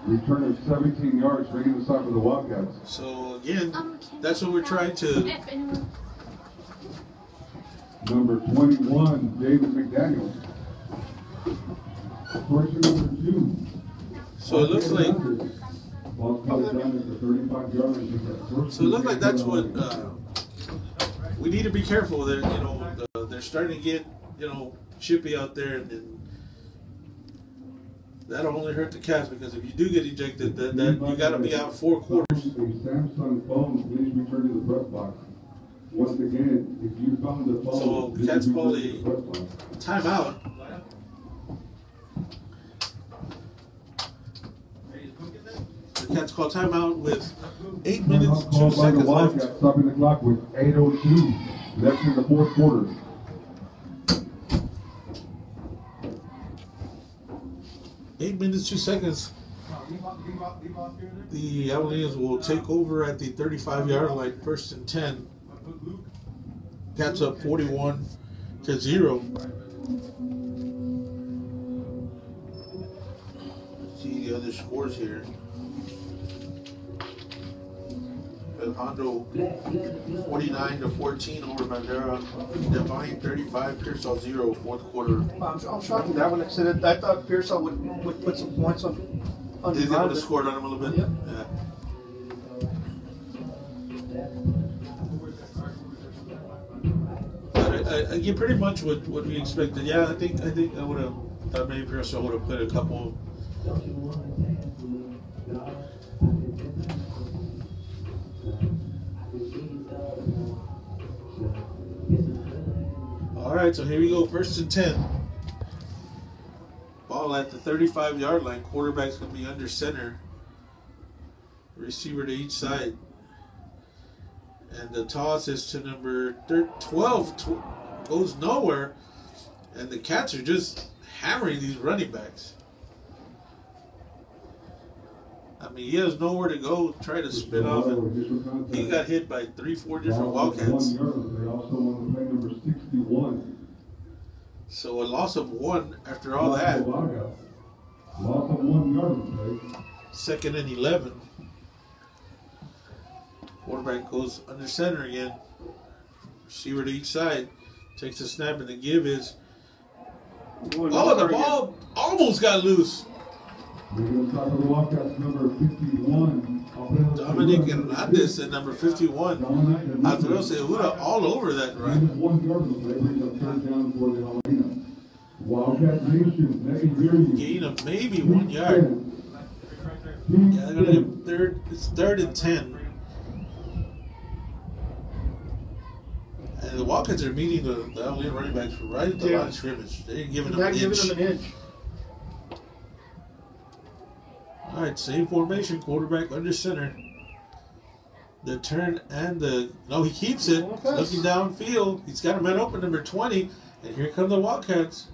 Return of 17 yards, bringing the side for the Wildcats. So again, that's what we're trying to. Number 21, David McDaniel. Question number 2. So it looks like. So it looks like that's what we need to be careful. That they're starting to get chippy out there, and that'll only hurt the Cats, because if you do get ejected, that you got to be out 4 quarters. Samsung phone, please return to the press box. Once again, if you found the phone, so Cats call a timeout. The Cats call timeout with 8 minutes, 2 seconds left. Stopping the clock with 8:02 left in the 4th quarter. Eight minutes, 2 seconds. The Avalonians will take over at the 35-yard line, 1st and 10. Cats up 41-0. Let's see the other scores here. Alejandro 49-14 over Bandera. Devine 35, Pearsall 0, 4th quarter. I'm shocked at that one. I thought Pearsall would put some points on. Did they want to score on him a little bit? Yeah. But I get pretty much what we expected. Yeah, I think I would have thought maybe Pearsall would have put a couple right, so here we go. 1st and 10. Ball at the 35-yard line. Quarterback's going to be under center. Receiver to each side. And the toss is to number 12. Goes nowhere. And the Cats are just hammering these running backs. I mean, he has nowhere to go. Try to spin off, and he got hit by 3-4 different Wildcats. They also want to play number 61. So a loss of 1 after all that. Loss of 1 yard play. 2nd and 11. Quarterback goes under center again. Receiver to each side. Takes the snap, and the give is... Oh, the ball almost got loose. We're going to talk about the Wildcats, number 51. Dominic Hernandez at number 51. Alfredo Segura all over that run. 1 yard play brings up 3rd down for the Helena. Wildcat Nation, they can hear you. Gain of maybe 1 yard. Yeah, they're going to get third. It's 3rd and 10. And the Wildcats are meeting the Alabama running backs right at the line of scrimmage. They ain't giving them an inch. All right, same formation. Quarterback under center. The turn and the... No, he keeps it. Looking downfield. He's got a man open, number 20. And here come the Wildcats.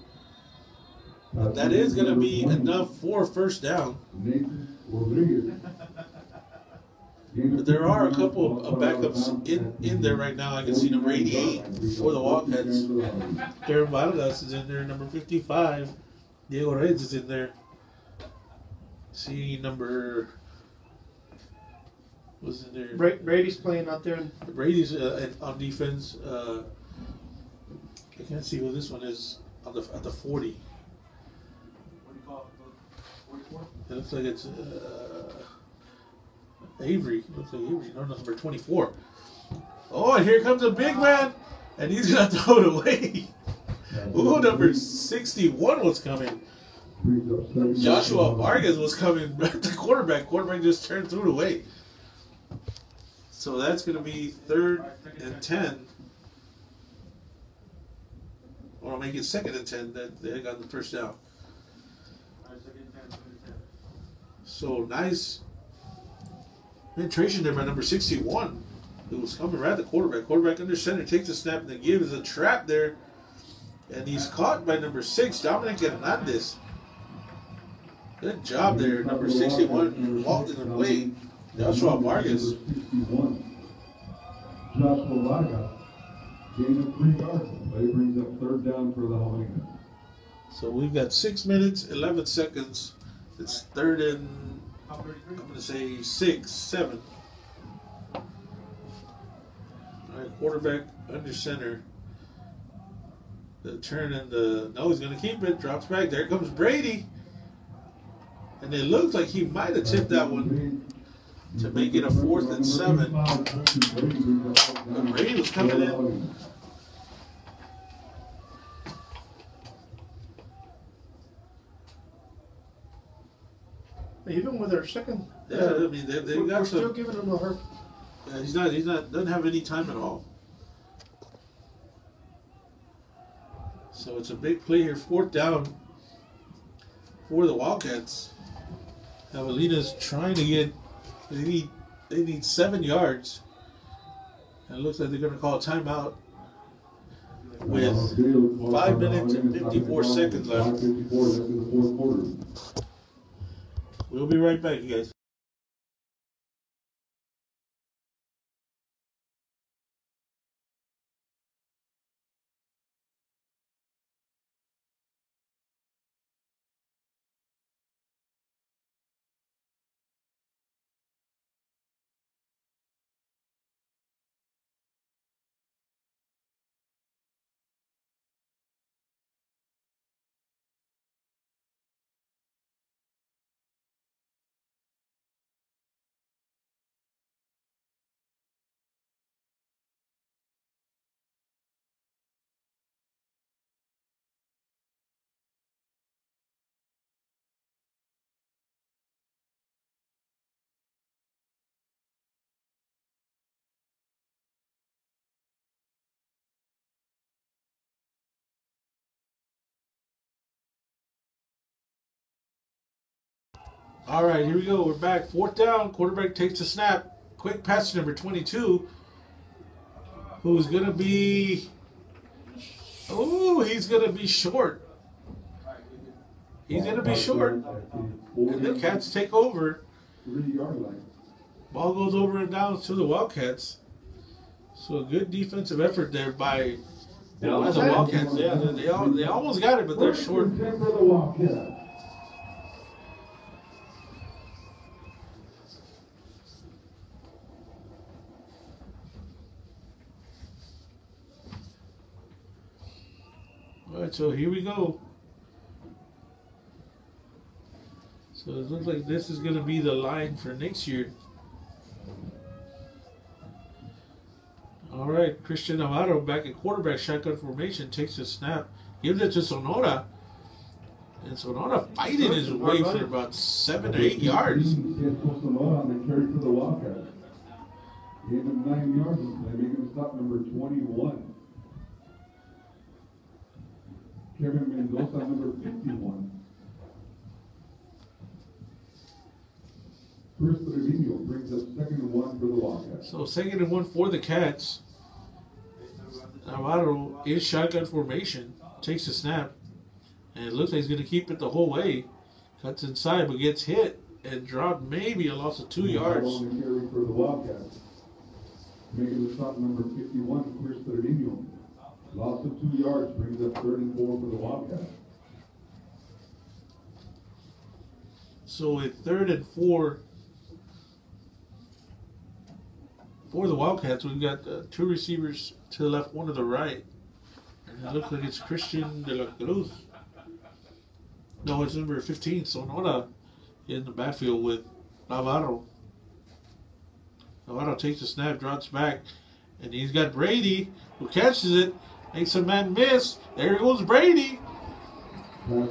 But that is going to be enough for 1st down. But there are a couple of backups in there right now. I can see number 88 for the Wildcats. Darren Vargas is in there. Number 55. Diego Reyes is in there. See number... What's in there? Brady's playing out there. Brady's on defense. I can't see who this one is at the 40. What do you call it? 44? It looks like it's Avery. It looks like Avery. No, number 24. Oh, and here comes a big man, and he's gonna throw it away. Ooh, number 61 was coming. Joshua Vargas was coming at the quarterback. Quarterback just turned, threw it away. So that's going to be 3rd and 10. Or I'll make it 2nd and 10. That they got the 1st down. So nice penetration there by number 61. It was coming right at the quarterback. Quarterback under center takes the snap, and the give is a trap there. And he's caught by number 6, Dominic Hernandez. Good job there, number 61. Walked in the way. Joshua Vargas. Joshua Vargas. Gain of 3 yards. Play brings up 3rd down for the Helena. So we've got 6 minutes, 11 seconds. It's 3rd and, I'm going to say 6, 7. All right, quarterback under center. The turn and the... No, he's going to keep it. Drops back. There comes Brady. And it looks like he might have tipped that one to make it a 4th and 7. But Brady was coming in. Even with our second... Yeah, I mean, they've got we're some... still giving him a hurt. Yeah, he's not, doesn't have any time at all. So it's a big play here. 4th down for the Wildcats. Javelina's trying to get... They need 7 yards. And it looks like they're going to call a timeout with 5 minutes and 54 seconds left. We'll be right back, you guys. All right, here we go. We're back. 4th down. Quarterback takes the snap. Quick pass to number 22. Who's going to be... Oh, he's going to be short. He's going to be short. And the Cats take over. 3-yard line. Ball goes over and down to the Wildcats. So a good defensive effort there by the Wildcats. Yeah, they almost got it, but they're short. For the Wildcats. All right, so here we go. So it looks like this is going to be the line for next year. All right, Christian Navarro back at quarterback, shotgun formation, takes the snap, gives it to Sonora. And Sonora fighting his way for about 7 or 8 yards. Sonora on the carry for the Wildcats. Gain of 9 yards. They make him stop number 21. Kevin Mendoza, number 51. Chris Trevino brings up 2nd and 1 for the Wildcats. So 2nd and 1 for the Cats. Navarro is shotgun formation, takes the snap, and it looks like he's going to keep it the whole way. Cuts inside, but gets hit and dropped, maybe a loss of 2 yards. On the carry for the Wildcats. Making the stop number 51, Chris Trevino. Loss of 2 yards brings up 3rd and 4 for the Wildcats. So at 3rd and 4 for the Wildcats, we've got 2 receivers to the left, 1 to the right. And it looks like it's Christian de la Cruz. No, it's number 15, Sonora, in the backfield with Navarro. Navarro takes the snap, drops back, and he's got Brady, who catches it, makes a man miss. There goes Brady. A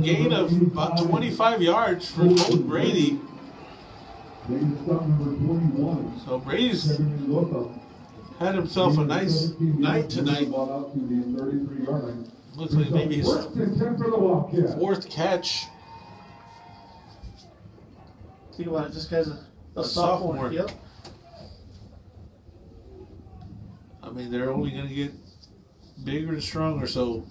gain of about 25 yards for Colt Brady. So Brady's had himself a nice night tonight. Looks like maybe his 4th catch. See what? This guy's a sophomore. Yep. I mean, they're only going to get bigger and stronger, so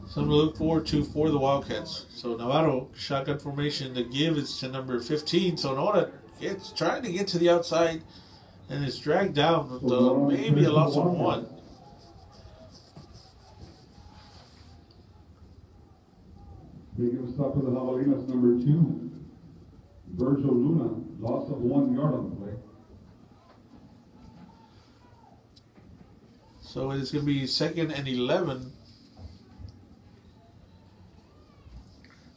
something to look forward to for the Wildcats. So Navarro, shotgun formation. The give is to number 15. So Sonora it's trying to get to the outside, and it's dragged down with maybe a loss of 1. Making a stop for the Javelinas, number 2. Virgil Luna, loss of 1 yard on the play. So it's going to be 2nd and 11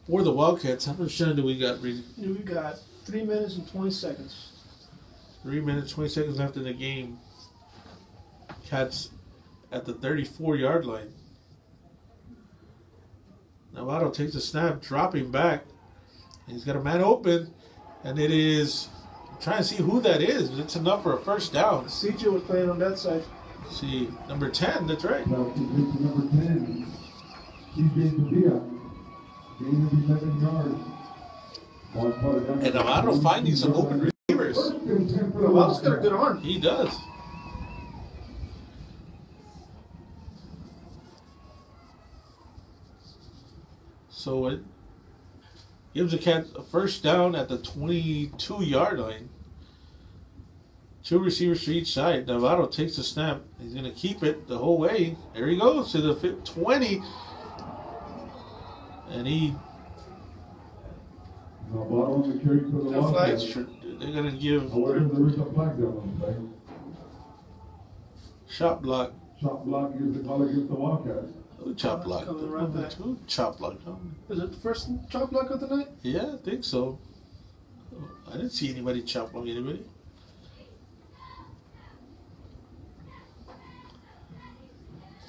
for the Wildcats. How much time do we got, Reed? We got 3 minutes and 20 seconds. 3 minutes, 20 seconds left in the game. Cats at the 34-yard line. Navarro takes a snap, dropping back. He's got a man open, and it is... I'm trying to see who that is. It's enough for a 1st down. CJ was playing on that side. See, number 10, that's right. Now, number 10, CJ Padilla. Gain of 11 yards. And Navarro finding some open receivers. Navarro's got a good arm. He does. So it gives the Cats a 1st down at the 22-yard line. 2 receivers to each side. Navarro takes the snap. He's going to keep it the whole way. There he goes to the 20. And he... Navarro on the carry for the Wildcats. They're going to give... However, there is a flag down on the play. Shot block. Shot block is the call against the Wildcats. Who chop block? Coming right back. Who chop block? Is it the first chop block of the night? Yeah, I think so. I didn't see anybody chop block anybody.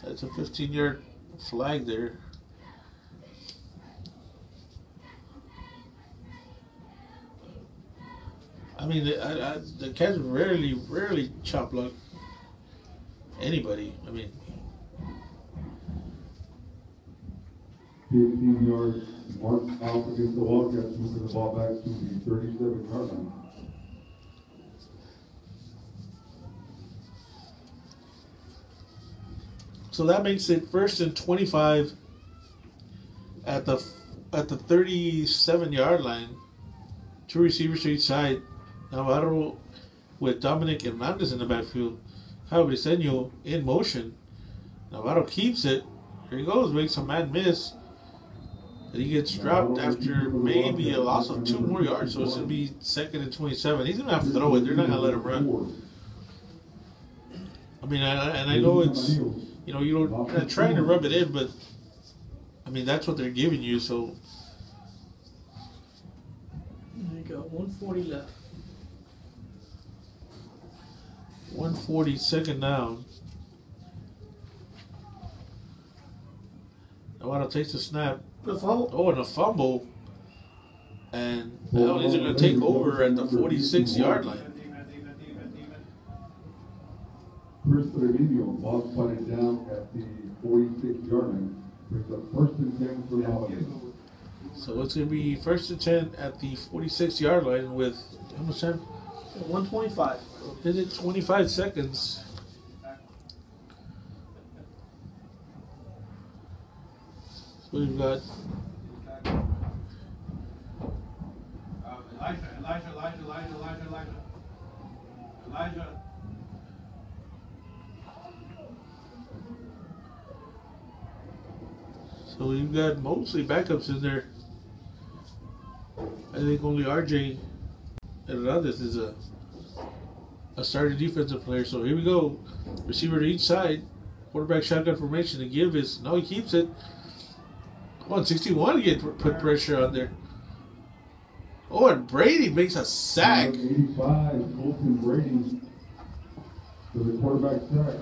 That's a 15-yard flag there. I mean, the Cats rarely chop block anybody. I mean, 15 yards marked off against the Wildcats, moving the ball back to the 37-yard line. So that makes it 1st and 25 at the 37-yard line. 2 receivers to each side. Navarro with Dominic Hernandez in the backfield. Kyle Briseño in motion. Navarro keeps it. Here he goes, makes a man miss. And he gets dropped after maybe a loss of 2 more yards. So it's going to be 2nd and 27. He's going to have to throw it. They're not going to let him run. I mean, I know it's, you know, you're not trying to rub it in, but I mean, that's what they're giving you. So you got 140 left. 140, second down. Navarro takes the snap. The fumble. Oh, and a fumble. And now he's going to take over at the 46-yard line. Chris Trevino, ball spotted down at the 46-yard line. Brings up 1st and 10 for the Hawkins. So it's going to be 1st and 10 at the 46-yard line with how much time? 125. Hit it 25 seconds. So we've got Elijah. So we've got mostly backups in there. I think only RJ Hernandez is a starting defensive player. So here we go. Receiver to each side. Quarterback shotgun formation. The give is, no, he keeps it. Come on, 61 to get put pressure on there. Oh, and Brady makes a sack. 85, Colton Brady for the quarterback sack.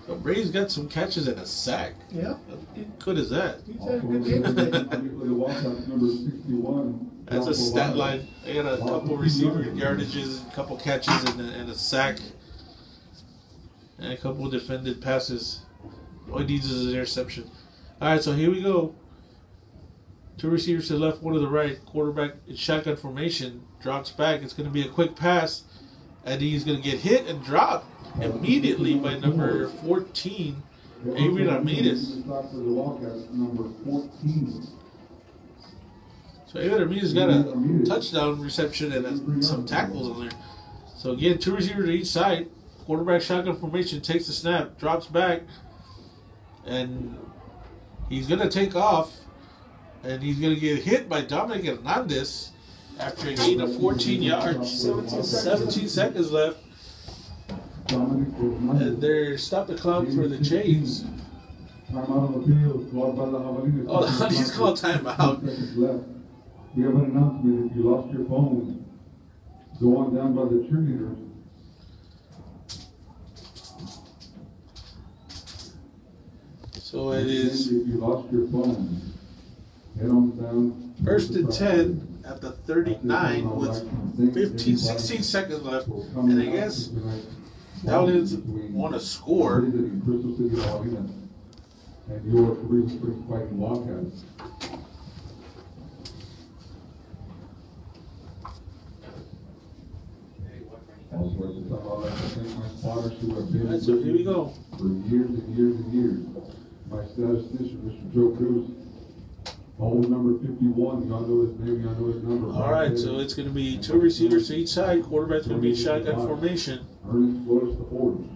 So Brady's got some catches and a sack. Yeah. How good is that? He's had a good game today. Number 61. That's a stat line. They got a couple receiver yardages, a couple catches, and a sack. And a couple of defended passes. All he needs is an interception. All right, so here we go. 2 receivers to the left, 1 to the right. Quarterback in shotgun formation. Drops back. It's going to be a quick pass. And he's going to get hit and drop immediately by number 14, Avery Ramirez. Number 14. So Avery Ramirez got a touchdown reception and some tackles on there. So again, 2 receivers to each side. Quarterback shotgun formation, takes the snap, drops back, and he's going to take off. And he's going to get hit by Dominic Hernandez after a gain of 14 yards. 17 seconds left. And they're stop the clock for the Chains. Oh, he's called timeout. We have an announcement. If you lost your phone, go on down by the cheerleaders. So it is If you lost your phone, head on down. 1st and 10 at the 39 with 16 seconds left. And I guess Dowdens want to score. Visiting Crystal City, Alabama, and your Caribbean Springs Fighting Wildcats. Also at the time, I'd like to thank my spotters who have been Alright, so here we go. for years and years and years. My statistician, Mr. Joe Cruz. Hole number 51, y'all know his name, y'all know his number. All right, so it's going to be 2 receivers to each side. Quarterback's going to be shotgun formation. Ernest Flores the 40.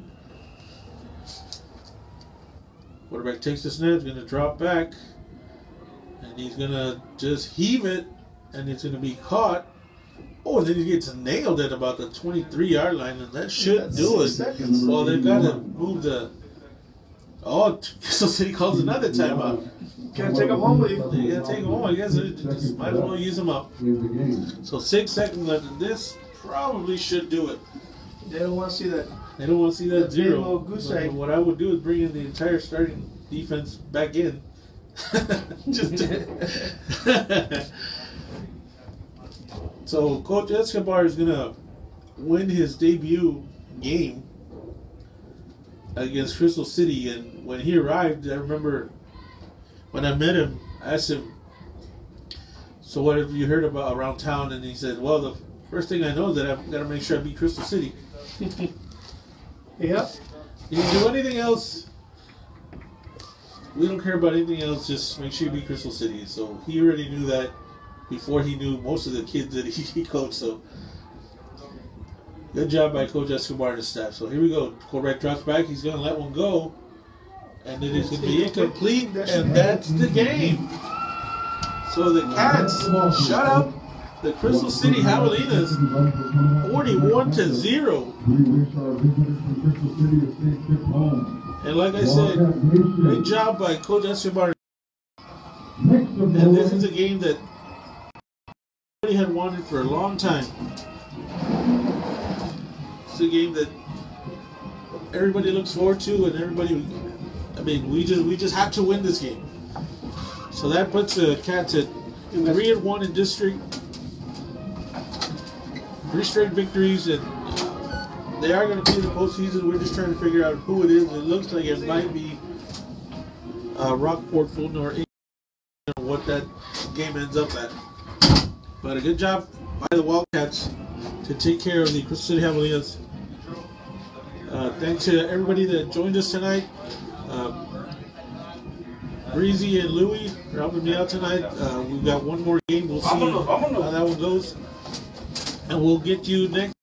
Quarterback takes the snap, going to drop back, and he's going to just heave it, and it's going to be caught. Oh, and then he gets nailed at about the 23-yard line, and that should do it. Well, they've got to move the... Oh, so City calls another timeout. Can't take him home with you. You gotta take him home. I guess they just might as well use him up. So 6 seconds left, and this probably should do it. They don't want to see that. They don't want to see that zero. little goose egg. What I would do is bring in the entire starting defense back in. Just So Coach Escobar is gonna win his debut game against Crystal City, and when he arrived, I remember when I met him, I asked him, "So what have you heard about around town?" And he said, "Well, the first thing I know is that I've got to make sure I beat Crystal City." Yep. You can do anything else. We don't care about anything else. Just make sure you beat Crystal City. So he already knew that before he knew most of the kids that he coached. So good job by Coach Escobar and his staff. So here we go. Quarterback drops back. He's going to let one go. And it is going to be incomplete. And that's the game. So the Cats shut up the Crystal City Javelinas 41-0. And like I said, great job by Coach Escobar. And this is a game that everybody had wanted for a long time. It's a game that everybody looks forward to, and everybody. I mean, we just have to win this game. So that puts the Cats at 3-1 in district, 3 straight victories, and they are going to be in the postseason. We're just trying to figure out who it is. It looks like it might be Rockport, Fulton, or what that game ends up at. But a good job by the Wildcats to take care of the Crystal City Javelinas. Thanks to everybody that joined us tonight. Breezy and Louie are helping me out tonight. We've got one more game. We'll see how that one goes. And we'll get you next.